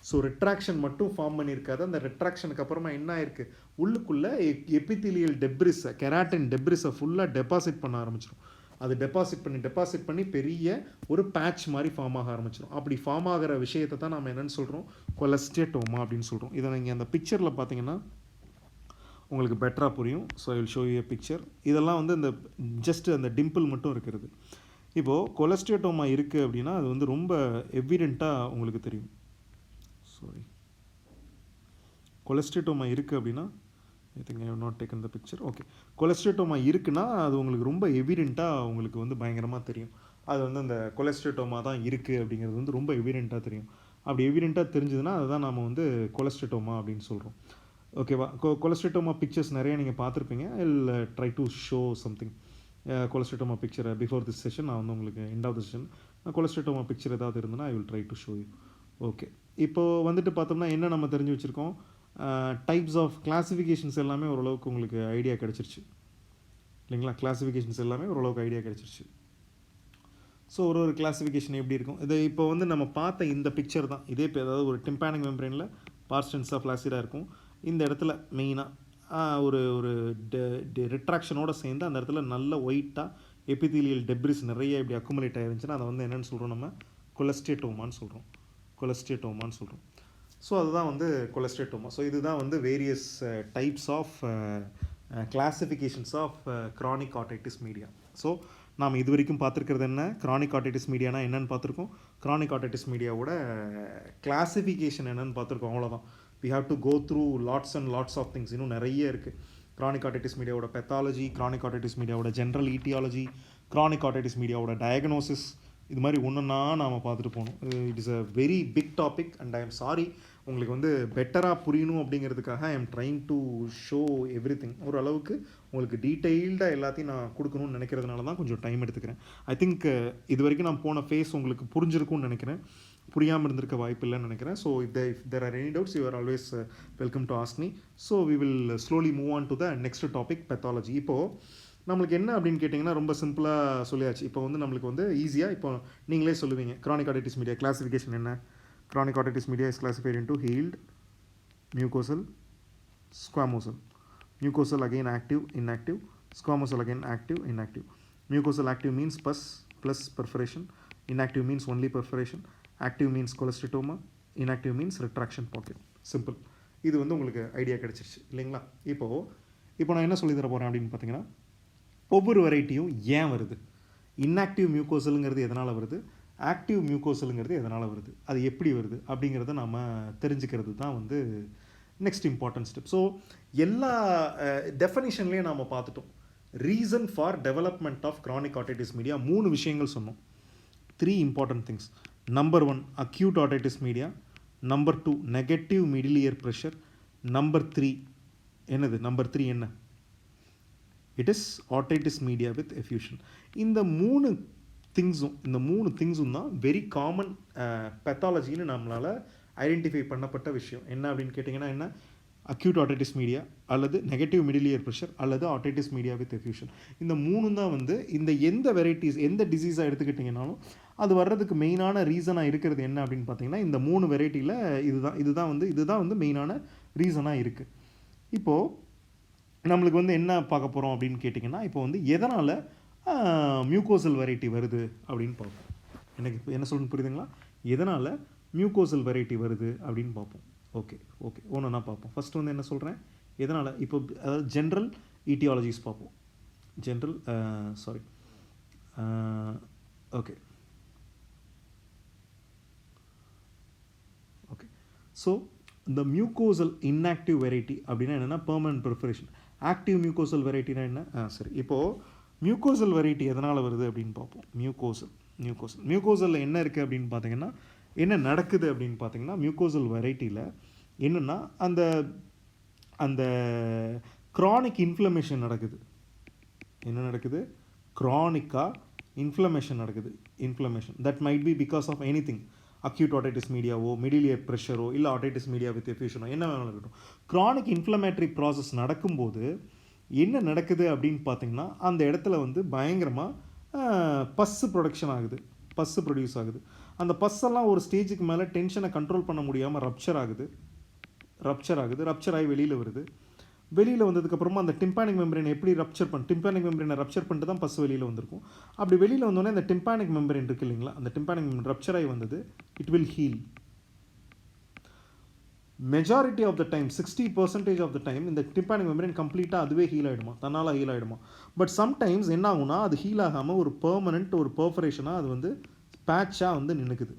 ஸோ ரிட்ராக்ஷன் மட்டும் ஃபார்ம் பண்ணியிருக்காது. அந்த ரிட்ராக்ஷனுக்கு அப்புறமா என்ன ஆயிருக்கு, உள்ளுக்குள்ளே எபித்திலியல் டெப்ரிஸை, கெராட்டின் டெப்ரிஸை ஃபுல்லாக டெபாசிட் பண்ண ஆரம்பிச்சிடும். அது டெபாசிட் பண்ணி பெரிய ஒரு பேட்ச் மாதிரி ஃபார்ம் ஆக ஆரம்பிச்சிடும். அப்படி ஃபார்ம் ஆகிற விஷயத்தை தான் நம்ம என்னென்னு சொல்கிறோம், கொலஸ்டியட்டோமா அப்படின்னு சொல்கிறோம். இதை நீங்கள் அந்த பிக்சரில் பார்த்தீங்கன்னா உங்களுக்கு பெட்டராக புரியும். So I will show you a picture. இதெல்லாம் வந்து இந்த ஜஸ்ட் அந்த டிம்பிள் மட்டும் இருக்கிறது. இப்போது கொலஸ்டியட்டோமா இருக்குது அப்படின்னா அது வந்து ரொம்ப எவிடெண்ட்டாக உங்களுக்கு தெரியும். கொலஸ்டியட்டோமா இருக்குது அப்படின்னா I think I have not taken the picture. Okay, cholesteatoma இருக்குன்னா அது உங்களுக்கு ரொம்ப எவிடெண்ட்டாக உங்களுக்கு வந்து பயங்கரமாக தெரியும். அது வந்து அந்த கொலஸ்டியட்டோமா தான் இருக்குது அப்படிங்கிறது வந்து ரொம்ப எவிடெண்ட்டாக தெரியும். அப்படி எவிடெண்ட்டாக தெரிஞ்சதுன்னா அதுதான் நம்ம வந்து கொலஸ்டியட்டோமா அப்படின்னு சொல்கிறோம். ஓகேவா? கொலஸ்டியட்டோமா பிக்சர்ஸ் நிறைய நீங்கள் பார்த்துருப்பீங்க. I will try to show something cholesteatoma பிக்சரை பிஃபோர் திஸ் செஷன். நான் வந்து உங்களுக்கு end of the session cholesteatoma picture ஏதாவது இருந்ததுன்னா I will try to show you. Okay, இப்போது வந்துட்டு பார்த்தோம்னா என்ன நம்ம தெரிஞ்சு வச்சுருக்கோம், டைப்ஸ் ஆஃப் கிளாஸிஃபிகேஷன்ஸ் எல்லாமே ஓரளவுக்கு உங்களுக்கு ஐடியா கிடச்சிருச்சு இல்லைங்களா? கிளாஸிஃபிகேஷன்ஸ் எல்லாமே ஓரளவுக்கு ஐடியா கிடச்சிருச்சு. ஸோ ஒரு கிளாஸிஃபிகேஷன் எப்படி இருக்கும், இது இப்போ வந்து நம்ம பார்த்த இந்த பிக்சர் தான். இதே இப்போ அதாவது ஒரு டிம்பானிக் மெம்பரேனில் பார்ஸ்டன்ஸாக ஃப்ளாசிடாக இருக்கும். இந்த இடத்துல மெயினாக ஒரு ஒரு ரிட்ராக்ஷனோடு சேர்ந்து அந்த இடத்துல நல்ல ஒயிட்டாக எபிதீலியல் டெப்ரிஸ் நிறைய இப்படி அக்குமுலேட் ஆயிருந்துச்சுன்னா அதை வந்து என்னென்னு சொல்கிறோம், நம்ம கொலஸ்டேட்டோமான்னு சொல்கிறோம். கொலஸ்டேட்டோமான்னு சொல்கிறோம். ஸோ அதுதான் வந்து கொலஸ்டேட்டோமா. ஸோ இதுதான் வந்து various types of classifications of chronic otitis media. So நாம் இது வரைக்கும் பார்த்துருக்கிறது என்ன, க்ரானிக் ஆர்டைட்டிஸ் மீடியானா என்னென்னு பார்த்துருக்கோம், க்ரானிக் ஆர்டைட்டிஸ் மீடியாவோட கிளாஸிஃபிகேஷன் என்னென்னு பார்த்துருக்கோம், அவ்வளோதான். We have to go through lots and lots of things, இன்னும் நிறைய இருக்குது. க்ரானிக் ஆர்டைட்டிஸ் மீடியாவோட பெத்தாலஜி, க்ரானிக் ஆர்டைட்டிஸ் மீடியாவோட ஜென்ரல் ஈட்டியாலஜி, க்ரானிக் ஆர்டைட்டிஸ் மீடியாவோட டயக்னோசிஸ், இது மாதிரி ஒன்றுன்னா நாம் பார்த்துட்டு போகணும். It is a very big topic and I am sorry, உங்களுக்கு வந்து பெட்டராக புரியணும் அப்படிங்கிறதுக்காக I am trying to show every thing. ஓரளவுக்கு உங்களுக்கு டீட்டெயில்டாக எல்லாத்தையும் நான் கொடுக்கணும்னு நினைக்கிறதுனால தான் கொஞ்சம் டைம் எடுத்துக்கிறேன். ஐ திங்க் இது வரைக்கும் நான் போன ஃபேஸ் உங்களுக்கு புரிஞ்சிருக்கும்னு நினைக்கிறேன், புரியாமல் இருந்திருக்க வாய்ப்பு இல்லைன்னு நினைக்கிறேன். So if there are any doubts you are always welcome to ask me. So we will slowly move on to the next topic, pathology. இப்போது நம்மளுக்கு என்ன அப்படின்னு கேட்டிங்கன்னா ரொம்ப சிம்பிளாக சொல்லியாச்சு. இப்போ வந்து நம்மளுக்கு வந்து ஈஸியாக இப்போ நீங்களே சொல்லுவீங்க க்ரானிக் ஆர்டைட்டிஸ் மீடியா கிளாஸிஃபிகேஷன் என்ன. Chronic otitis media is classified into healed, mucosal, squamosal. Mucosal again active, inactive. Squamosal again active, inactive. Mucosal active means pus plus perforation. Inactive means only perforation. Active means cholesteatoma. Inactive means retraction pocket. Simple. இது வந்து உங்களுக்கு ஐடியா கிடச்சிருச்சு இல்லைங்களா? இப்போ நான் என்ன சொல்லி தர போகிறேன் அப்படின்னு பார்த்தீங்கன்னா, ஒவ்வொரு வெரைட்டியும் ஏன் வருது, இன்ஆக்டிவ் மியூக்கோசலுங்கிறது எதனால் வருது, ஆக்டிவ் மியூக்கோசலுங்கிறது எதனால் வருது, அது எப்படி வருது அப்படிங்கிறத நம்ம தெரிஞ்சுக்கிறது தான் வந்து நெக்ஸ்ட் இம்பார்ட்டன்ட் ஸ்டெப். ஸோ எல்லா டெஃபனிஷன்லேயும் நாம் பார்த்துட்டோம். Reason for development of chronic otitis media 3 விஷயங்கள் சொன்னோம். 3 important things. Number 1 acute otitis media, number 2 negative middle ear pressure, number 3 என்னது, நம்பர் 3 என்ன, it is otitis media with effusion. இந்த 3 திங்ஸும் தான் வெரி காமன் பெத்தாலஜின்னு நம்மளால் ஐடென்டிஃபை பண்ணப்பட்ட விஷயம். என்ன அப்படின்னு கேட்டிங்கன்னா, என்ன அக்யூட் ஆர்டைட்டிஸ் மீடியா அல்லது நெகட்டிவ் மிடில் இயர் ப்ரெஷர் அல்லது ஆர்டைட்டிஸ் மீடியா வித் எஃப்யூஷன். இந்த 3 தான் வந்து இந்த எந்த வெரைட்டிஸ் எந்த டிசீஸாக எடுத்துக்கிட்டிங்கனாலும் அது வர்றதுக்கு மெயினான ரீசனாக இருக்கிறது என்ன அப்படின்னு பார்த்தீங்கன்னா, இந்த 3 வெரைட்டியில் இதுதான் வந்து மெயினான ரீசனாக இருக்குது. இப்போது நம்மளுக்கு வந்து என்ன பார்க்க போகிறோம் அப்படின்னு கேட்டிங்கன்னா, இப்போ வந்து எதனால் மியூக்கோசல் வெரைட்டி வருது அப்படின்னு பார்ப்போம். எனக்கு இப்போ என்ன சொல்லணும்னு புரியுதுங்களா? எதனால் மியூக்கோசல் வெரைட்டி வருது அப்படின்னு பார்ப்போம். ஓகே ஒன்று நான் பார்ப்போம். ஃபஸ்ட்டு வந்து என்ன சொல்கிறேன், எதனால், இப்போ அதாவது ஜென்ரல் ஈட்டியாலஜிஸ் பார்ப்போம். ஓகே ஸோ இந்த மியூக்கோசல் இன்ஆக்டிவ் வெரைட்டி அப்படின்னா என்னென்னா பெர்மனன்ட் பெர்ஃபரேஷன். ஆக்டிவ் மியூக்கோசல் வெரைட்டினா என்ன, சரி இப்போது மியூக்கோசல் வெரைட்டி எதனால் வருது அப்படின்னு பார்ப்போம். மியூக்கோசலில் என்ன இருக்குது அப்படின்னு பார்த்தீங்கன்னா, என்ன நடக்குது அப்படின்னு பார்த்தீங்கன்னா, மியூக்கோசல் வெரைட்டியில் என்னென்னா அந்த அந்த க்ரானிக் இன்ஃப்ளமேஷன் நடக்குது. என்ன நடக்குது, க்ரானிக்காக இன்ஃப்ளமேஷன் நடக்குது. Inflammation that might be because of any thing, acute otitis மீடியாவோ, மிடில் இயர் ப்ரெஷரோ, இல்லை ஆர்டைட்டிஸ் மீடியா வித் எஃப்யூஷனோ, என்ன வேணாலும் இருக்கட்டும். க்ரானிக் இன்ஃப்ளமேட்டரி ப்ராசஸ் நடக்கும்போது என்ன நடக்குது அப்படின்னு பார்த்தீங்கன்னா, அந்த இடத்துல வந்து பயங்கரமாக பஸ்ஸு ப்ரொடியூஸ் ஆகுது. அந்த பஸ்ஸெல்லாம் ஒரு ஸ்டேஜுக்கு மேலே டென்ஷனை கண்ட்ரோல் பண்ண முடியாமல் ரப்ச்சர் ஆகி வெளியில் வருது. வெளியில் வந்ததுக்கப்புறமா அந்த டிம்பானிக் மெம்பரேன் எப்படி டிம்பானிக் மெம்பரேனை ரப்ச்சர் பண்ணிட்டு தான் பஸ் வெளியில் வந்திருக்கும். அப்படி வெளியில் வந்தோடனே அந்த டிம்பானிக் மெம்பரேன் இருக்குது இல்லைங்களா, அந்த டிம்பானிக் மெம்பரேன் ரப்ச்சர் ஆகி வந்தது, it will heal. Majority of the time 60% of the time இந்த டிம்பானிக் மெம்பரேன் கம்ப்ளீட்டாக அதுவே ஹீல் ஆகிடுமா. பட் சம்டைம்ஸ் என்ன ஆகுனா, அது ஹீல் ஆகாமல் ஒரு பெர்மனண்ட் ஒரு பெர்ஃபரேஷனாக அது வந்து பேட்சாக வந்து நின்றுக்குது.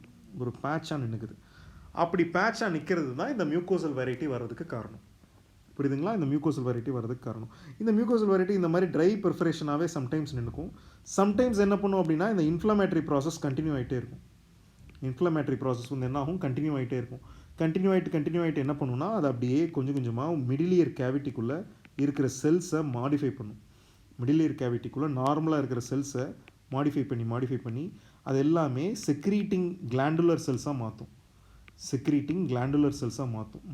அப்படி பேட்சாக நிற்கிறது தான் இந்த மியூக்கோசல் வெரைட்டி வர்றதுக்கு காரணம். புரியுதுங்களா? இந்த மியூக்கோசல் வெரைட்டி வர்றதுக்கு காரணம். இந்த மியூக்கோசல் வெரைட்டி இந்த மாதிரி ட்ரை பெர்ஃபரேஷனாகவே சம்டைம்ஸ் நின்றுக்கும். சம்டைம்ஸ் என்ன பண்ணும் அப்படின்னா, இந்த இன்ஃப்ளமேட்டரி ப்ராசஸ் கண்டினியூ ஆகிட்டே இருக்கும். இன்ஃப்ளமேட்டரி ப்ராசஸ் வந்து என்ன ஆகும், கண்டினியூ ஆகிட்டு என்ன பண்ணுன்னா, அது அப்படியே கொஞ்சம் கொஞ்சமாக மிடில் இயர் கேவிட்டிக்குள்ளே இருக்கிற செல்ஸை மாடிஃபை பண்ணும். மிடில் இயர் கேவிட்டிக்குள்ளே நார்மலாக இருக்கிற செல்ஸை மாடிஃபை பண்ணி அது எல்லாமே செக்ரீட்டிங் கிளாண்டுலர் செல்ஸாக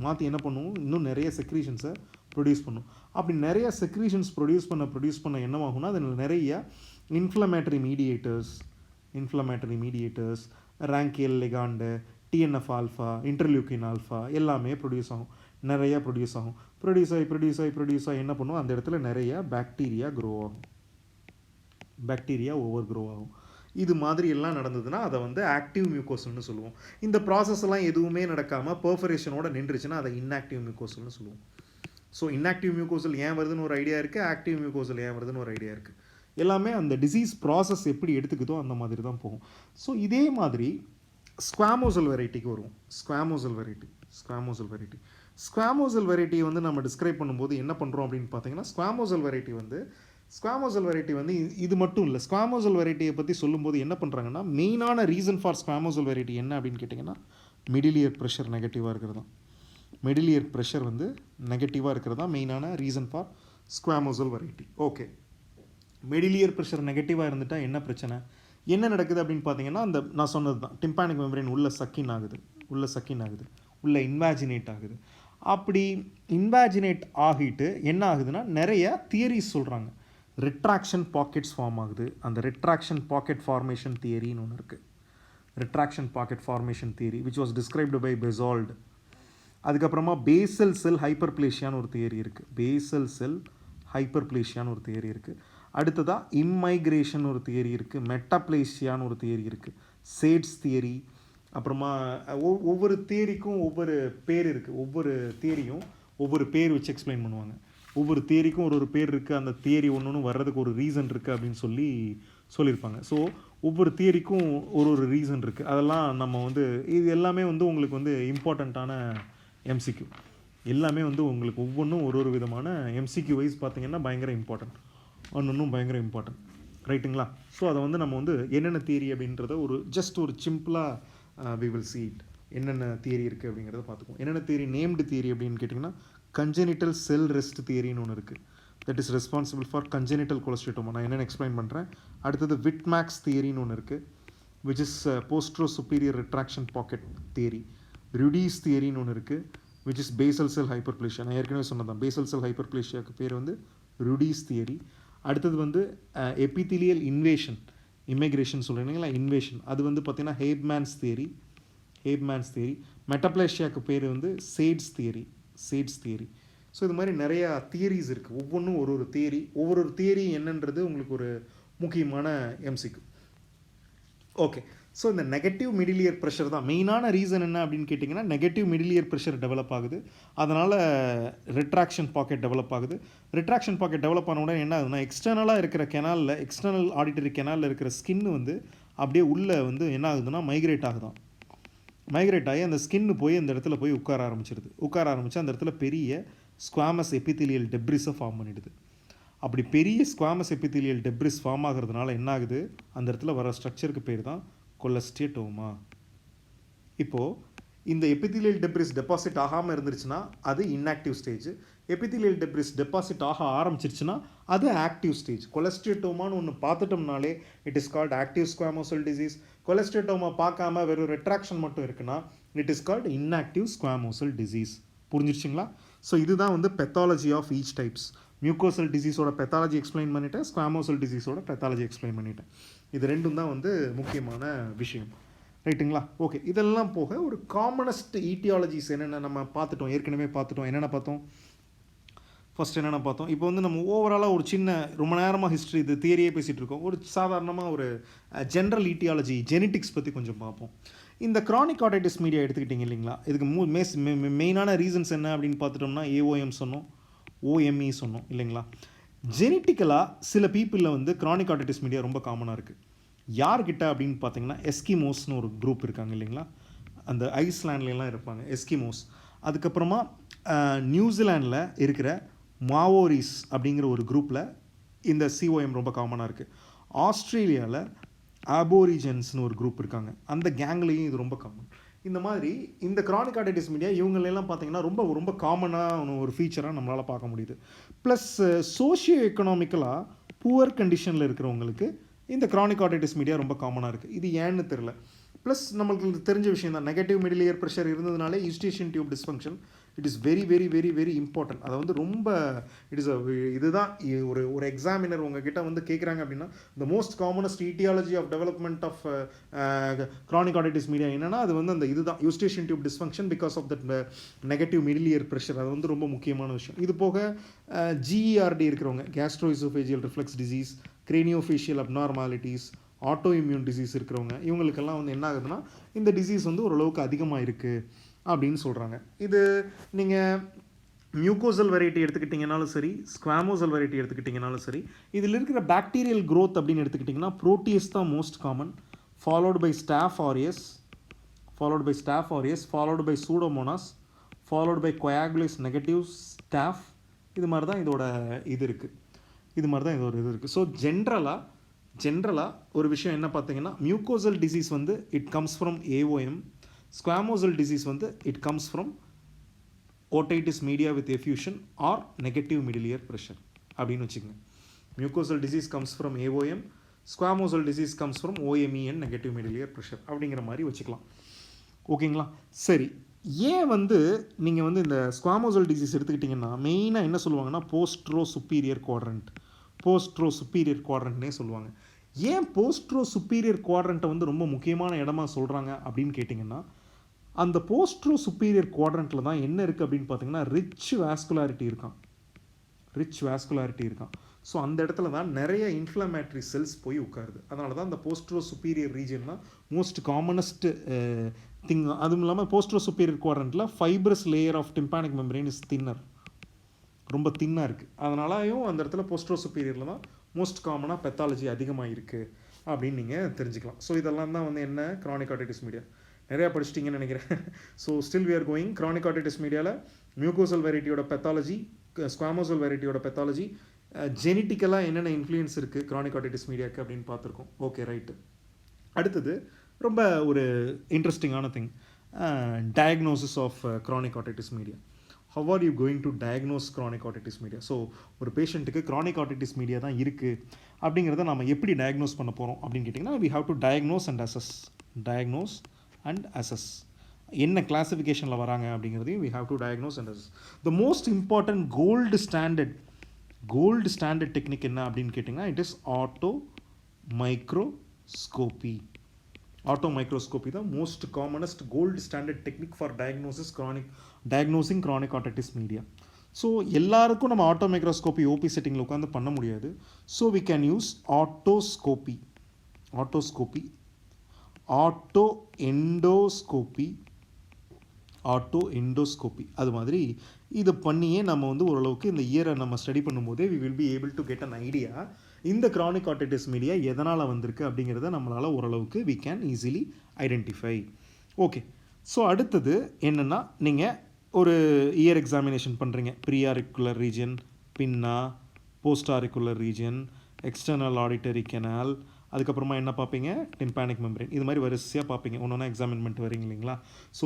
மாற்றி என்ன பண்ணும், இன்னும் நிறைய செக்ரீஷன்ஸை ப்ரொடியூஸ் பண்ணும். அப்படி நிறைய செக்ரீஷன்ஸ் ப்ரொடியூஸ் பண்ண என்னவாகும்னா, அதில் நிறைய inflammatory mediators, inflammatory mediators, RANKL ligand, TNF alpha, interleukin alpha எல்லாமே ப்ரொடியூஸ் ஆகும். நிறையா ப்ரொடியூஸ் ஆகும். ப்ரொடியூஸ் ஆகி என்ன பண்ணும், அந்த இடத்துல நிறைய பாக்டீரியா க்ரோ ஆகும். பாக்டீரியா ஓவர் க்ரோ ஆகும். இது மாதிரி எல்லாம் நடந்ததுன்னா அதை வந்து ஆக்டிவ் மியூக்கோசல்னு சொல்லுவோம். இந்த ப்ராசஸ் எல்லாம் எதுவுமே நடக்காமல் பெர்ஃபரேஷனோட நின்றுச்சுன்னா அதை இன்ஆக்டிவ் மியூக்கோசல்னு சொல்லுவோம். ஸோ இன்ஆக்டிவ் மியூக்கோசல் ஏன் வருதுன்னு ஒரு ஐடியா இருக்குது, ஆக்டிவ் மியூக்கோசல் ஏன் வருதுன்னு ஒரு ஐடியா இருக்குது. எல்லாமே அந்த டிசீஸ் ப்ராசஸ் எப்படி எடுத்துக்குதோ அந்த மாதிரி தான் போகும். ஸோ இதே மாதிரி ஸ்குவாமோசல் வெரைட்டிக்கு வருவோம். ஸ்குவாமோசல் வெரைட்டி வந்து நம்ம டிஸ்கிரைப் பண்ணும்போது என்ன பண்ணுறோம் அப்படின்னு பார்த்தீங்கன்னா, ஸ்குவாமோசல் வெரைட்டி வந்து இது மட்டும் இல்லை. ஸ்குவாமோசல் வெரைட்டியை பற்றி சொல்லும்போது என்ன பண்ணுறாங்கன்னா, மெயினான ரீசன் ஃபார் ஸ்குவாமோசல் வெரைட்டி என்ன அப்படின்னு கேட்டிங்கன்னா, மிடில் இயர் ப்ரெஷர் நெகட்டிவாக இருக்கிறது தான். மிடில் இயர் ப்ரெஷர் வந்து நெகட்டிவாக இருக்கிறது தான் மெயினான reason for squamosal variety. Okay, middle ear pressure நெகட்டிவாக இருந்துட்டால் என்ன பிரச்சனை, என்ன நடக்குது அப்படின்னு பார்த்தீங்கன்னா, அந்த நான் சொன்னது தான், டிம்பானிக் மெம்பரேன் உள்ள சக்கின் ஆகுது, உள்ள இன்வாஜினேட் ஆகுது. அப்படி இன்வாஜினேட் ஆகிட்டு என்ன ஆகுதுன்னா, நிறைய தியரிஸ் சொல்கிறாங்க. ரிட்ராக்ஷன் பாக்கெட்ஸ் ஃபார்ம் ஆகுது. அந்த ரிட்ராக்ஷன் பாக்கெட் ஃபார்மேஷன் தியரின்னு ஒன்று இருக்குது. Retraction pocket formation theory which was described by Bezold. அதுக்கப்புறமா பேசல் செல் ஹைப்பர்பிளேஷியான்னு ஒரு தியரி இருக்குது. அடுத்ததாக இம்மைக்ரேஷன் ஒரு தியரி இருக்குது. மெட்டாப்ளேஷியான்னு ஒரு தியரி இருக்குது. Shades theory. அப்புறமா ஒவ்வொரு தியரிக்கும் ஒவ்வொரு பேர் இருக்குது. ஒவ்வொரு தியரியும் ஒவ்வொரு பேர் வச்சு எக்ஸ்பிளைன் பண்ணுவாங்க. ஒவ்வொரு தியரிக்கும் ஒரு பேர் இருக்குது. அந்த தியரி ஒன்று வர்றதுக்கு ஒரு ரீசன் இருக்குது அப்படின்னு சொல்லியிருப்பாங்க. ஸோ ஒவ்வொரு தியரிக்கும் ஒரு ரீசன் இருக்குது. அதெல்லாம் நம்ம வந்து இது எல்லாமே வந்து உங்களுக்கு வந்து இம்பார்ட்டண்ட்டான எம்சிக்யூ. எல்லாமே வந்து உங்களுக்கு ஒவ்வொன்றும் ஒரு விதமான எம்சிக்யூ வைஸ் பார்த்தீங்கன்னா பயங்கர இம்பார்ட்டன்ட். ஒன்றும் பயங்கர இம்பார்ட்டன்ட், ரைட்டுங்களா? ஸோ அதை வந்து நம்ம வந்து என்னென்ன தியரி அப்படின்றத ஜஸ்ட் ஒரு சிம்பிளாக வி வில் see it. என்னென்ன தியரி இருக்குது அப்படிங்கிறத பார்த்துக்குவோம். என்னென்ன தியரி, நேம்டு தியரி அப்படின்னு கேட்டிங்கன்னா, கன்ஜெனிட்டல் செல் ரெஸ்ட் தியரின்னு ஒன்று இருக்குது. That is responsible for congenital cholesteatoma. நான் என்னென்னு எக்ஸ்பிளைன் பண்ணுறேன். அடுத்தது விட்மேக்ஸ் தியரின்னு ஒன்று இருக்குது, which is postero superior retraction pocket theory. Ruedi's தியரின்னு ஒன்று இருக்குது, which is basal cell hyperplasia. நான் ஏற்கனவே சொன்னதான், பேசல் செல் ஹைப்பர்பிளேஷியாவுக்கு பேர் வந்து ருடீஸ் தியரி. அடுத்தது வந்து எபித்திலியல் இமிக்ரேஷன் சொல்கிறீங்களா, இன்வேஷன். அது வந்து பார்த்திங்கன்னா ஹேப்மேன்ஸ் தியரி. மெட்டாப்ளேஷியாவுக்கு பேர் வந்து சேட்ஸ் தியரி. ஸோ இது மாதிரி நிறையா தியரிஸ் இருக்குது. ஒவ்வொன்றும் ஒரு தியரி. ஒவ்வொரு தியரி என்னன்றது உங்களுக்கு ஒரு முக்கியமான எம்சிக்கு. ஓகே, ஸோ இந்த நெகட்டிவ் மிடில் இயர் ப்ரெஷர் தான் மெயினான ரீசன். என்ன அப்படின்னு கேட்டிங்கன்னா, negative middle ear pressure develop ஆகுது. அதனால் ரிட்ராக்ஷன் பாக்கெட் டெவலப் ஆகுது. ரிட்ராக்ஷன் பாக்கெட் டெவலப் ஆன உடனே என்ன ஆகுதுன்னா, எக்ஸ்டர்னலாக இருக்கிற எக்ஸ்டர்னல் ஆடிட்டரி கெனாலில் இருக்கிற ஸ்கின்னு வந்து அப்படியே உள்ளே வந்து என்ன ஆகுதுன்னா மைக்ரேட் ஆகி அந்த ஸ்கின்னு போய் அந்த இடத்துல போய் உட்கார ஆரம்பிச்சு அந்த இடத்துல பெரிய ஸ்குவாமஸ் எபித்திலியல் டெப்ரிஸை ஃபார்ம் பண்ணிடுது. அப்படி பெரிய ஸ்குவாமஸ் எபித்திலியல் டெப்ரிஸ் ஃபார்ம் ஆகிறதுனால என்ன ஆகுது, அந்த இடத்துல வர ஸ்ட்ரக்சருக்கு பேர் தான் கொலஸ்டியோட்டோமா. இப்போது இந்த எபித்திலியல் டெப்ரிஸ் டெபாசிட் ஆகாமல் இருந்துருச்சுன்னா அது inactive stage. Epithelial debris deposit ஆக ஆரம்பிச்சிருச்சுன்னா அது ஆக்டிவ் ஸ்டேஜ். கொலஸ்டியோட்டோமான்னு ஒன்று பார்த்துட்டோம்னாலே it is called active squamosal disease. Cholesteatoma பார்க்காம வெறும் ரெட்ராக்ஷன் மட்டும் இருக்குன்னா it is called inactive squamosal disease. புரிஞ்சிருச்சுங்களா? ஸோ இதுதான் வந்து pathology of each types. Mucosal டிசீஸோட பெத்தாலஜி எக்ஸ்பிளைன் பண்ணிட்டேன், ஸ்குவாமோசல் டிசீஸோட பெத்தாலஜி எக்ஸ்பிளைன் பண்ணிட்டேன். இது ரெண்டும் தான் வந்து முக்கியமான விஷயம், ரைட்டுங்களா? ஓகே, இதெல்லாம் போக ஒரு காமனஸ்ட் ஈட்டியாலஜிஸ் என்னென்ன நம்ம ஏற்கனவே பார்த்துட்டோம். என்னென்ன பார்த்தோம்? இப்போ வந்து நம்ம ஓவராலாக ஒரு சின்ன ரொம்ப நேரமாக ஹிஸ்ட்ரி இது தியரியே பேசிகிட்டு இருக்கோம். ஒரு சாதாரணமாக ஒரு ஜென்ரல் ஈட்டியாலஜி ஜெனட்டிக்ஸ் பற்றி கொஞ்சம் பார்ப்போம். இந்த கிரானிக் ஆர்டைட்டிஸ் மீடியா எடுத்துக்கிட்டிங்க இல்லைங்களா, இதுக்கு மெயினான ரீசன்ஸ் என்ன அப்படின்னு பார்த்துட்டோம்னா ஏஓஎம் சொன்னோம், ஓஎம்இ சொன்னோம் இல்லைங்களா. ஜெனட்டிக்கலாக சில பீப்புளில் வந்து கிரானிக் ஆர்டைட்டிஸ் மீடியா ரொம்ப காமனாக இருக்குது. யார்கிட்ட அப்படின்னு பார்த்தீங்கன்னா எஸ்கிமோஸ்னு ஒரு குரூப் இருக்காங்க இல்லைங்களா, அந்த ஐஸ்லாண்ட்லாம் இருப்பாங்க எஸ்கிமோஸ். அதுக்கப்புறமா நியூசிலாண்டில் இருக்கிற மாவோரிஸ் அப்படிங்கிற ஒரு குரூப்பில் இந்த சிஓஎம் ரொம்ப காமனாக இருக்குது. ஆஸ்திரேலியாவில் ஆபோரிஜன்ஸ்னு ஒரு குரூப் இருக்காங்க, அந்த கேங்லேயும் இது ரொம்ப காமன். இந்த மாதிரி இந்த கிரானிக் ஆர்டைட்டிஸ் மீடியா இவங்களெல்லாம் பார்த்தீங்கன்னா ரொம்ப ரொம்ப காமனான ஒரு ஃபீச்சராக நம்மளால் பார்க்க முடியுது. ப்ளஸ் சோஷியோ எக்கனாமிக்கலாக புவர் கண்டிஷனில் இருக்கிறவங்களுக்கு இந்த கிரானிக் ஆர்டைட்டிஸ் மீடியா ரொம்ப காமனாக இருக்குது. இது ஏன்னு தெரில. ப்ளஸ் நம்மளுக்கு தெரிஞ்ச விஷயம் தான், நெகட்டிவ் மிடில் இயர் ப்ரெஷர் இருந்ததுனாலே eustachian tube dysfunction, it is very very very very important. அதை வந்து ரொம்ப இட் இஸ் இதுதான் ஒரு எக்ஸாமினர் உங்ககிட்ட வந்து கேட்குறாங்க அப்படின்னா the most commonest aetiology of development of chronic otitis media என்னன்னா அது வந்து அந்த இதுதான் eustachian tube dysfunction because of that negative middle ear pressure. அது வந்து ரொம்ப முக்கியமான விஷயம். இது போக ஜிஇஆர்டி இருக்கிறவங்க gastroesophageal reflux disease, craniofacial abnormalities, auto immune disease இருக்கிறவங்க இவங்களுக்கெல்லாம் வந்து என்ன ஆகுதுன்னா இந்த டிசீஸ் வந்து ஓரளவுக்கு அதிகமாக இருக்குது அப்படின்னு சொல்கிறாங்க. இது நீங்கள் மியூக்கோசல் வெரைட்டி எடுத்துக்கிட்டிங்கனாலும் சரி, ஸ்குவாமோசல் வெரைட்டி எடுத்துக்கிட்டிங்கனாலும் சரி, இதில் இருக்கிற பாக்டீரியல் க்ரோத் அப்படின்னு எடுத்துக்கிட்டிங்கன்னா ப்ரோட்டியஸ் தான் most common, followed by Staph aureus, followed by Pseudomonas, followed by coagulase negative Staph. இது மாதிரி தான் இதோட இது இருக்குது. ஸோ ஜென்ரலாக ஒரு விஷயம் என்ன பார்த்தீங்கன்னா மியூக்கோசல் டிசீஸ் வந்து it comes from AOM, squamosal disease வந்து it comes from otitis media with effusion or negative middle ear pressure அப்படின்னு வச்சுக்கோங்க. Mucosal disease comes from AOM, squamosal disease comes from OME and negative middle ear pressure அப்படிங்கிற மாதிரி வச்சுக்கலாம். ஓகேங்களா? சரி, ஏன் வந்து நீங்கள் வந்து இந்த ஸ்குவாமோசல் டிசீஸ் எடுத்துக்கிட்டிங்கன்னா மெயினாக என்ன சொல்லுவாங்கன்னா போஸ்ட்ரோ சுப்பீரியர் குவாட்ரண்ட்னே சொல்லுவாங்க. ஏன் போஸ்ட்ரோ சுப்பீரியர் குவாட்ரண்ட்டை வந்து ரொம்ப முக்கியமான இடமா சொல்கிறாங்க அப்படின்னு கேட்டிங்கன்னா அந்த போஸ்ட்ரோ சுப்பீரியர் குவாட்ரண்ட்டில் தான் என்ன இருக்குது அப்படின்னு பார்த்தீங்கன்னா ரிச் வாஸ்குலாரிட்டி இருக்கான். ஸோ அந்த இடத்துல தான் நிறைய இன்ஃப்ளமேட்ரி செல்ஸ் போய் உட்காருது. அதனால தான் அந்த போஸ்ட்ரோ சுப்பீரியர் ரீஜன் தான் மோஸ்ட் காமனஸ்ட் திங். அதுவும் இல்லாமல் போஸ்ட்ரோ சுப்பீரியர் குவாட்ரண்ட்டில் fibrous layer of tympanic membrane is thinner, ரொம்ப தின்னாக இருக்குது. அதனாலையும் அந்த இடத்துல போஸ்ட்ரோ சுப்பீரியரில் தான் மோஸ்ட் காமனாக பெத்தாலஜி அதிகமாக இருக்குது அப்படின்னு நீங்கள் தெரிஞ்சுக்கலாம். ஸோ இதெல்லாம் தான் வந்து என்ன க்ரானிக் ஆடிட்டிஸ் மீடியா நிறையா படிச்சிட்டிங்கன்னு நினைக்கிறேன். So still we are going. Chronic otitis மீடியாவில் மியூக்கோசல் வெரைட்டியோட பெத்தாலஜி, ஸ்குவாமோசல் வெரைட்டியோட பெத்தாலஜி, ஜெனட்டிக்கலாக என்னென்ன இன்ஃப்ளூயன்ஸ் இருக்குது க்ரானிக் ஆடிட்டிஸ் மீடியாவுக்கு அப்படின்னு பார்த்துருக்கோம். Okay, right. அடுத்தது ரொம்ப ஒரு இன்ட்ரெஸ்டிங்கான thing, diagnosis of chronic otitis media. How are you going to diagnose chronic otitis media? So ஒரு பேஷண்ட்டுக்கு chronic otitis media தான் இருக்குது அப்படிங்கிறத நம்ம எப்படி டயக்னோஸ் பண்ண போகிறோம் அப்படின்னு கேட்டிங்கன்னா we have to diagnose and assess. என்ன கிளாஸிஃபிகேஷனில் வராங்க அப்படிங்கிறதையும் we have to diagnose and assess. The most important gold standard technique என்ன அப்படின்னு கேட்டிங்கன்னா it is automicroscopy the most commonest gold standard technique for diagnosing chronic otitis media. So எல்லாருக்கும் நம்ம ஆட்டோமைக்ரோஸ்கோப்பி ஓபி செட்டிங்கில் உட்காந்து பண்ண முடியாது. So we can use auto endoscopy அது மாதிரி இதை பண்ணியே நம்ம வந்து ஓரளவுக்கு இந்த இயரை நம்ம ஸ்டடி பண்ணும்போதே we will be able to get an idea இந்த chronic otitis media எதனால் வந்திருக்கு அப்படிங்கிறத நம்மளால் ஓரளவுக்கு we can easily identify. Okay, so அடுத்தது என்னென்னா நீங்கள் ஒரு இயர் எக்ஸாமினேஷன் பண்ணுறீங்க. ப்ரீஆரிக்குலர் ரீஜன், பின்னா, post auricular region, external auditory canal, அதுக்கப்புறமா என்ன பார்ப்பீங்க டிம்பானிக் மெம்பரேன். இது மாதிரி வரிசையாக பார்ப்பீங்க. ஒன்றா எக்ஸாமின் பண்ணிட்டு வரீங்க இல்லைங்களா? ஸோ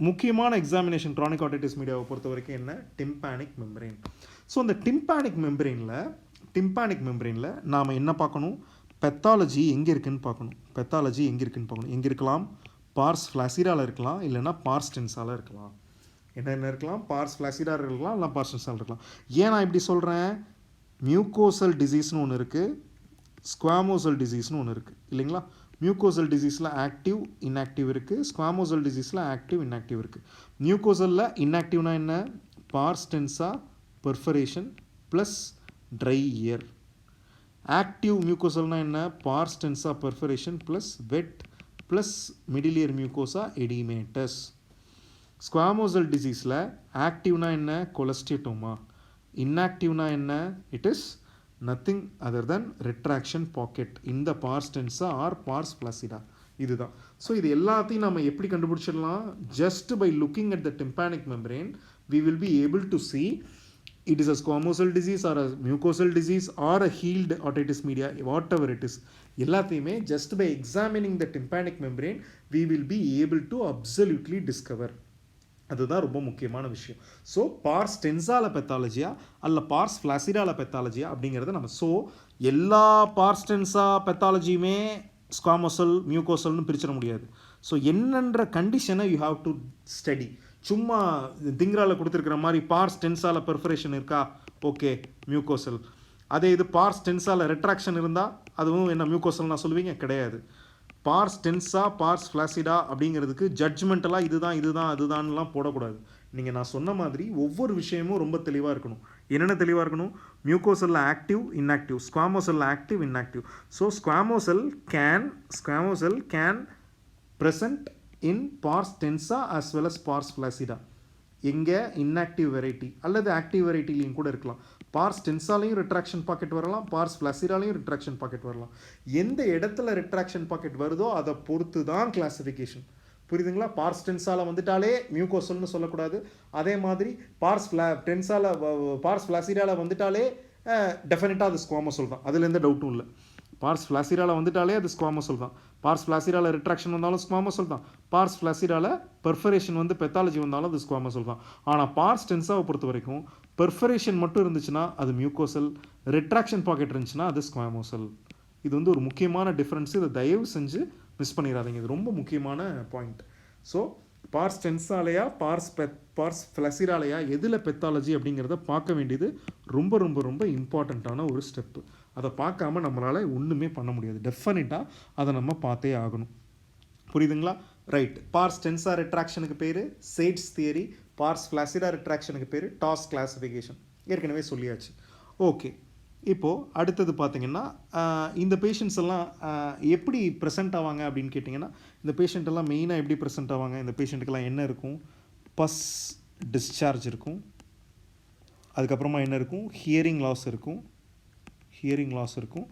முக்கியமான எக்ஸாமினேஷன் க்ரானிக் ஆடிட்டிஸ் மீடியாவை பொறுத்த வரைக்கும் என்ன டிம்பானிக் மெம்பரேன். ஸோ அந்த டிம்பானிக் மெம்பரேனில் நாம் என்ன பார்க்கணும், பெத்தாலஜி எங்கே இருக்குன்னு பார்க்கணும். எங்கே இருக்கலாம், பார்ஸ் ஃப்ளாசிடாவில் இருக்கலாம், இல்லைனா பார்ஸ் டென்ஸால் இருக்கலாம். என்ன இருக்கலாம், பார்ஸ் ஃப்ளாசிடாவில் இருக்கலாம், இல்லை பார்ஸ் டென்ஸால் இருக்கலாம். ஏன் நான் இப்படி சொல்கிறேன், மியூக்கோசல் டிசீஸ்னு ஒன்று இருக்குது, ஸ்குவாமோசல் டிசீஸ்னு ஒன்று இருக்குது இல்லைங்களா? மியூக்கோசல் டிசீஸில் ஆக்டிவ் இன்ஆக்டிவ் இருக்குது, ஸ்குவாமோசல் டிசீஸில் ஆக்டிவ் இன்ஆக்டிவ் இருக்குது. மியூக்கோசலில் இன்ஆக்டிவ்னா என்ன, pars tensa perforation plus dry ear. Active மியூக்கோசல்னா என்ன, pars tensa perforation plus wet plus middle ear mucosa oedematous. Squamosal டிசீஸில் ஆக்டிவ்னா என்ன, கொலஸ்டியோட்டோமா. இன்ஆக்டிவ்னா என்ன, it is nothing other than retraction pocket in the pars tensa or pars flaccida. இதுதான். ஸோ இது எல்லாத்தையும் நம்ம எப்படி கண்டுபிடிச்சிடலாம், just by looking at the tympanic membrane we will be able to see it is a squamosal disease or a mucosal disease or a healed otitis media, whatever it is. எல்லாத்தையுமே just by examining the tympanic membrane we will be able to absolutely discover. அதுதான் ரொம்ப முக்கியமான விஷயம். ஸோ பார்ஸ் டென்ஸால பெத்தாலஜியா அல்ல பார்ஸ் ஃப்ளாசிடால பெத்தாலஜியா அப்படிங்கிறத நம்ம எல்லா பார்ஸ் டென்ஸா பெத்தாலஜியுமே ஸ்குவாமோசல் மியூக்கோசல்னு பிரிச்சிட முடியாது. ஸோ என்னன்ற கண்டிஷனை யூ ஹாவ் டு ஸ்டடி. சும்மா திங்ரால கொடுத்துருக்கிற மாதிரி பார்ஸ் டென்ஸால பெர்ஃபரேஷன் இருக்கா, ஓகே மியூக்கோசல். அதே இது பார்ஸ் டென்ஸால ரெட்ராக்ஷன் இருந்தால் அதுவும் என்ன மியூக்கோசல்னா சொல்லுவீங்க? கிடையாது. பார்ஸ் டென்ஸா பார்ஸ் ஃப்ளாசிடா அப்படிங்கிறதுக்கு ஜட்ஜ்மெண்டலாக இதுதான் அதுதான்லாம் போடக்கூடாது. நீங்கள் நான் சொன்ன மாதிரி ஒவ்வொரு விஷயமும் ரொம்ப தெளிவாக இருக்கணும். என்னென்ன தெளிவாக இருக்கணும்? மியூக்கோசல்ல ஆக்டிவ் இன்ஆக்டிவ், ஸ்குவாமோசல்ல active inactive. So squamosal can present in pars tensa as well as pars flaccida. எங்கே இன்ஆக்டிவ் வெரைட்டி அல்லது ஆக்டிவ் வெரைட்டிலையும் கூட இருக்கலாம். பார்ஸ் டென்ஸாலையும் ரிட்ராக்ஷன் பாக்கெட் வரலாம், பார்ஸ் ஃப்ளாசிடாலையும் ரிட்ராக்ஷன் பாக்கெட் வரலாம். எந்த இடத்துல ரிட்ராக்ஷன் பாக்கெட் வருதோ அதை பொறுத்து தான் கிளாசிஃபிகேஷன். புரியுதுங்களா? பார்ஸ் டென்ஸால வந்துட்டாலே மியூக்கோசல்னு சொல்லக்கூடாது. அதே மாதிரி பார்ஸ் ஃப்ளாசிடால வந்துட்டாலே டெஃபினட்டாக அது ஸ்குவாமோசல் தான், அதில் எந்த டவுட்டும் இல்லை. பார்ஸ் ஃப்ளாசிடால வந்துட்டாலே அது ஸ்குவாமோசல் தான். பார்ஸ் ஃப்ளாசிடால ரிட்ராக்ஷன் வந்தாலும் ஸ்குவாமோசல் தான். பார்ஸ் ஃப்ளாசிடால பெர்ஃபரேஷன் வந்து பெத்தாலஜி வந்தாலும் அது ஸ்குவாமோசல் தான். ஆனால் பார்ஸ் டென்ஸாவை பொறுத்த வரைக்கும் பெர்ஃபரேஷன் மட்டும் இருந்துச்சுன்னா அது மியூக்கோசல், ரிட்ராக்ஷன் பாக்கெட் இருந்துச்சுன்னா அது ஸ்குவாமோசல். இது வந்து ஒரு முக்கியமான டிஃப்ரென்ஸ். இதை தயவு செஞ்சு மிஸ் பண்ணிடாதீங்க, இது ரொம்ப முக்கியமான பாயிண்ட். ஸோ பார்ஸ் டென்ஸாலையா பார்ஸ் ஃப்ளாசிடாலையா எதில் பெத்தாலஜி அப்படிங்கிறத பார்க்க வேண்டியது ரொம்ப ரொம்ப ரொம்ப இம்பார்ட்டண்ட்டான ஒரு ஸ்டெப்பு. அதை பார்க்காம நம்மளால் ஒன்றுமே பண்ண முடியாது. டெஃபினட்டாக அதை நம்ம பார்த்தே ஆகணும். புரியுதுங்களா? ரைட். பார்ஸ் டென்ஸா ரிட்ராக்ஷனுக்கு பேர் சேட்ஸ் தியரி, பார்ஸ் ஃப்ளாசிடா ரிட்ராக்ஷனுக்கு பேர் டாஸ் கிளாசிஃபிகேஷன். ஏற்கனவே சொல்லியாச்சு. ஓகே, இப்போது அடுத்தது பார்த்தீங்கன்னா இந்த பேஷண்ட்ஸ் எல்லாம் எப்படி ப்ரெசென்ட் ஆவாங்க அப்படின்னு கேட்டிங்கன்னா, இந்த பேஷண்ட் எல்லாம் மெயினாக எப்படி ப்ரெசென்ட் ஆவாங்க? இந்த பேஷண்ட்டுக்கெல்லாம் என்ன இருக்கும்? பஸ் டிஸ்சார்ஜ் இருக்கும். அதுக்கப்புறமா என்ன இருக்கும்? ஹியரிங் லாஸ் இருக்கும்.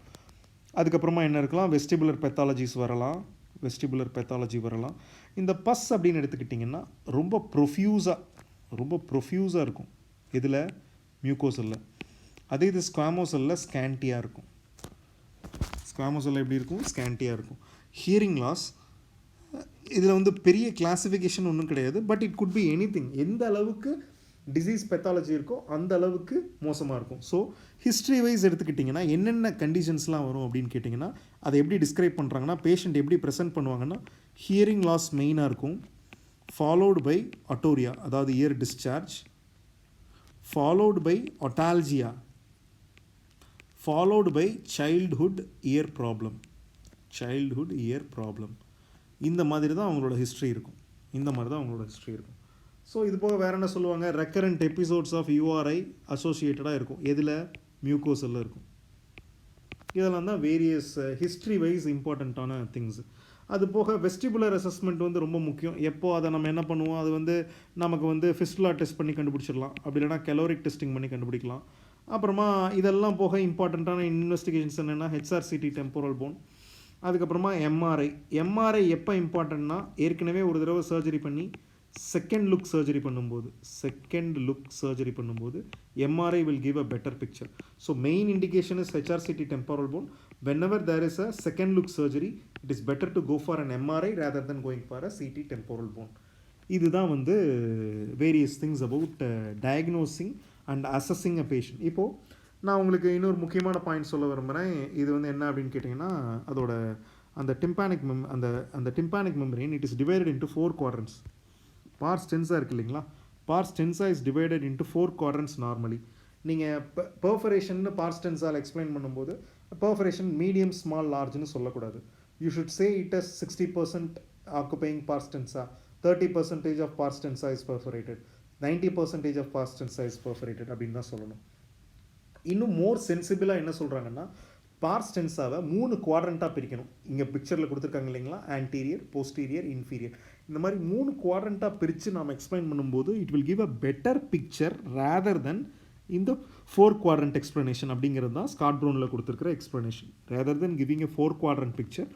அதுக்கப்புறமா என்ன இருக்கலாம்? வெஸ்டிபுலர் பெத்தாலஜிஸ் வரலாம், பெத்தாலஜி வரலாம். இந்த பஸ் அப்படின்னு எடுத்துக்கிட்டிங்கன்னா ரொம்ப ப்ரொஃப்யூஸாக இருக்கும். இதில் மியூக்கோசல்ல. அதே இது ஸ்குவாமோசல்ல ஸ்கேண்டியாக இருக்கும். எப்படி இருக்கும்? ஸ்கேண்டியாக இருக்கும். ஹியரிங் லாஸ் இதில் வந்து பெரிய கிளாசிஃபிகேஷன் ஒன்றும் கிடையாது. But it could B anything. எந்த அளவுக்கு டிசீஸ் பெத்தாலஜி இருக்கோ அந்த அளவுக்கு மோசமாக இருக்கும். ஸோ ஹிஸ்ட்ரி வைஸ் எடுத்துக்கிட்டிங்கன்னா என்னென்ன கண்டிஷன்ஸ்லாம் வரும் அப்படின்னு கேட்டிங்கன்னா அதை எப்படி டிஸ்கிரைப் பண்ணுறாங்கன்னா, பேஷண்ட் எப்படி ப்ரெசென்ட் பண்ணுவாங்கன்னா, ஹியரிங் லாஸ் மெயினாக இருக்கும், ஃபாலோடு பை அட்டோரியா அதாவது ear discharge, followed by otalgia, followed by childhood ear problem. இந்த மாதிரி தான் அவங்களோட ஹிஸ்ட்ரி இருக்கும். ஸோ இது போக வேறு என்ன சொல்லுவாங்க? ரெக்கரண்ட் எபிசோட்ஸ் ஆஃப் யூஆர்ஐ அசோசியேட்டடாக இருக்கும். எதில்? மியூக்கோசல்ல இருக்கும். இதெல்லாம் தான் வேரியஸ் ஹிஸ்ட்ரி வைஸ் இம்பார்ட்டண்ட்டான திங்ஸ். அது போக வெஸ்டிபுலர் அசஸ்மெண்ட் வந்து ரொம்ப முக்கியம். எப்போது அதை நம்ம என்ன பண்ணுவோம்? அது வந்து நமக்கு வந்து ஃபிஸ்டுலா டெஸ்ட் பண்ணி கண்டுபிடிச்சிடலாம், அப்படி இல்லைனா கலோரிக் டெஸ்டிங் பண்ணி கண்டுபிடிக்கலாம். அப்புறமா இதெல்லாம் போக இம்பார்ட்டண்ட்டான இன்வெஸ்டிகேஷன்ஸ் என்னென்னா ஹெச்ஆர்சிடி டெம்போரல் போன், அதுக்கப்புறமா எம்ஆர்ஐ எப்போ இம்பார்ட்டண்ட்னா ஏற்கனவே ஒரு தடவை சர்ஜரி பண்ணி செகண்ட் லுக் சர்ஜரி பண்ணும்போது MRI will give a better picture. So main indication is HRCT temporal bone. Whenever there is a second look surgery, it is better to go for an MRI rather than going for a CT temporal bone. இதுதான் வந்து various things about diagnosing and assessing a patient. இப்போது நான் உங்களுக்கு இன்னொரு முக்கியமான பாயிண்ட் சொல்ல விரும்புகிறேன். இது வந்து என்ன அப்படின்னு கேட்டிங்கன்னா, அதோட அந்த tympanic membrane it is divided into 4 quadrants. Pars tensa இருக்குது இல்லைங்களா? Pars tensa is divided into 4 quadrants normally. நீங்கள் பெர்ஃபரேஷன் பார்ஸ் டென்ஸால் எக்ஸ்பிளைன் பண்ணும்போது பெர்ஃபரேஷன் மீடியம் ஸ்மால் லார்ஜ்னு சொல்லக்கூடாது. You should say it as 60% occupying pars tensa, 30% of pars tensa is perforated, 90% of pars tensa is perforated அப்படின்னு தான் சொல்லணும். இன்னும் மோர் சென்சிபிளாக என்ன சொல்கிறாங்கன்னா, பார்ஸ் டென்ஸாவை 3 குவாட்ரண்ட்டாக பிரிக்கணும். இங்கே பிக்சரில் கொடுத்துருக்காங்க இல்லைங்களா? Anterior, posterior, inferior. இந்த மாதிரி 3 குவாட்ரண்ட்டாக பிரித்து நாம் எக்ஸ்பிளைன் பண்ணும்போது it will give a better picture rather than இந்த 4 quadrant எக்ஸ்ப்ளனேஷன் அப்படிங்கிறது தான் ஸ்காட் ப்ரௌனில் கொடுத்துருக்கிற explanation. Rather than giving a 4 quadrant picture,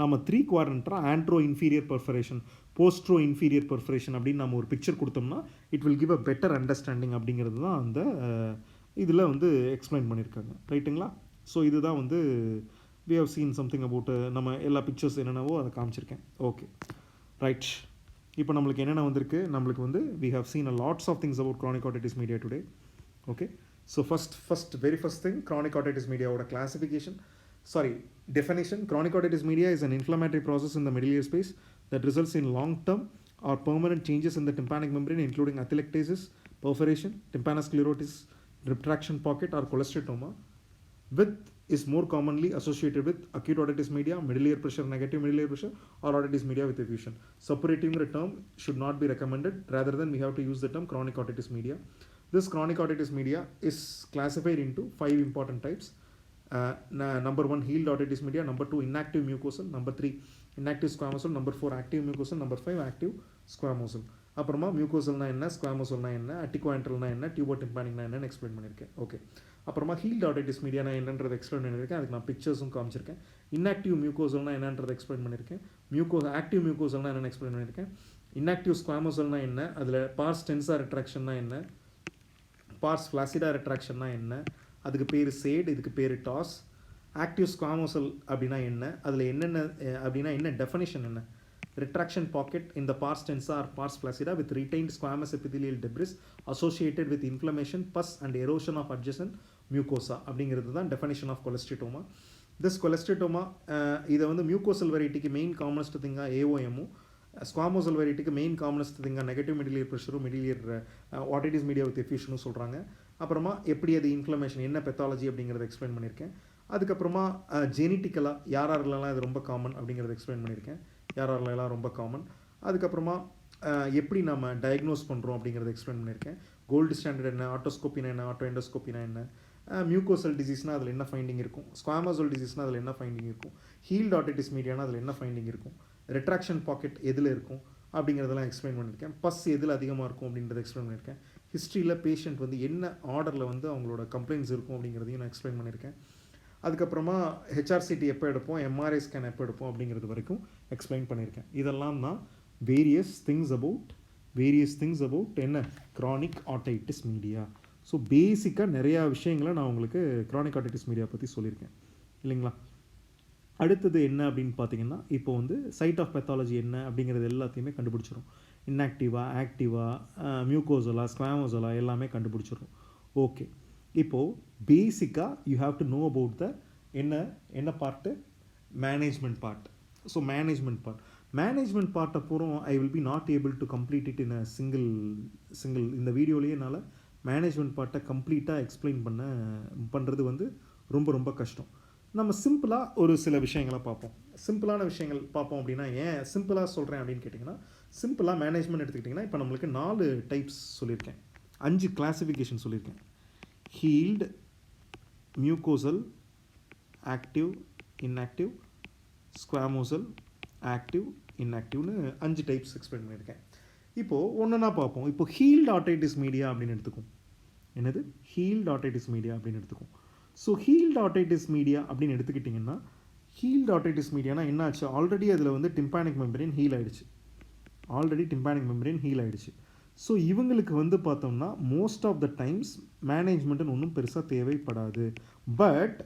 நம்ம 3 quadrantராக antero inferior perforation, postero inferior perforation அப்படின்னு நம்ம ஒரு பிக்சர் கொடுத்தோம்னா it will give a better understanding அப்படிங்கிறது தான் அந்த இதில் வந்து எக்ஸ்பிளைன் பண்ணியிருக்காங்க. ரைட்டுங்களா? ஸோ இதுதான் வந்து we have seen something about நம்ம எல்லா பிக்சர்ஸ் என்னென்னவோ அதை காமிச்சிருக்கேன். Okay, right. இப்போ நம்மளுக்கு என்னென்ன வந்திருக்கு? நம்மளுக்கு வந்து we have seen a lots of things about chronic otitis media today. Okay, so very first thing, chronic otitis media ஓட definition. Chronic otitis media is an inflammatory process in the middle ear space that results in long-term or permanent changes in the tympanic membrane including atelectasis, perforation, tympanosclerosis, retraction pocket or cholesteatoma. With is more commonly associated with acute otitis media, middle ear pressure, negative middle ear pressure, or otitis media with effusion. Separating the term should not be recommended. Rather than we have to use the term chronic otitis media. This chronic otitis media is classified into 5 important types. Number 1 healed otitis media, number 2 inactive mucosal, number 3 inactive squamosal, number 4 active mucosal, number 5 active squamosal. அப்புறமா மியூகோசல்னா என்ன, ஸ்குவாமோசல்னா என்ன, அட்டிகோஆண்ட்ரல்னா என்ன, டியூபோடிம்பானிக்னா என்னன்னு எக்ஸ்பிளைன் பண்ணியிருக்கேன். ஓகே, அப்புறமா ஹீல்ட் ஆட்டிட்டிஸ் மீடியானா என்னன்றதை எக்ஸ்பிளைன் பண்ணியிருக்கேன். அதுக்கு நான் பிக்சர்ஸும் காமிச்சிருக்கேன். இன்ஆக்டிவ் மியூகோசல்னா என்னன்றதை எக்ஸ்பிளைன் பண்ணியிருக்கேன். ஆக்டிவ் மியூகோசல்னா என்னென்னு எக்ஸ்பிளைன் பண்ணியிருக்கேன். இன்ஆக்டிவ் ஸ்குவாமோசல்னா என்ன, அதில் பார்ஸ் டென்சா ரெட்ராக்ஷன்னா என்ன, பார்ஸ் ஃப்ளாசிடா ரெட்ராக்ஷன்னா என்ன, அதுக்கு பேர் சேட், இதுக்கு பேர் டாஸ். ஆக்டிவ் ஸ்குவாமோசல் அப்படின்னா என்ன, அதில் என்னென்ன அப்படின்னா என்ன டெஃபனிஷன் என்ன. Retraction pocket in the pars tensa or pars flaccida with retained squamous epithelial debris associated with inflammation, pus and erosion of adjacent mucosa அப்படிங்கிறது தான் definition of cholesteatoma. This cholesteatoma இதை வந்து mucosal variety மெயின் காமனஸ்ட் திங்காக ஏஓஎம்மும், ஸ்குவாமோசல் வெரைட்டிக்கு மெயின் காமனஸ்ட் திங்காக நெகட்டிவ் மிடில் இயர் ப்ரெஷரும் middle ear otitis media with எஃப்யூஷனும் சொல்கிறாங்க. அப்புறமா எப்படி அது இன்ஃப்ளமேஷன் என்ன பெத்தாலஜி அப்படிங்கிறத எக்ஸ்பிளைன் பண்ணியிருக்கேன். அதுக்கப்புறமா ஜெனிட்டிக்கலாக யாரெல்லாம் இது ரொம்ப காமன் அப்படிங்கிறத எக்ஸ்பிளைன் பண்ணியிருக்கேன். யாரெல்லாம் ரொம்ப காமன். அதுக்கப்புறமா எப்படி நம்ம டயக்னோஸ் பண்ணுறோம் அப்படிங்கிறத எக்ஸ்பிளைன் பண்ணியிருக்கேன். கோல்டு ஸ்டாண்டர்ட் என்ன, ஆட்டோஸ்கோப்பினா என்ன, ஆட்டோ எண்டோஸ்கோப்பினா என்ன, மியூகோசல் டிசீஸ்னால் அதில் என்ன ஃபைண்டிங் இருக்கும், ஸ்குவாமோசல் டிசீஸ்னால் அதில் என்ன ஃபைண்டிங் இருக்கும், ஹீல்ட் ஆட்டிட்டிஸ் மீடியானா அதில் என்ன ஃபைண்டிங் இருக்கும், ரெட்ராக்ஷன் பாக்கெட் எதில் இருக்கும் அப்படிங்கிறதெல்லாம் எக்ஸ்பிளைன் பண்ணியிருக்கேன். பஸ் எதில் அதிகமாக இருக்கும் அப்படின்றத எக்ஸ்பிளைன் பண்ணியிருக்கேன். ஹிஸ்ட்ரியில் பேஷண்ட் வந்து என்ன ஆர்டரில் வந்து அவங்களோட கம்ப்ளைண்ட்ஸ் இருக்கும் அப்படிங்கிறதையும் நான் எக்ஸ்பிளைன் பண்ணியிருக்கேன். அதுக்கப்புறமா ஹெச்ஆர்சிடி எப்போ எடுப்போம், எம்ஆர்ஐ ஸ்கேன் எப்போ எடுப்போம் அப்படிங்கிறது வரைக்கும் எக்ஸ்பிளைன் பண்ணியிருக்கேன். இதெல்லாம் தான் வேரியஸ் திங்ஸ் அபவுட் என்ன க்ரானிக் ஆட்டிட்டிஸ் மீடியா. ஸோ பேசிக்காக நிறையா விஷயங்களை நான் உங்களுக்கு க்ரானிக் ஆட்டிட்டிஸ் மீடியா பற்றி சொல்லியிருக்கேன் இல்லைங்களா. அடுத்தது என்ன அப்படின்னு பார்த்தீங்கன்னா, இப்போ வந்து சைட் ஆஃப் பெத்தாலஜி என்ன அப்படிங்கிறது எல்லாத்தையுமே கண்டுபிடிச்சிடும். இன்ஆக்டிவா, ஆக்டிவா, மியூகோசலா, ஸ்குவாமோசலா எல்லாமே கண்டுபிடிச்சிடும். ஓகே, இப்போது பேசிக்காக you have to know about the என்ன part, management part. So management பார்ட்டை பூரம் I will be not able to complete it in a single இந்த வீடியோலேயே என்னால் மேனேஜ்மெண்ட் பார்ட்டை கம்ப்ளீட்டாக எக்ஸ்பிளைன் பண்ணுறது வந்து ரொம்ப கஷ்டம். நம்ம சிம்பிளாக ஒரு சில விஷயங்களை பார்ப்போம். சிம்பிளான விஷயங்கள் பார்ப்போம் அப்படின்னா, ஏன் சிம்பிளாக சொல்கிறேன் அப்படின்னு கேட்டிங்கன்னா, சிம்பிளாக மேனேஜ்மெண்ட் எடுத்துக்கிட்டிங்கன்னா இப்போ நம்மளுக்கு 4 டைப்ஸ் சொல்லியிருக்கேன், 5 கிளாஸிஃபிகேஷன் சொல்லியிருக்கேன். Healed, mucosal, active, inactive, squamosal, active, இன்ஆக்டிவ்னு 5 டைப்ஸ் எக்ஸ்பிளைன் பண்ணியிருக்கேன். இப்போது ஒன்றுனா பார்ப்போம். இப்போ ஹீல்டு ஆட்டிட்டிஸ் மீடியா அப்படின்னு எடுத்துக்கும். என்னது ஹீல்டு ஆட்டிட்டிஸ் மீடியா அப்படின்னு எடுத்துக்கும். ஸோ ஹீல்டு ஆட்டிட்டிஸ் மீடியா அப்படின்னு எடுத்துக்கிட்டிங்கன்னா, ஹீல்டு ஆட்டிட்டிஸ் மீடியானா என்ன ஆச்சு, ஆல்ரெடி அதில் வந்து டிம்பானிக் மெம்பரேன் ஹீல் ஆகிடுச்சு. ஸோ இவங்களுக்கு வந்து பார்த்தோம்னா மோஸ்ட் ஆஃப் த டைம்ஸ் மேனேஜ்மெண்ட்டுன்னு ஒன்றும் பெருசாக தேவைப்படாது. பட்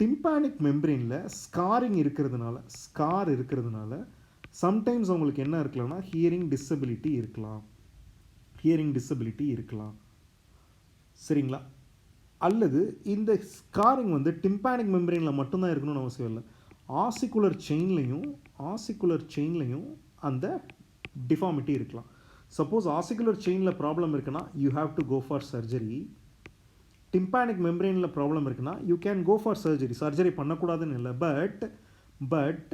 டிம்பானிக் மெம்பரேனில் ஸ்கார் இருக்கிறதுனால சம்டைம்ஸ் அவங்களுக்கு என்ன இருக்கலாம்னா ஹியரிங் டிசபிலிட்டி இருக்கலாம். சரிங்களா. அல்லது இந்த ஸ்காரிங் வந்து டிம்பானிக் மெம்பரேனில் மட்டும்தான் இருக்கணும்னு அவசியம் இல்லை. ஆசிகுலர் செயின்லையும் அந்த டிஃபார்மிட்டி இருக்கலாம். சப்போஸ் ஆசிகுலர் செயினில் ப்ராப்ளம் இருக்குன்னா you have to go for surgery. Tympanic மெம்பரேனில் ப்ராப்ளம் இருக்குன்னா you can go for surgery பண்ணக்கூடாதுன்னு இல்லை. But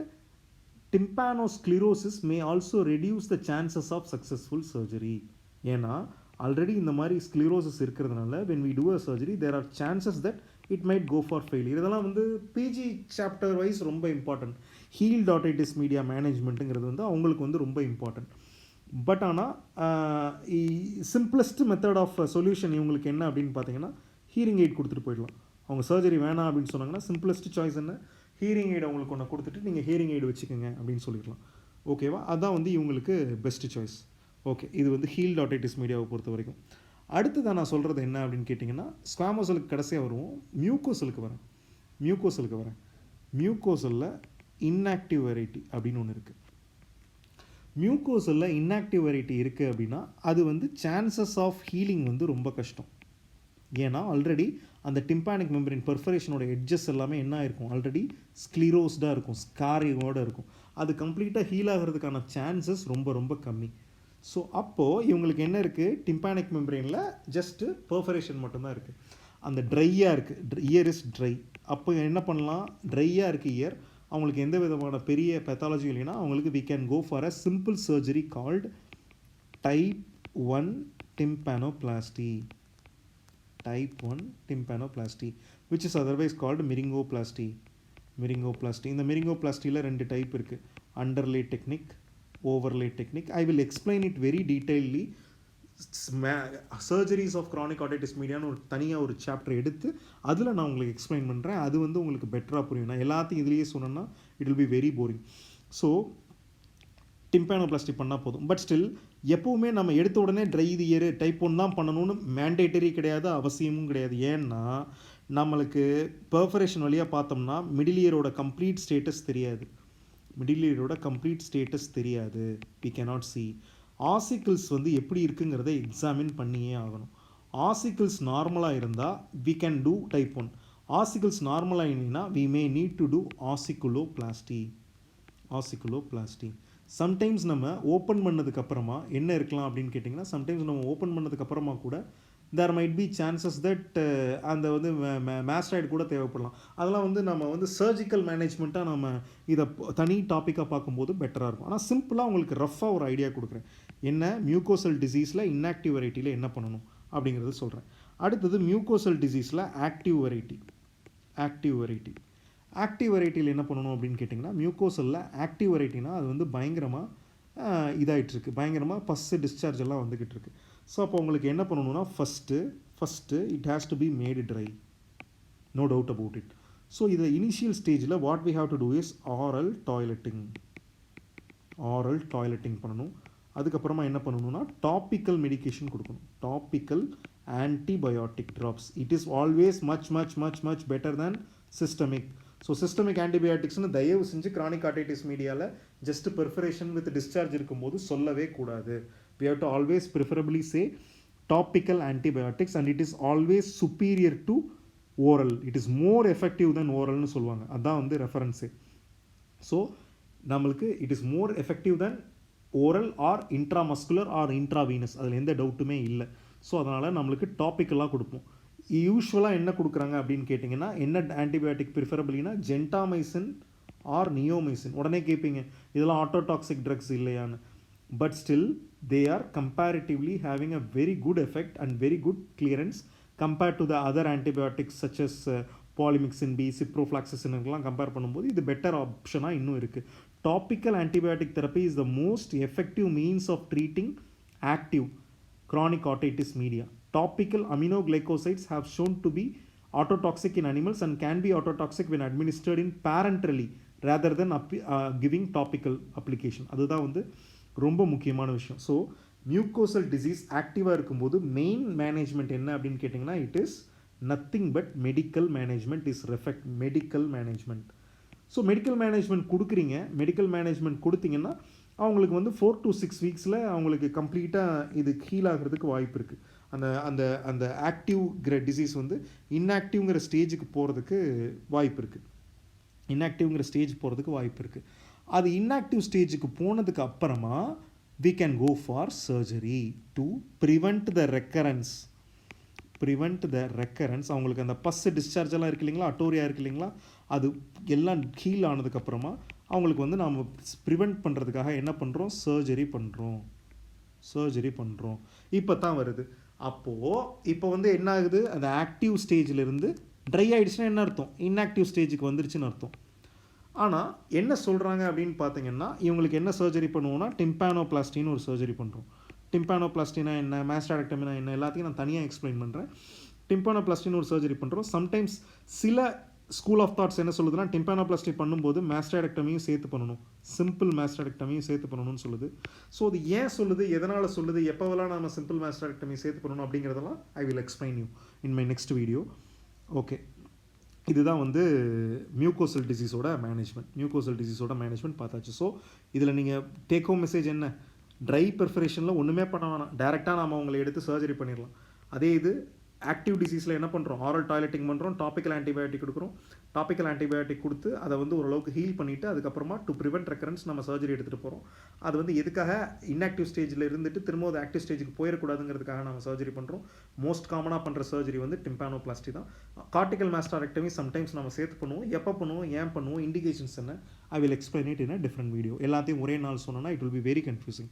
tympanosclerosis may also reduce the chances of successful surgery. ஏன்னா ஆல்ரெடி இந்த மாதிரி ஸ்க்ளிரோசிஸ் இருக்கிறதுனால when we do a surgery there are chances that it might go for failure. இதெல்லாம் வந்து பிஜி சாப்டர் வைஸ் ரொம்ப இம்பார்ட்டன்ட். ஹீல்டு ஆட்டிட்டிஸ் மீடியா மேனேஜ்மெண்ட்டுங்கிறது வந்து அவங்களுக்கு வந்து ரொம்ப இம்பார்ட்டன்ட். பட் ஆனால் சிம்பிளஸ்ட் மெத்தட் ஆஃப் சொல்யூஷன் இவங்களுக்கு என்ன அப்படின்னு பார்த்தீங்கன்னா, ஹீரிங் எய்ட் கொடுத்துட்டு போயிடலாம். அவங்க சர்ஜரி வேணாம் அப்படின்னு சொன்னாங்கன்னா சிம்பிளஸ்ட் சாய்ஸ் என்ன, ஹீரிங் எய்டு அவங்களுக்கு ஒன்று கொடுத்துட்டு நீங்கள் ஹீரிங் எய்டு வச்சுக்கோங்க அப்படின்னு சொல்லிடலாம். ஓகேவா, அதுதான் வந்து இவங்களுக்கு பெஸ்ட் சாய்ஸ். ஓகே, இது வந்து ஹீல்டு ஆட்டிட்டிஸ் மீடியாவை பொறுத்த வரைக்கும். அடுத்ததான் நான் சொல்கிறது என்ன அப்படின்னு கேட்டிங்கன்னா, ஸ்குவாமோசலுக்கு கடைசியாக வருவோம். மியூகோசலுக்கு வரேன். மியூகோசலில் இன்ஆக்டிவ் வெரைட்டி அப்படின்னு ஒன்று இருக்குது. மியூகோசலில் இன்ஆக்டிவ் வெரைட்டி இருக்குது அப்படின்னா அது வந்து சான்சஸ் ஆஃப் ஹீலிங் வந்து ரொம்ப கஷ்டம். ஏன்னா ஆல்ரெடி அந்த டிம்பானிக் மெம்பரின் பெர்ஃபரேஷனோட எட்ஜஸ் எல்லாமே என்ன இருக்கும், ஆல்ரெடி ஸ்க்ளீரோஸ்டாக இருக்கும், ஸ்காரிங்கோடு இருக்கும். அது கம்ப்ளீட்டாக ஹீல் ஆகிறதுக்கான சான்சஸ் ரொம்ப கம்மி. ஸோ அப்போது இவங்களுக்கு என்ன இருக்குது, டிம்பானிக் மெம்பரேனில் ஜஸ்ட்டு பெர்ஃபரேஷன் மட்டும்தான் இருக்குது. அந்த ட்ரையாக இருக்குது, இயர் இஸ் ட்ரை. அப்போ என்ன பண்ணலாம், ட்ரையாக இருக்குது இயர், அவங்களுக்கு எந்த விதமான பெரிய பெத்தாலஜி இல்லைன்னா அவங்களுக்கு we can go for a simple surgery called type 1 tympanoplasty. Type 1 tympanoplasty which is otherwise called myringoplasty. இந்த myringoplasty ரெண்டு டைப் இருக்குது, underlay technique, overlay technique. I will explain it very detailedly. Surgeries of chronic otitis மீடியான்னு ஒரு தனியாக ஒரு சாப்டர் எடுத்து அதில் நான் உங்களுக்கு எக்ஸ்பிளைன் பண்ணுறேன். அது வந்து உங்களுக்கு பெட்டராக புரியும். நான் எல்லாத்தையும் இதுலேயே சொன்னேன்னா it will be very boring. So tympanoplasty பண்ணால் போதும். பட் ஸ்டில் எப்போவுமே நம்ம எடுத்த உடனே ட்ரை இயர் டைப் 1 தான் பண்ணணும்னு மேண்டேட்டரி கிடையாது, அவசியமும் கிடையாது. ஏன்னா நம்மளுக்கு பெர்ஃபரேஷன் வழியாக பார்த்தோம்னா மிடில் இயரோட கம்ப்ளீட் ஸ்டேட்டஸ் தெரியாது. we cannot see. ஆசிக்கிள்ஸ் வந்து எப்படி இருக்குங்கிறத எக்ஸாமின் பண்ணியே ஆகணும். ஆசிக்கிள்ஸ் நார்மலாக இருந்தால் we can do type 1. Ossicles நார்மலாக இல்லைன்னா we may need to do ossiculoplasty. Sometimes நம்ம ஓப்பன் பண்ணதுக்கப்புறமா என்ன இருக்கலாம் அப்படின்னு கேட்டிங்கன்னா, சம்டைம்ஸ் நம்ம ஓப்பன் பண்ணதுக்கப்புறமா கூட there might be chances that அந்த வந்து மேஸ்டாய்டு கூட தேவைப்படலாம். அதெல்லாம் வந்து நம்ம வந்து சர்ஜிக்கல் மேனேஜ்மெண்ட்டாக நம்ம இதை தனி டாப்பிக்காக பார்க்கும்போது பெட்டராக இருக்கும். ஆனால் சிம்பிளாக உங்களுக்கு ரஃப்பாக ஒரு ஐடியா கொடுக்குறேன், என்ன மியூக்கோசல் டிசீஸில் இன்ஆக்டிவ் வெரைட்டியில் என்ன பண்ணணும் அப்படிங்கிறது சொல்கிறேன். அடுத்தது மியூக்கோசல் டிசீஸில் ஆக்டிவ் வெரைட்டியில் என்ன பண்ணணும் அப்படின்னு கேட்டிங்கன்னா, மியூக்கோசலில் ஆக்டிவ் வெரைட்டினா அது வந்து பயங்கரமாக இதாகிட்டுருக்கு, பயங்கரமாக பஸ்ஸு டிஸ்சார்ஜ் எல்லாம் வந்துக்கிட்டு இருக்கு. ஸோ அப்போ உங்களுக்கு என்ன பண்ணணும்னா first it has to be made dry, no doubt about it. So இதை இனிஷியல் ஸ்டேஜில் what we have to do is aural toileting பண்ணணும். அதுக்கப்புறமா என்ன பண்ணணும்னா டாப்பிக்கல் மெடிகேஷன் கொடுக்கணும், topical antibiotic drops. It is always much better than systemic. So systemic ஆன்டிபயோட்டிக்ஸ்னு தயவு செஞ்சு கிரானிக் ஆர்டைட்டிஸ் மீடியாவில் ஜஸ்ட் பெர்ஃபரேஷன் வித் டிஸ்சார்ஜ் இருக்கும்போது சொல்லவே கூடாது. We have to always preferably say topical antibiotics and it is always superior to oral. It is more effective than oral னு சொல்லுவாங்க, அதான் வந்து ரெஃபரன்ஸு. ஸோ நம்மளுக்கு it is more effective than oral or intramuscular or intravenous, அதில் எந்த டவுட்டுமே இல்லை. ஸோ அதனால் நம்மளுக்கு டாப்பிக்கலாக கொடுப்போம். யூஸ்வலாக என்ன கொடுக்குறாங்க அப்படின்னு கேட்டிங்கன்னா, என்ன ஆன்டிபயோட்டிக் ப்ரிஃபரபிளினா ஜென்டாமைசின் ஆர் நியோமைசின். உடனே கேட்பீங்க இதெல்லாம் ஆட்டோடாக்சிக் ட்ரக்ஸ் இல்லையான்னு. But still they are comparatively having a very good effect and very good clearance compared to the other antibiotics such as polymyxin B, ciprofloxacin எல்லாம் கம்பேர் பண்ணும்போது இது பெட்டர் ஆப்ஷனாக இன்னும் இருக்குது. Topical antibiotic therapy is the most effective means of treating active chronic otitis media. Topical aminoglycosides have shown to be autotoxic in animals and can be autotoxic when administered in parenterally rather than giving topical application. அதுதான் வந்து ரொம்ப முக்கியமான விஷயம். ஸோ மியூக்கோசல் டிசீஸ் ஆக்டிவாக இருக்கும்போது மெயின் மேனேஜ்மெண்ட் என்ன அப்படின்னு கேட்டிங்கன்னா, it is nothing but medical management is perfect medical management. So medical management கொடுத்தீங்கன்னா அவங்களுக்கு வந்து 4 to 6 வீக்ஸில் அவங்களுக்கு கம்ப்ளீட்டாக இது ஹீல் ஆகிறதுக்கு வாய்ப்பு இருக்குது. அந்த அந்த அந்த ஆக்டிவ்ங்கிற டிசீஸ் வந்து இன்ஆக்டிவ்ங்கிற ஸ்டேஜுக்கு போகிறதுக்கு வாய்ப்பு இருக்குது. அது இன்ஆக்டிவ் ஸ்டேஜுக்கு போனதுக்கு அப்புறமா we can go for surgery to prevent the recurrence. அவங்களுக்கு அந்த பஸ் டிஸ்சார்ஜ் எல்லாம் இருக்கு இல்லைங்களா, அட்டோரியா இருக்கு இல்லைங்களா, அது எல்லாம் ஹீல் ஆனதுக்கப்புறமா அவங்களுக்கு வந்து நாம் ப்ரிவெண்ட் பண்ணுறதுக்காக என்ன பண்ணுறோம், சர்ஜரி பண்ணுறோம். இப்போ தான் வருது. இப்போ வந்து என்ன ஆகுது, அந்த ஆக்டிவ் ஸ்டேஜிலிருந்து ட்ரை ஆகிடுச்சுன்னா என்ன அர்த்தம், இன்ஆக்டிவ் ஸ்டேஜுக்கு வந்துருச்சுன்னு அர்த்தம். ஆனால் என்ன சொல்கிறாங்க அப்படின்னு பார்த்தீங்கன்னா, இவங்களுக்கு என்ன சர்ஜரி பண்ணுவோம்னா டிம்பானோபிளாஸ்டின்னு ஒரு சர்ஜரி பண்ணுறோம். டிம்பானோபிளாஸ்டினா என்ன, மாஸ்டாடெக்டமினா என்ன, எல்லாத்தையும் நான் தனியாக எக்ஸ்பிளைன் பண்ணுறேன். டிம்பானோபிளாஸ்டின்னு ஒரு சர்ஜரி பண்ணுறோம். சம்டைம்ஸ் சில ஸ்கூல் ஆஃப் தாட்ஸ் என்ன சொல்லுதுன்னா, டிம்பானோபிளாஸ்டி பண்ணும்போது மாஸ்டாடெக்டமியும் சேர்த்து பண்ணணும், சிம்பிள் மாஸ்டாடெக்டமியும் சேர்த்து பண்ணணும்னு சொல்லுது. ஸோ அது ஏன் சொல்லுது, எதனால் சொல்லுது, எப்போவெல்லாம் நம்ம சிம்பிள் மாஸ்டாடெக்டமி சேர்த்து பண்ணணும் அப்படிங்கிறதெல்லாம் ஐ will explain you in my next video. Okay, இதுதான் வந்து மியூக்கோசல் டிசீஸோட மேனேஜ்மெண்ட் பார்த்தாச்சு. ஸோ இதில் நீங்கள் டேக் ஹோம் மெசேஜ் என்ன, ட்ரை பெர்ஃபரேஷனில் ஒன்றுமே பண்ண வேணாம், டைரெக்டாக நாம் அவங்களை எடுத்து சர்ஜரி பண்ணிடலாம். அதே இது ஆக்டிவ் டிசீஸில் என்ன பண்ணுறோம், ஆரல் டாய்லெட்டிங் பண்ணுறோம், டாபிக்கல் ஆன்டிபயோட்டிக் கொடுக்குறோம். டாபிக்கல் ஆன்டிபயோட்டிக் கொடுத்து அதை வந்து ஓரளவுக்கு ஹீல் பண்ணிவிட்டு அதுக்கப்புறமா டு ப்ரிவென்ட் ரெக்கரன்ஸ் நம்ம சர்ஜரி எடுத்துகிட்டு போகிறோம். அது வந்து எதுக்காக, இன்ஆக்டிவ் ஸ்டேஜில் இருந்துட்டு திரும்ப அது ஆக்டிவ் ஸ்டேஜுக்கு போயிடக்கூடாதுங்கிறதுக்காக நம்ம சர்ஜரி பண்ணுறோம். மோஸ்ட் காமனாக பண்ணுற சர்ஜரி வந்து டிம்பானோபிளாஸ்டி தான். கார்டிக்கல் மாஸ்டாரெக்டமி சம்டைம்ஸ் நம்ம சேர்த்து பண்ணுவோம். எப்போ பண்ணுவோம், ஏன் பண்ணுவோம், இண்டிகேஷன்ஸ் என்ன, I will explain it in a different video. எல்லாத்தையும் ஒரே நாள் சொன்னோன்னா it will be very confusing.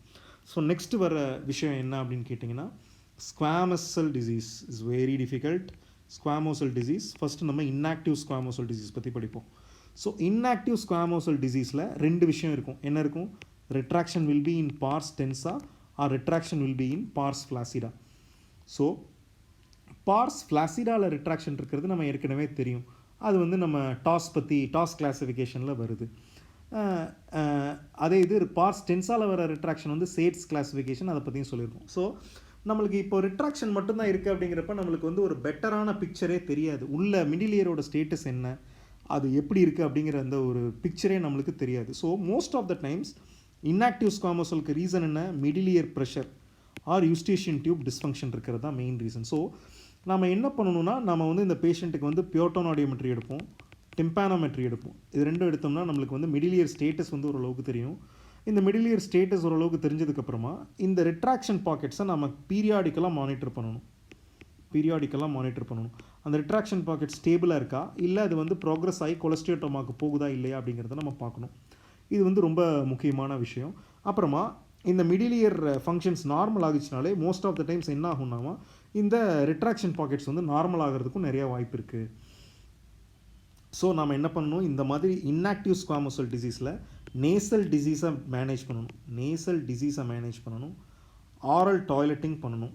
So next வர விஷயம் என்ன அப்படின்னு கேட்டிங்கன்னா, squamous cell disease is very difficult. Squamous cell disease first நம்ம இன்ஆக்டிவ் ஸ்குவாமோஸ் செல் டிசீஸ் பற்றி படிப்போம். ஸோ இன்ஆக்டிவ் ஸ்குவாமோஸ் செல் டிசீஸில் 2 விஷயம் இருக்கும். என்ன இருக்கும், retraction will be in pars tensa or retraction will be in pars flaccida. So pars flaccida retraction இருக்கிறது நம்ம ஏற்கனவே தெரியும். அது வந்து நம்ம டாஸ் கிளாஸிஃபிகேஷனில் வருது. அதே இது பார்ஸ் டென்ஸாவில் வர ரிட்ராக்ஷன் வந்து சேட்ஸ் கிளாஸிஃபிகேஷன், அதை பற்றியும் சொல்லியிருக்கோம். ஸோ நம்மளுக்கு இப்போ ரிட்ராக்ஷன் மட்டும்தான் இருக்குது அப்படிங்கிறப்ப நம்மளுக்கு வந்து ஒரு பெட்டரான பிக்சரே தெரியாது. உள்ள மிடில் இயரோட ஸ்டேட்டஸ் என்ன, அது எப்படி இருக்குது அப்படிங்கிற அந்த ஒரு பிக்சரே நம்மளுக்கு தெரியாது. So most of the times inactive ஸ்குவாமோசலுக்கு ரீசன் என்ன, middle ear pressure or eustachian tube dysfunction இருக்கிறது தான் மெயின் ரீசன். ஸோ நம்ம என்ன பண்ணணும்னா, நம்ம வந்து இந்த பேஷண்ட்டுக்கு வந்து பியோட்டோன் ஆடியோமெட்ரி எடுப்போம், டிம்பானோமெட்ரி எடுப்போம். இது 2 எடுத்தோம்னா நம்மளுக்கு வந்து மிடில் இயர் ஸ்டேட்டஸ் வந்து ஓரளவுக்கு தெரியும். இந்த மிடில் இயர் ஸ்டேட்டஸ் ஓரளவுக்கு தெரிஞ்சதுக்கப்புறமா இந்த ரிட்ராக்ஷன் பாக்கெட்ஸை நம்ம பீரியாடிக்கலாக மானிட்டர் பண்ணணும். அந்த ரிட்ராக்ஷன் பாக்கெட் ஸ்டேபிளாக இருக்கா, இல்லை அது வந்து ப்ரோக்ரஸ் ஆகி கொலஸ்டியோட்டோமாக்கு போகுதா இல்லையா அப்படிங்கிறத நம்ம பார்க்கணும். இது வந்து ரொம்ப முக்கியமான விஷயம். அப்புறமா இந்த மிடில் இயர் ஃபங்க்ஷன்ஸ் நார்மல் ஆகிச்சுனாலே மோஸ்ட் ஆஃப் த டைம்ஸ் என்ன ஆகும்னாமா, இந்த ரிட்ராக்ஷன் பாக்கெட்ஸ் வந்து நார்மல் ஆகிறதுக்கும் நிறையா வாய்ப்பு இருக்குது. ஸோ நம்ம என்ன பண்ணணும், இந்த மாதிரி இன்ஆக்டிவ் ஸ்குவாமோஸ் செல் டிசீஸில் நேசல் டிசீஸை மேனேஜ் பண்ணணும், ஆரல் டாய்லெட்டிங் பண்ணணும்.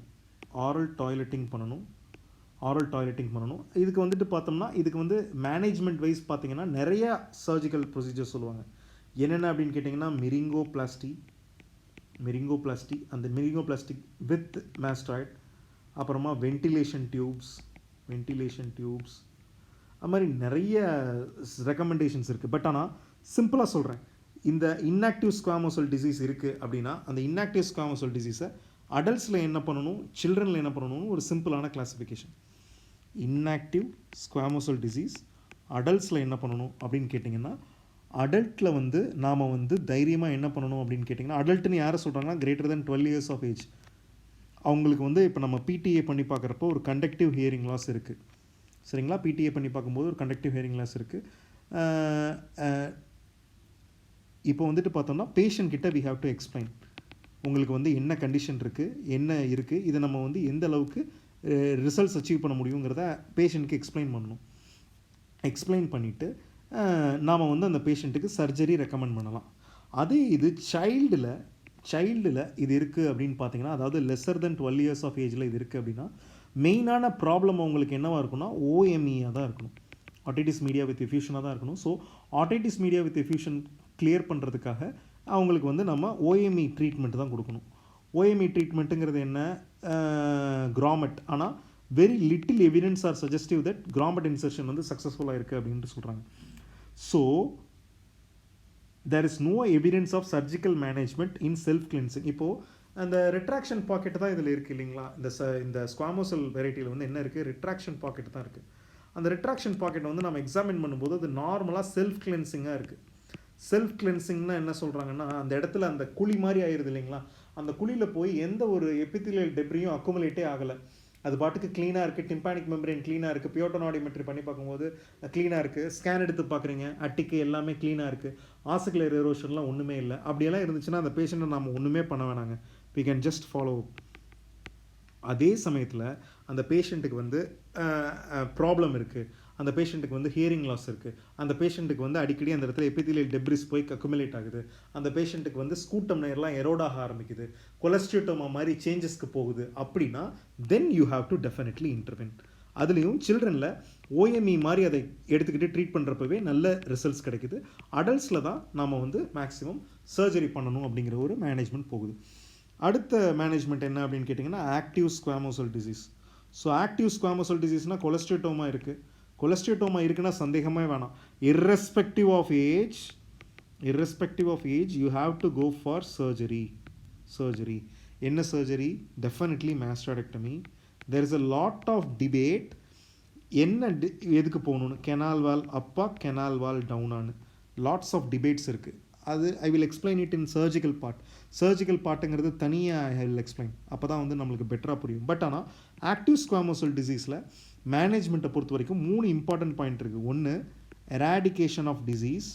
இதுக்கு வந்துட்டு பார்த்தோம்னா, இதுக்கு வந்து மேனேஜ்மெண்ட் வைஸ் பார்த்தீங்கன்னா நிறைய சர்ஜிக்கல் ப்ரொசீஜர் சொல்லுவாங்க. என்னென்ன அப்படின்னு கேட்டிங்கன்னா, மிரிங்கோபிளாஸ்டி அந்த மிரிங்கோபிளாஸ்டிக் வித் மாஸ்டாய்ட், அப்புறமா வென்டிலேஷன் டியூப்ஸ் அது மாதிரி நிறைய ரெக்கமெண்டேஷன்ஸ் இருக்குது. பட் ஆனால் சிம்பிளாக சொல்கிறேன், இந்த இன்ஆக்டிவ் ஸ்குவாமோஸ் செல் டிசீஸ் இருக்குது அப்படின்னா அந்த இன்ஆக்டிவ் ஸ்குவாமோஸ் செல் டிசீஸை அடல்ட்ஸில் என்ன பண்ணணும், சில்ட்ரனில் என்ன பண்ணணும்னு ஒரு சிம்பிளான classification. Inactive squamous cell disease அடல்ட்ஸில் என்ன பண்ணணும் அப்படின்னு கேட்டிங்கன்னா, அடல்ட்டில் வந்து நாம் வந்து தைரியமாக என்ன பண்ணணும் அப்படின்னு கேட்டிங்கன்னா, அடல்ட்டுன்னு யாரை சொல்கிறாங்கன்னா greater than 12 years of age. அவங்களுக்கு வந்து இப்போ நம்ம பிடிஏ பண்ணி பார்க்குறப்போ ஒரு கண்டக்டிவ் ஹியரிங் லாஸ் இருக்குது. சரிங்களா, பிடிஏ பண்ணி பார்க்கும்போது ஒரு கண்டக்டிவ் ஹியரிங் லாஸ் இருக்குது. இப்போ வந்துட்டு பார்த்தோம்னா பேஷண்ட் கிட்ட வி ஹாவ் டு எக்ஸ்பிளைன், உங்களுக்கு வந்து என்ன கண்டிஷன் இருக்குது, என்ன இருக்குது, இதை நம்ம வந்து எந்த அளவுக்கு ரிசல்ட்ஸ் அச்சீவ் பண்ண முடியுங்கிறத பேஷண்ட்டுக்கு எக்ஸ்பிளைன் பண்ணிவிட்டு நாம் வந்து அந்த பேஷண்ட்டுக்கு சர்ஜரி ரெக்கமெண்ட் பண்ணலாம். அதே இது சைல்டில் இது இருக்குது அப்படின்னு பார்த்தீங்கன்னா, அதாவது லெஸ்ஸர் தென் 12 years ஆஃப் ஏஜில் இது இருக்குது அப்படின்னா, மெயினான ப்ராப்ளம் அவங்களுக்கு என்னவாக இருக்குன்னா ஓஎம்இயாக தான் இருக்கணும், ஆர்டைட்டிஸ் மீடியா வித் எஃப்யூஷனாக தான் இருக்கணும். So otitis media with effusion clear பண்ணுறதுக்காக அவங்களுக்கு வந்து நம்ம ஓஎம்இ ட்ரீட்மெண்ட் தான் கொடுக்கணும். ஓஎம்இ ட்ரீட்மெண்ட்டுங்கிறது என்ன, கிராமெட். ஆனால் very little evidence are suggestive that grommet insertion வந்து சக்ஸஸ்ஃபுல்லாக இருக்குது அப்படின்ட்டு சொல்கிறாங்க. So there is no evidence of surgical management in self cleansing. இப்போது அந்த ரிட்ராக்ஷன் பாக்கெட் தான் இதில் இருக்குது இல்லைங்களா, இந்த ஸ்குவாமோசல் வெரைட்டியில் வந்து என்ன இருக்குது, ரிட்ராக்ஷன் பாக்கெட் தான் இருக்குது. அந்த ரிட்ராக்ஷன் பாக்கெட் வந்து நம்ம எக்ஸாமின் பண்ணும்போது அது நார்மலாக செல்ஃப் கிளென்சிங்காக இருக்குது. செல்ஃப் கிளென்சிங்னா என்ன சொல்கிறாங்கன்னா, அந்த இடத்துல அந்த குழி மாதிரி ஆயிடுது இல்லைங்களா, அந்த குழியில் போய் எந்த ஒரு எபித்திலியல் டெப்ரியும் அக்குமுலேட்டே ஆகலை, அது பாட்டுக்கு க்ளீனாக இருக்குது. டிம்பானிக் மெம்பரேன் க்ளீனாக இருக்குது, பியோட்டோன் ஆடியோமெட்ரி பண்ணி பார்க்கும்போது க்ளீனாக இருக்குது, ஸ்கேன் எடுத்து பார்க்குறீங்க அட்டிக்கு எல்லாமே க்ளீனாக இருக்குது, ஆசிகுலர் எரோஷன்லாம் ஒன்றுமே இல்லை. அப்படியெல்லாம் இருந்துச்சுன்னா அந்த பேஷண்ட்டை நம்ம ஒன்றுமே பண்ண வேணாங்க, we can just follow up. அதே சமயத்தில் அந்த பேஷண்ட்டுக்கு வந்து ப்ராப்ளம் இருக்குது, அந்த பேஷண்ட்டுக்கு வந்து ஹியரிங் லாஸ் இருக்குது, அந்த பேஷண்ட்டுக்கு வந்து அடிக்கடி அந்த இடத்துல எபித்திலியல் டெப்ரிஸ் போய் அக்குமுலேட் ஆகுது, அந்த பேஷண்ட்டுக்கு வந்து ஸ்கூட்டம் நேர்லாம் எரோடாக ஆரம்பிக்குது, கொலஸ்டியோட்டோமா மாதிரி சேஞ்சஸ்க்கு போகுது அப்படின்னா then you have to definitely intervene. அதுலேயும் சில்ட்ரனில் ஓஎம்இ மாதிரி அதை எடுத்துக்கிட்டு ட்ரீட் பண்ணுறப்பவே நல்ல ரிசல்ட்ஸ் கிடைக்குது. அடல்ட்ஸில் தான் நாம் வந்து மேக்ஸிமம் சர்ஜரி பண்ணணும் அப்படிங்கிற ஒரு மேனேஜ்மெண்ட் போகுது. அடுத்த மேனேஜ்மெண்ட் என்ன அப்படின்னு கேட்டிங்கன்னா, active squamosal disease. So active ஸ்குவாமோசல் டிசீஸ்னால் கொலஸ்டியோட்டோமா இருக்குது. கொலஸ்டியோட்டோமா இருக்குன்னா சந்தேகமே வேணாம், irrespective of age you have to go for surgery. என்ன surgery? Definitely mastoidectomy, there is a lot of debate என்ன எதுக்கு போகணுன்னு, கெனால் வால் அப்பா கெனால் வால் டவுனான்னு லாட்ஸ் ஆஃப் டிபேட்ஸ் இருக்குது. அது I will explain it in surgical part. Surgical பார்ட்டுங்கிறது தனியாக ஐ வில் எக்ஸ்பிளைன், அப்போ தான் வந்து நம்மளுக்கு பெட்டராக புரியும். பட் ஆனால் ஆக்டிவ் ஸ்குவாமோசல் டிசீஸில் மேனேஜ்மெண்ட்டை பொறுத்த வரைக்கும் 3 இம்பார்ட்டன்ட் பாயிண்ட் இருக்குது. ஒன்று, eradication of disease.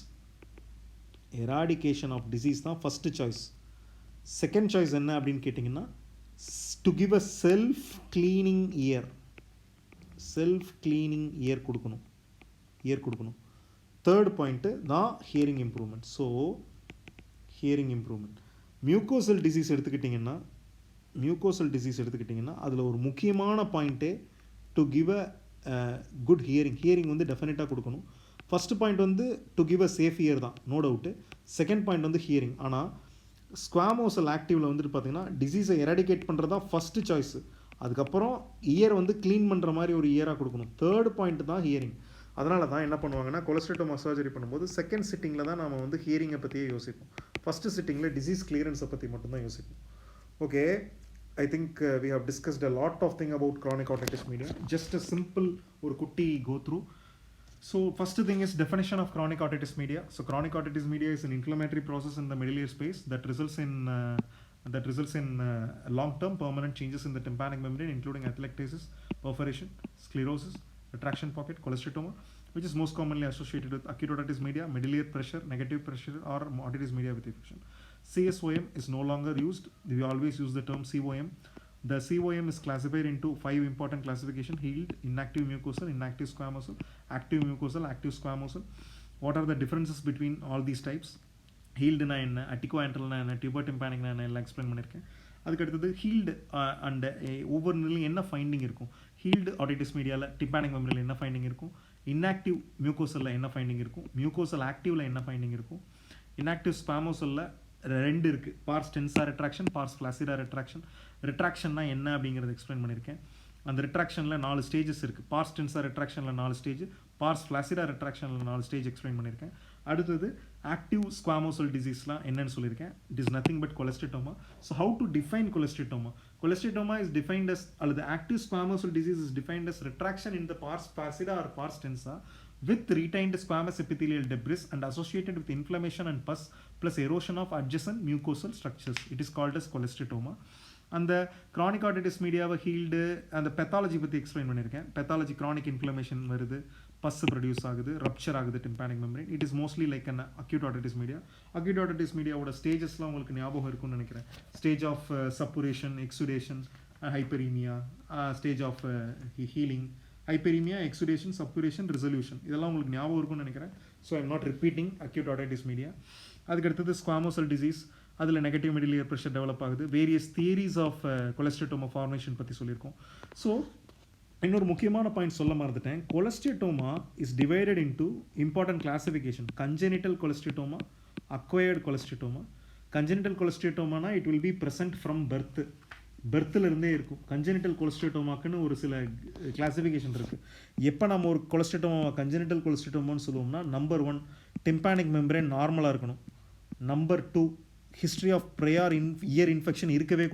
Eradication of disease தான் ஃபஸ்ட்டு சாய்ஸ். செகண்ட் சாய்ஸ் என்ன அப்படின்னு கேட்டிங்கன்னா, to give a self cleaning ear. Self cleaning ear கொடுக்கணும். தேர்ட் பாயிண்ட்டு தான் hearing improvement. So hearing improvement. Mucosal disease எடுத்துக்கிட்டிங்கன்னா அதில் ஒரு முக்கியமான பாயிண்ட்டே to give a good hearing வந்து டெஃபினட்டாக கொடுக்கணும். ஃபஸ்ட்டு பாயிண்ட் வந்து to give a safe ear தான், நோ டவுட்டு. செகண்ட் பாயிண்ட் வந்து ஹியரிங். ஆனால் ஸ்குவாமோசல் ஆக்டிவில் வந்துட்டு பார்த்தீங்கன்னா டிசீஸை எராடிகேட் பண்ணுறது தான் ஃபஸ்ட்டு சாய்ஸு. அதுக்கப்புறம் இயர் வந்து க்ளீன் பண்ணுற மாதிரி ஒரு இயராக கொடுக்கணும். தேர்ட் பாயிண்ட் தான் ஹியரிங். அதனால தான் என்ன பண்ணுவாங்கன்னா, கொலஸ்ட்ரோமா சர்ஜரி பண்ணும்போது செகண்ட் சிட்டிங்கில் தான் நம்ம வந்து ஹியரிங்கை பற்றியே யோசிப்போம். ஃபஸ்ட்டு சிட்டிங்கில் டிசீஸ் கிளியரன்ஸை பற்றி மட்டும்தான் யோசிப்போம். Okay, I think we have discussed a lot of thing about chronic otitis media. Just a simple ஒரு குட்டி go So first thing is definition of chronic otitis media. So chronic otitis media is an inflammatory process in the middle ear space that results in long-term permanent changes in the tympanic membrane, including atelectasis, perforation, sclerosis, retraction pocket, cholesteatoma, which is most commonly associated with acute otitis media, middle ear pressure, negative pressure, or otitis media with infection. CSOM is no longer used. We always use the term COM. The COM is classified into 5 important classifications: healed, inactive mucosal, inactive squamosal, active mucosal, active squamosal. What are the differences between all these types? ஹீல்டுனா என்ன, அட்டிகோஆன்ட்ரல்னா என்ன, டியூபோடிம்பானிக்னா என்ன, எல்லாம் எக்ஸ்பிளைன் பண்ணியிருக்கேன். அதுக்கடுத்தது ஹீல்டு அண்ட் ஒவ்வொரு நிலையும் என்ன ஃபைண்டிங் இருக்கும். ஹீல்டு ஆட்டிட்டிஸ் மீடியாவில் டிம்பானிக் மெமரியில் என்ன ஃபைண்டிங் இருக்கும், இன்ஆக்டிவ் மியூக்கோசலில் என்ன ஃபைண்டிங் இருக்கும், மியூக்கோசல் ஆக்டிவில் என்ன ஃபைண்டிங் இருக்கும், இன்ஆக்டிவ் ஸ்பாமோசலில் 2 இருக்குது, பார்ஸ் டென்சா ரெட்ராக்ஷன், பார்ஸ் ஃப்ளாசிடா ரெட்ராக்ஷன். ரெட்ராக்ஷன்னா என்ன அப்படிங்கிறத எக்ஸ்பிளைன் பண்ணியிருக்கேன். அந்த ரெட்ராக்ஷனில் 4 ஸ்டேஜஸ் இருக்குது. பார்ஸ் டென்சா ரெட்ராக்ஷனில் 4 ஸ்டேஜ், பார்ஸ் ஃப்ளாசிடா ரெட்ராக்ஷனில் 4 ஸ்டேஜ் எக்ஸ்பிளைன் பண்ணியிருக்கேன். அடுத்தது ஆக்டிவ் ஸ்குவாமோசல் டிசீஸ்லாம் என்னன்னு சொல்லியிருக்கேன். It is nothing but cholesteatoma. So how to define cholesteatoma? Cholesteatoma is defined as, அல்லது active squamosal disease is defined as retraction in the pars flaccida or pars tensa with retained squamous epithelial debris and associated with inflammation and pus plus erosion of adjacent mucosal structures. It is called as cholesteatoma. அந்த chronic otitis மீடியாவை ஹீல்டு அந்த பெத்தாலஜி பற்றி எக்ஸ்பிளைன் பண்ணியிருக்கேன். பெத்தாலஜி chronic inflammation வருது, பஸ் ப்ரொடியூஸ் ஆகுது, ரப்சர் ஆகுது tympanic membrane. It is mostly like an acute otitis media. Acute otitis மீடியாவோட ஸ்டேஜஸ்லாம் உங்களுக்கு ஞாபகம் இருக்கும்னு நினைக்கிறேன். Stage of suppuration, exudation, hyperaemia, stage of healing, hyperaemia, exudation, suppuration, resolution, இதெல்லாம் உங்களுக்கு ஞாபகம் இருக்கும்னு நினைக்கிறேன். So I'm not repeating acute otitis media. அதுக்கடுத்தது ஸ்குவாமோசல் டிசீஸ், அதில் negative middle ear pressure develop ஆகுது. Various theories of cholesteatoma formation பற்றி சொல்லியிருக்கோம். ஸோ இன்னொரு முக்கியமான பாயிண்ட் சொல்ல மறந்துட்டேன். Cholesteatoma is divided into important classification: congenital cholesteatoma, acquired cholesteatoma. Congenital கொலஸ்ட்ரோமானா it will be present from பர்த்திலிருந்தே இருக்கும். கன்ஜெனிட்டல் கொலஸ்ட்ரோமாக்குன்னு ஒரு சில கிளாசிஃபிகேஷன் இருக்குது. எப்போ நம்ம ஒரு கொலஸ்ட்ரோமா கன்ஜெனிட்டல் கொலஸ்ட்ரோமான்னு சொல்லுவோம்னா, நம்பர் 1 டிம்பானிக் மெம்பரேன் நார்மலாக இருக்கணும். Number 2 history of prior ear infection இருக்கவே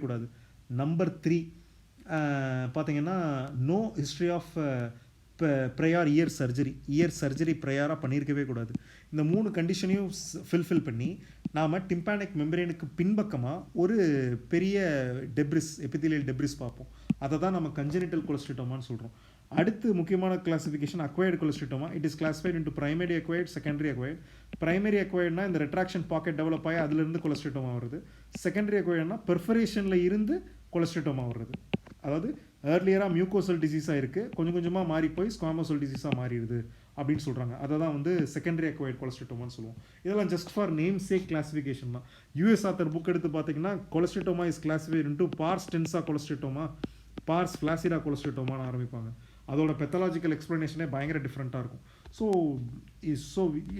கூடாது. நம்பர் 3 பார்த்தீங்கன்னா no history of prior ear surgery ப்ரையராக பண்ணியிருக்கவே கூடாது. இந்த 3 கண்டிஷனையும் ஃபில்ஃபில் பண்ணி நாம் டிம்பானிக் மெம்பரேனுக்கு பின்பக்கமாக ஒரு பெரிய டெப்ரிஸ், எபிதிலியல் டெப்ரிஸ் பார்ப்போம். அதை தான் நம்ம கன்ஜெனிட்டல் கொலஸ்ட்ரோமான்னு சொல்கிறோம். அடுத்து முக்கியமான classification acquired cholesteatoma. It is classified into primary acquired, secondary acquired. Primary அக்வயர்டுனா இந்த ரெட்ராக்ஷன் பாக்கெட் டெவலப் ஆகி அதிலிருந்து கொலஸ்ட்ரோமா வருது. செகண்டரி அக்வயர்டுனா பெர்ஃபரேஷனில் இருந்து கொலஸ்ட்ரோமா வருது. அதாவது ஏர்லியராக மியூக்கோசல் டிசீஸாக இருக்குது, கொஞ்சம் கொஞ்சமாக மாறி போய் ஸ்குவாமோசல் டிசீஸாக மாறிடுது அப்படின்னு சொல்கிறாங்க. அதை தான் வந்து செகண்டரி அக்வயர்டு கொலஸ்ட்ரோமான்னு சொல்லுவோம். இதெல்லாம் just for name sake classification தான். யூஎஸ் ஆத்தர் புக் எடுத்து பார்த்தீங்கன்னா cholesteatoma is classified into pars tensa cholesteatoma, pars flaccida கொலஸ்ட்ரோமான்னு ஆரம்பிப்பாங்க. அதோட பெத்தாலஜிக்கல் எக்ஸ்ப்ளனேஷனே பயங்கர டிஃப்ரெண்ட்டாக இருக்கும். So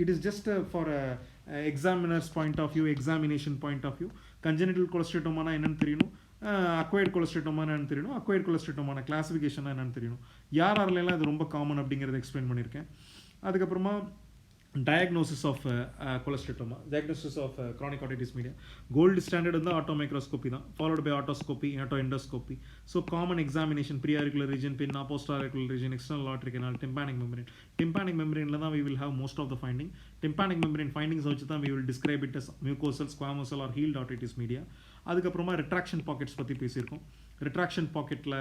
it is just for examiners point of view, examination point of view. Congenital கொலஸ்ட்ரோமானா என்னென்னு தெரியணும், அக்வயர்டு கொலஸ்ட்ரோமானா என்னென்னு தெரியணும், அக்வயர்டு கொலஸ்ட்ரோமான கிளாசிஃபிகேஷனாக என்னென்னு தெரியணும், யாரெல்லாம் இது ரொம்ப காமன் அப்படிங்கிறத எக்ஸ்பிளைன் பண்ணியிருக்கேன். அதுக்கப்புறமா diagnosis of cholesteatoma, diagnosis of chronic otitis media. Gold standard வந்து auto microscopy தான், followed by otoscopy, endoscopy. So common examination, preauricular region, pinna, postauricular region, external aortic canal, tympanic membrane. Tympanic membrane ல தான் we will have most of the finding. Tympanic membrane findings வச்சு தான் we will describe it as mucosal, squamosal or healed otitis media. அதுக்கப்புறமா retraction pockets பற்றி பேசியிருக்கோம். ரிட்ராக்ஷன் பாக்கெட்டில்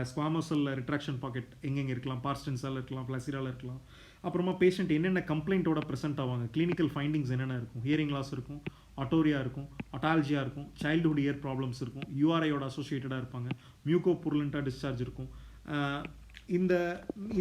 ஸ்குவாமோசலில் ரிட்ராக்ஷன் பாக்கெட் எங்கெங்கே இருக்கலாம், பார்ஸ்டன்ஸால் இருக்கலாம், பிளாசிரால் இருக்கலாம். அப்புறமா பேஷண்ட் என்னென்ன கம்ப்ளைண்ட்டோட ப்ரெசென்ட் ஆவாங்க, கிளினிக்கல் ஃபைண்டிங்ஸ் என்னென்ன இருக்கும், ஹியரிங் லாஸ் இருக்கும், அட்டோரியா இருக்கும், அட்டால்ஜியா இருக்கும், சைல்டுஹுட் இயர் ப்ராப்ளம்ஸ் இருக்கும், யூஆர்ஐயோட அசோசியேட்டடாக இருப்பாங்க, மியூகோ புர்லண்டா டிஸ்சார்ஜ் இருக்கும். இந்த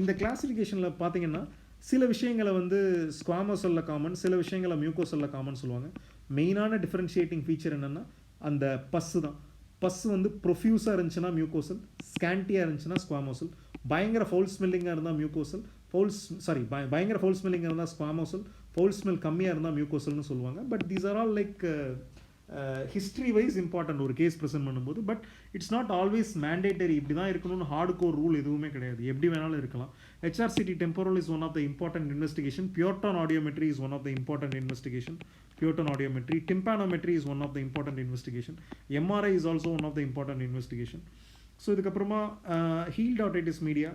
இந்த கிளாசிஃபிகேஷனில் பார்த்தீங்கன்னா சில விஷயங்களை வந்து ஸ்குவாமோசலில் காமன், சில விஷயங்களை மியூகோசலில் காமன் சொல்லுவாங்க. மெயினான டிஃப்ரென்ஷியேட்டிங் ஃபீச்சர் என்னென்னா அந்த பஸ்ஸு தான். பஸ் வந்து ப்ரொஃப்யூஸாக இருந்துச்சுன்னா மியூகோசல், ஸ்கேண்டியாக இருந்துச்சுன்னா ஸ்குவாமோசல். பயங்கர ஃபவுல் ஸ்மெல்லிங்காக இருந்தால் மியூகோசல், பயங்கர ஃபவுல் ஸ்மெல்லிங்காக இருந்தால் ஸ்குவாமோசல், ஃபவுல் ஸ்மெல் கம்மியாக இருந்தால் மியூகோசல்னு சொல்லுவாங்க. But these are all like history wise important ஒரு கேஸ் ப்ரெசென்ட் பண்ணும்போது. But it's not always mandatory, இப்படி தான் இருக்கணும்னு ஹார்ட் கோர் ரூல் எதுவுமே கிடையாது, எப்படி வேணாலும் இருக்கலாம். HRCT temporal is one of the important investigation. Pure tone audiometry is one of the important investigation. Purton audiometry, tympanometry is one of the important investigation. MRI is also one of the important investigation. So இதுக்கப்புறமா ஹீல்ட் otitis media,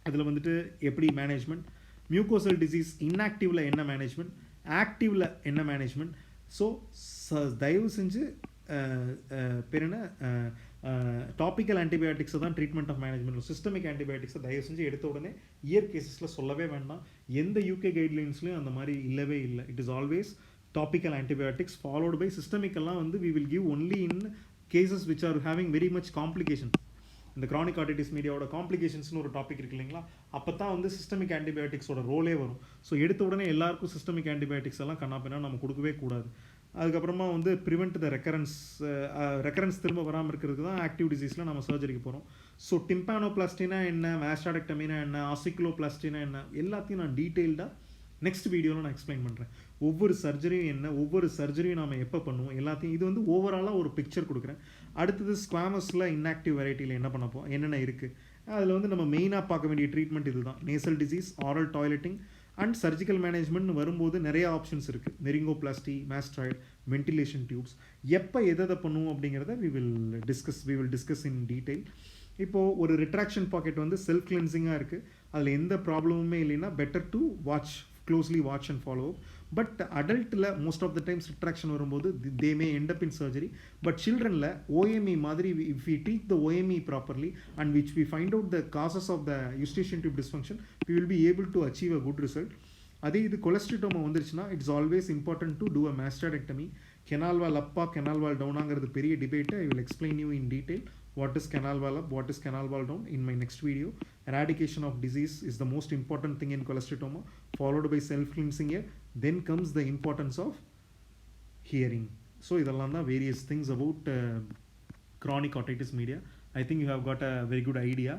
அதில் வந்துட்டு எப்படி மேனேஜ்மெண்ட், மியூகோசல் டிசீஸ் இன்ஆக்டிவில் என்ன மேனேஜ்மெண்ட், ஆக்டிவில் என்ன மேனேஜ்மெண்ட். ஸோ தயவு செஞ்சு பேர் என்ன டாபிக்கல் ஆன்டிபயோட்டிக்ஸை தான் ட்ரீட்மெண்ட் ஆஃப் மேனேஜ்மெண்ட், சிஸ்டமிக் ஆன்டிபயோட்டிக்ஸை தயவு செஞ்சு எடுத்த உடனே இயர் கேசஸில் சொல்லவே வேண்டாம். எந்த யூகே கைட்லைன்ஸ்லையும் அந்த மாதிரி இல்லவே இல்லை. It is always topical antibiotics followed by systemic எல்லாம் வந்து we will give only in cases which are having very much complications. இந்த chronic otitis மீடியாவோட காம்ப்ளிகேஷன்ஸ்னு ஒரு டாபிக் இருக்கு இல்லைங்களா, அப்போ தான் வந்து சிஸ்டமிக் ஆன்டிபயோட்டிக்ஸோட ரோலே வரும். ஸோ எடுத்த உடனே எல்லாருக்கும் சிஸ்டமிக் ஆன்டிபயோட்டிக்ஸ் எல்லாம் கண்ணாப்பினா நம்ம கொடுக்கவே கூடாது. அதுக்கப்புறமா வந்து ப்ரிவெண்ட் த ரெக்கரன்ஸ் திரும்ப வராமல் இருக்கிறதுக்கு தான் ஆக்டிவ் டிசீஸில் நம்ம சர்ஜரிக்கு போகிறோம். ஸோ டிம்பானோபிளாஸ்டினா என்ன, வேஸ்டாடெக்டமினா என்ன, ஆசிக்ளோபிளாஸ்டினா என்ன, எல்லாத்தையும் நான் டீட்டெயில்டாக நெக்ஸ்ட் வீடியோவில் நான் எக்ஸ்பிளைன் பண்ணுறேன். ஒவ்வொரு சர்ஜரியும் என்ன, ஒவ்வொரு சர்ஜரியும் நாம் எப்போ பண்ணுவோம், எல்லாத்தையும் இது வந்து ஓவராலாக ஒரு பிக்சர் கொடுக்குறேன். அடுத்தது ஸ்குவாமஸில் இன்ஆக்டிவ் வெரைட்டியில் என்ன பண்ணப்போம், என்னென்ன இருக்குது, அதில் வந்து நம்ம மெயினாக பார்க்க வேண்டிய ட்ரீட்மெண்ட் இது தான். Nasal disease, aural toileting and surgical management வரும்போது நிறைய ஆப்ஷன்ஸ் இருக்குது. மெரிங்கோபிளாஸ்டி, மாஸ்ட்ராய்டு, வென்டிலேஷன் டியூப்ஸ், எப்போ எதை பண்ணுவோம் அப்படிங்கிறத we will discuss in detail. இப்போது ஒரு ரிட்ராக்ஷன் பாக்கெட் வந்து செல்ஃப் கிளென்சிங்காக இருக்குது, அதில் எந்த ப்ராப்ளமுமே இல்லைன்னா better to closely watch and follow up. But adultல most of the times retraction வரும்போது they may end up in surgery. But childrenல OME மாதிரி if we treat the OME properly and which we find out the causes of the eustachian tube dysfunction, we will be able to achieve a good result. அதே இது கொலஸ்ட்ரிட்டோமா வந்துருச்சுன்னா it's always important to do a mastoidectomy. Canal wall அப்பா கெனால் வால் டவுனாங்கிறது பெரிய debate. I will explain you in detail what is canal wall up, what is canal wall down in my next video. Eradication of disease is the most important thing in cholesteatoma, followed by self cleansing here, then comes the importance of hearing. So இதெல்லாம் தான் various things about chronic otitis media. I think you have got a very good idea.